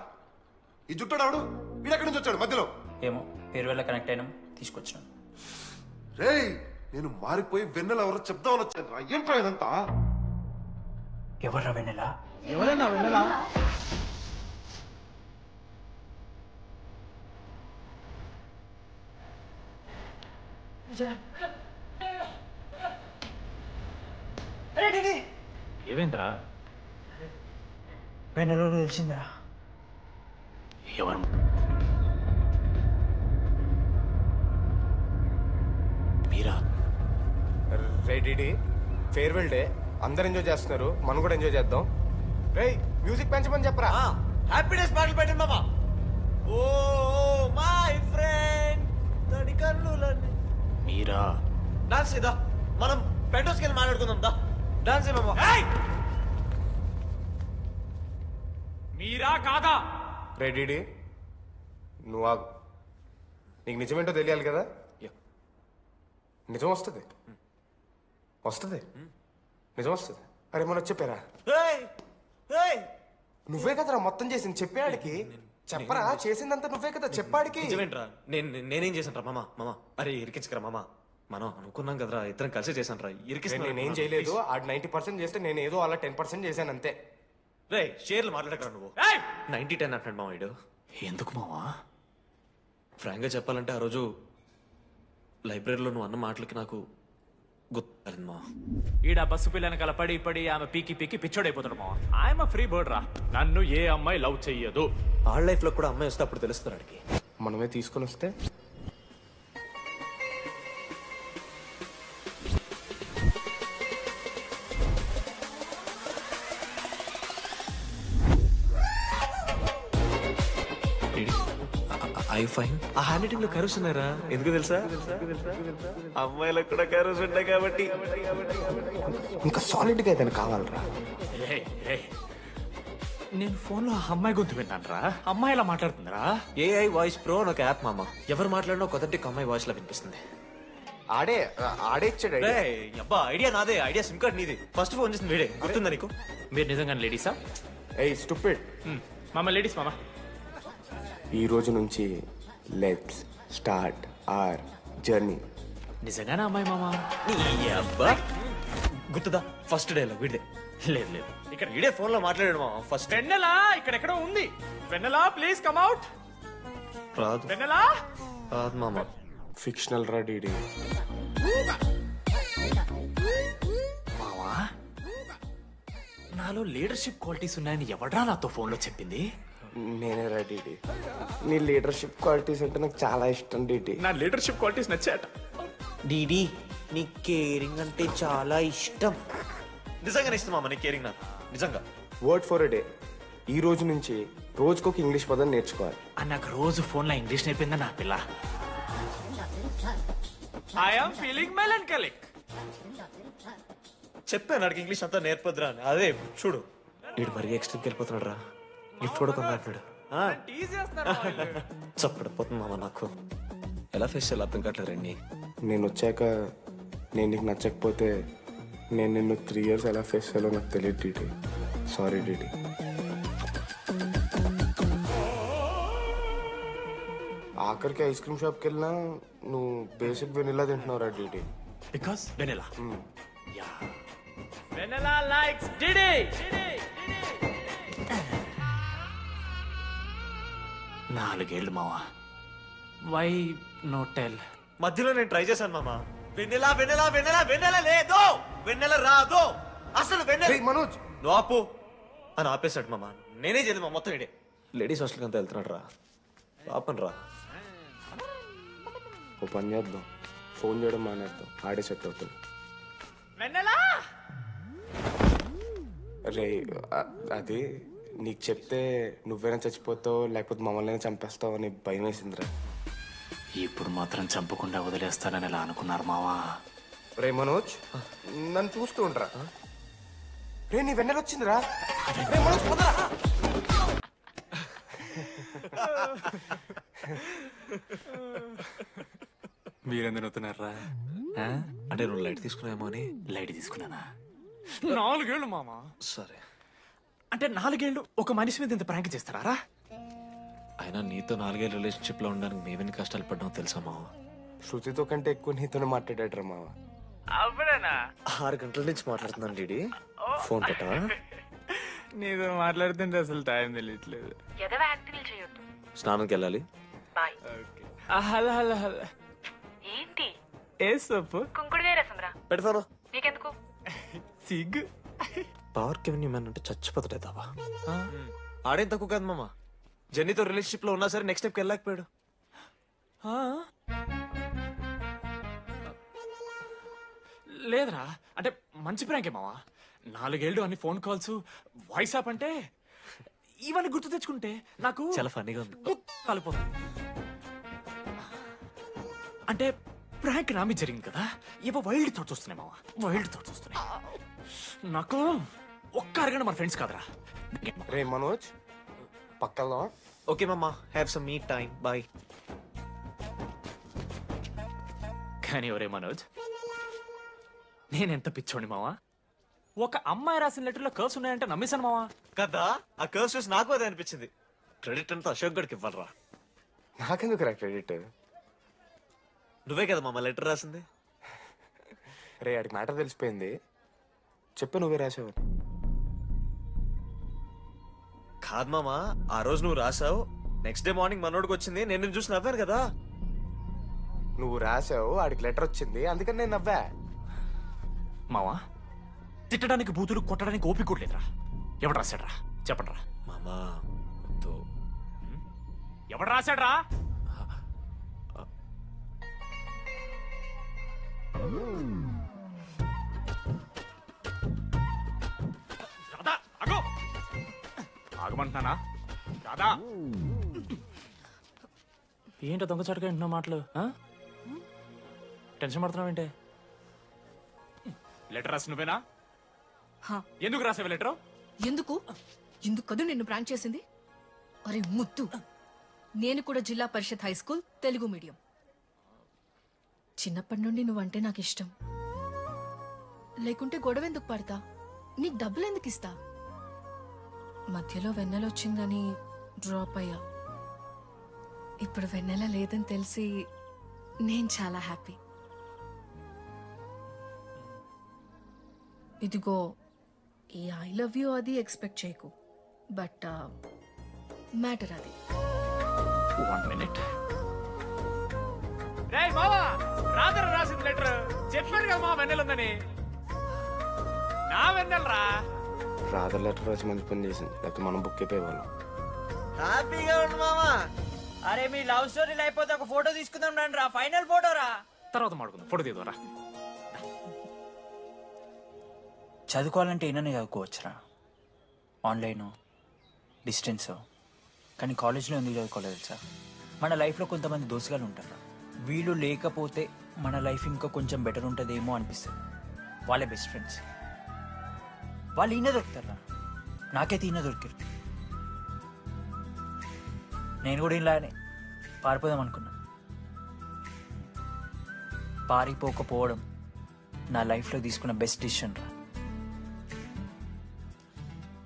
ఈ జుట్టాడు వీడెక్కడి నుంచి వచ్చాడు మధ్యలో? ఏమో పేరు వల్ల కనెక్ట్ అయినాం, తీసుకొచ్చినాం. రేయ్ నేను మారిపోయి వెన్నెల ఎవరో చెప్దామని వచ్చాను. ఏంట్రా ఇదంతా? ఎవరా వెన్నెల? ఎవరన్నా వెన్నెల? ఏమేంట్రా? వెన్నెల తెలిసిందా? ఎవరు? మీరా? రే డీడీ, ఫేర్వెల్ డే, అందరు ఎంజాయ్ చేస్తున్నారు, మనం కూడా ఎంజాయ్ చేద్దాం. రేయ్ మ్యూజిక్ పెంచమని చెప్పరా. హ్యాపీనెస్ పాటలు పెట్టండి బాబా. ఓ మై ఫ్రెండ్, తడి కన్నులన్నీ మీరా డాన్స్ ఇదా మనం పెంటోస్కి వెళ్ళి మాట్లాడుకుందాం దా డాన్స్ ఏమో మీరా కాదా రెడీ నువ్వు ఆగు. నీకు నిజమేంటో తెలియాలి కదా. నిజం వస్తుంది నిజం వస్తుంది. అరే మొన్న చెప్పారా నువ్వే కదరా మొత్తం చేసింది చెప్పాడికి. చెప్పరా చేసిందంతా నువ్వే కదా చెప్పాడికి. నిజమేంట్రా నేనేం చేశాను రా మామ అరే ఇరికించకరా మామ మనం అనుకున్నాం కదరా ఇద్దరం కలిసి చేశాను రా నేనేం చేయలేదు. ఆడు 90% చేస్తే నేను ఏదో అలా 10% చేశాను అంతే. రే షేర్లు మాట్లాడకరా నువ్వు 90-10 అంటాడు మామ వీడు. ఎందుకు మావా? ఫ్రాంక్గా చెప్పాలంటే ఆ రోజు లైబ్రరీలో నువ్వు అన్న మాటలకి నాకు గుర్తు మా. ఈడ బస్సు పిల్లని కలపడి పడి ఆమె పీకి పిచ్చోడైపోతాడు మావా. ఆయమ ఫ్రీ బర్డ్ రా. నన్ను ఏ అమ్మాయి లవ్ చెయ్యదు. ఆళ్ళ లైఫ్ లో కూడా అమ్మాయి వస్తే అప్పుడు తెలుస్తుంది ఆడికి. మనమే తీసుకొని వస్తే ఐ ఫైన్ ఆ హ్యాండ్ రైటింగ్ లో కరోస్ ఉన్నారా? ఎందుకు తెలుసా? అమ్మాయిలకు కూడా కరోస్ ఉంటాయి కాబట్టి. ఇంకా సాలిడ్ గా ఏదైనా కావాలరా. నేను ఫోన్ లో అమ్మాయి గొంతు విన్నాను రా. అమ్మాయి ఎలా మాట్లాడుతుందిరా? ఏఐ వాయిస్ ప్రో అని ఒక యాప్ మామ. ఎవరు మాట్లాడినా ఒక అథెంటిక్ అమ్మాయి వాయిస్ లా వినిపిస్తుంది. ఆడే ఇచ్చాడు అబ్బా ఐడియా నాదే. ఐడియా సిమ్ కార్డ్ నీది. ఫస్ట్ ఫోన్ చేసింది వీడే. గుర్తుందా నీకు? మీరు నిజంగా లేడీసా? స్టూపిడ్ మామ లేడీస్ మామ. ఈ రోజు నుంచి లెట్స్ స్టార్ట్ అవర్ జర్నీ. నిజంగానే అమ్మాయి మామ? అబ్బా గుర్తుదా ఫస్ట్ డే వీడిదే. లేదు ఇక్కడ వీడే ఫోన్ లో మాట్లాడాడు మామ. ఫస్ట్ వెన్నెలా ఇక్కడెక్కడో ఉంది. వెన్నెలా ప్లీజ్ కమ్ అవుట్. రాదు వెన్నెలా రాదు మామ. ఫిక్షనల్ రా డీడీ. మావా నాలో లీడర్షిప్ క్వాలిటీస్ ఉన్నాయని ఎవడ్రా నాతో ఫోన్ లో చెప్పింది? నేనే రా డీడీ. నీ లీడర్షిప్ క్వాలిటీస్ అంటే నాకు చాలా ఇష్టం డీడీ. నా లీడర్షిప్ క్వాలిటీస్ నచ్చాట. డీడీ నీ కేరింగ్ అంటే చాలా ఇష్టం. నిజంగానే ఇష్టం మామ నీ కేరింగ్ నాకు నిజంగా. Word for a day. ఈ రోజు నుంచి రోజుకొక ఇంగ్లీష్ పదం నేర్చుకోవాలి. నాకు రోజు ఫోన్ లో ఇంగ్లీష్ నేర్పిందా నా పిల్ల. I am feeling melancholic. చెప్పాను నాకు ఇంగ్లీష్ అంతా నేర్పొద్దురా అని. అదే చూడు వీడు మరీ ఎక్స్ట్రీమ్కి వెళ్ళిపోతున్నాడు రా. గిఫ్ట్ కూడా కొన్నాడు. చప్పడిపోతుంది మామ నాకు. ఎలా ఫేస్ చేయాలి అర్థం కావట్లేదు రండి. నేను వచ్చాక నేను నీకు నచ్చకపోతే నేను నిన్ను 3 years ఎలా ఫేస్ చేయాలో నాకు తెలియదు డీడీ. Sorry DD. ఆఖరికి ఐస్ క్రీమ్ షాప్కి వెళ్ళినా నువ్వు బేసిక్ వెనిలా తింటున్నావు రా DD. Because vanilla. Vanilla likes DD. 4 ఏళ్ళు మావా. Why no tell? మధ్యలో నేను ట్రై చేశాను మామ. వెన్నెల వెన్నెల వెన్నెల వెన్నెల లేదు, వెన్నెల రాదు అసలు. వెన్నెల మనోజ్ నువ్వు ఆపు అని ఆపేశాడు మామ. నేనే చేయలేదు మా మొత్తం ఇడే. లేడీస్ హాస్టల్కి అంతా వెళ్తున్నాడు రా. పాపన్ రా. ఓ పని చేద్దాం, ఫోన్ చేయడం మానేద్దాం. ఆడే సెట్ అవుతుంది. రే అది నీకు చెప్తే నువ్వైనా చచ్చిపోతావు లేకపోతే మమ్మల్ని చంపేస్తావు అని భయం వేసిందిరా. ఇప్పుడు మాత్రం చంపకుండా వదిలేస్తానని ఎలా అనుకున్నారు మావా? రే మనోజ్ నన్ను చూస్తూ ఉండరా. రే నీ వెన్నెల వచ్చిందిరా. రే మనోజ్ పోదరా. మీరెందుకు నవ్వుతున్నారా? అంటే నువ్వు లైట్ తీసుకున్నామో అని. లైట్ తీసుకున్నానా? 4 ఏళ్ళు మామా. సరే అంటే 4 ఏళ్ళు ఒక మనిషి మీద ఇంత ప్రాంక్ చేస్తారా? అయినా నీతో 4 ఏళ్ళ రిలేషన్షిప్ లో ఉండడానికి మేమేమి కష్టాలు పడ్డామో తెలుసా మావ. శృతితో కంటే ఎక్కువ నీతోనే మాట్లాడాడు మావ. అవునా? 6 గంటల నుంచి మాట్లాడుతున్నాను డీడీ. ఫోన్ పెట్టా. నీతో మాట్లాడుతుంటే అసలు టైం తెలియట్లేదు. స్నానంకి వెళ్ళాలి. Hello hello hello. ఏంటి ఏ సొప్పు? కుంకుడుగాయ రసం రా. పెడతాను. నీకెందుకు? సిగ్గు. పవర్ కెవెన్ మ్యాన్ అంటే చచ్చిపోతాడే దావా. ఆడేం తక్కువ కాదు మామ. జెన్నీతో రిలేషన్షిప్ లో ఉన్నా సరే నెక్స్ట్ స్టెప్కి వెళ్ళలేకపోయాడు. లేదురా, అంటే మంచి ప్రాంకే మావా. 4 ఏళ్ళు అన్ని ఫోన్ కాల్స్, వాయిస్ యాప్ అంటే ఇవన్నీ గుర్తు తెచ్చుకుంటే నాకు చాలా ఫన్నీగా ఉంది. కలిపోతుంది. అంటే ప్రాంక్ నా మీద జరిగింది కదా ఏవో వైల్డ్ థాట్స్ వస్తున్నాయి మావా, వైల్డ్ థాట్స్ వస్తున్నాయి. నాకు ఒక్క అరగంట మన ఫ్రెండ్స్ కాదరా. రే మనోజ్ పక్కలో. ఓకే మామా, have some me time, bye. కానీ ఒరే మనోజ్, నేనెంత పిచ్చోండి మావా. ఒక అమ్మాయి రాసిన లెటర్లో కర్వ్స్ ఉన్నాయంటే నమ్మేశాను మావా. కదా, ఆ కర్వ్స్ చూసి నాకు అదే అనిపించింది. క్రెడిట్ అంతా అశోక్ గడికి ఇవ్వాలరా. నాకెందుకు రా క్రెడిట్? నువ్వే కదా మామ లెటర్ రాసింది. రే ఆడికి మ్యాటర్ తెలిసిపోయింది, చెప్పు నువ్వే రాసావు. కాదు మామా, ఆ రోజు నువ్వు రాసావు, నెక్స్ట్ డే మార్నింగ్ మనోడికి వచ్చింది, నేను నిన్ను చూసి నవ్వాను కదా. నువ్వు రాసావు, ఆడికి లెటర్ వచ్చింది, అందుకని నేను నవ్వా. మావా, తిట్టడానికి బూతులు కొట్టడానికి ఓపిక కూడా లేదురా. ఎవడు రాశాడ్రా చెప్పండి రా. మామా ఎవడు రాశాడ్రా? రాధా ఆగు, ఆగమంటున్నానా? రాధా ఏంటో దొంగచాటుగా వింటున్నా మాటలు? టెన్షన్ పడుతున్నావేంటే? లెటర్ రాసి నువ్వేనా? ఎందుకు రాసావు లెటర్? ఎందుకు కదా నిన్ను ప్రాంక్ చేసింది? అరే ముద్దు, నేను కూడా జిల్లా Parishad high school Telugu medium. చిన్నప్పటి నుండి నువ్వంటే నాకు ఇష్టం. లేకుంటే గొడవ ఎందుకు పడతా, నీకు డబ్బులు ఎందుకు ఇస్తా? మధ్యలో వెన్నెల వచ్చిందని డ్రాప్ అయ్యా. ఇప్పుడు వెన్నెల లేదని తెలిసి నేను చాలా హ్యాపీ. ఇదిగో ఈ ఐ లవ్ యూ అది ఎక్స్పెక్ట్ చేయకు, బట్ మ్యాటర్ అది. 1 minute. రేయ్ మావా, రాధర రాసిన లెటర్ చెప్పాను కదా మా వెన్నెల ఉందని. నా వెన్నెలరా. రాధర్ లెటర్ రాసి మంచి పని చేసింది, లేకపోతే మనం బుక్ అయిపోయేవాళ్ళం. హ్యాపీగా ఉండు మామా. అరే మీ లవ్ స్టోరీ అయిపోతే ఒక ఫోటో తీసుకుందాం రండి రా, ఫైనల్ ఫోటో రా. తర్వాత మాడుకుందాం, ఫోటో తీద్దాం. చదువుకోవాలంటే ఏమైనా చదువుకోవచ్చురా, ఆన్లైన్ డిస్టెన్స్. కానీ కాలేజ్లో ఎందుకు చదువుకోలేదు తెలుసా? మన లైఫ్లో కొంతమంది దోస్తుగాలు ఉంటారు, వీళ్ళు లేకపోతే మన లైఫ్ ఇంకా కొంచెం బెటర్ ఉంటుందేమో అనిపిస్తుంది. వాళ్ళే బెస్ట్ ఫ్రెండ్స్. వాళ్ళు ఈయన దొరుకుతారా, నాకైతే ఈయన దొరికారు. నేను కూడా ఇలానే పారిపోదాం అనుకున్నా. పారిపోకపోవడం నా లైఫ్లో తీసుకున్న బెస్ట్ డిసిషన్ రా.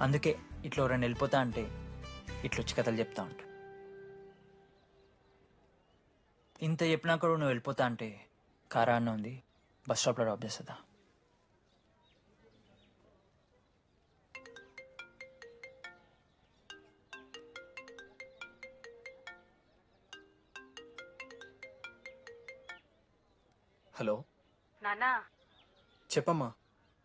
అందుకే ఇట్లా ఎవరైనా వెళ్ళిపోతా అంటే ఇట్లొచ్చి కథలు చెప్తా ఉంటా. ఇంత చెప్పినా కూడా నువ్వు వెళ్ళిపోతా అంటే కారా అన్న ఉంది, బస్ స్టాప్లో డ్రాప్ చేస్తుందా? హలో నానా, చెప్పమ్మా.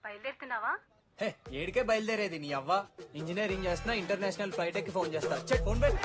బయలుదేరుతున్నావా? హే ఏడికే బయలుదేరేది నీ అవ్వ. ఇంజనీరింగ్ చేస్తున్నా, ఇంటర్నేషనల్ ఫ్లైట్ ఎక్కి ఫోన్ చేస్తా. చెక్ ఫోన్ పెట్.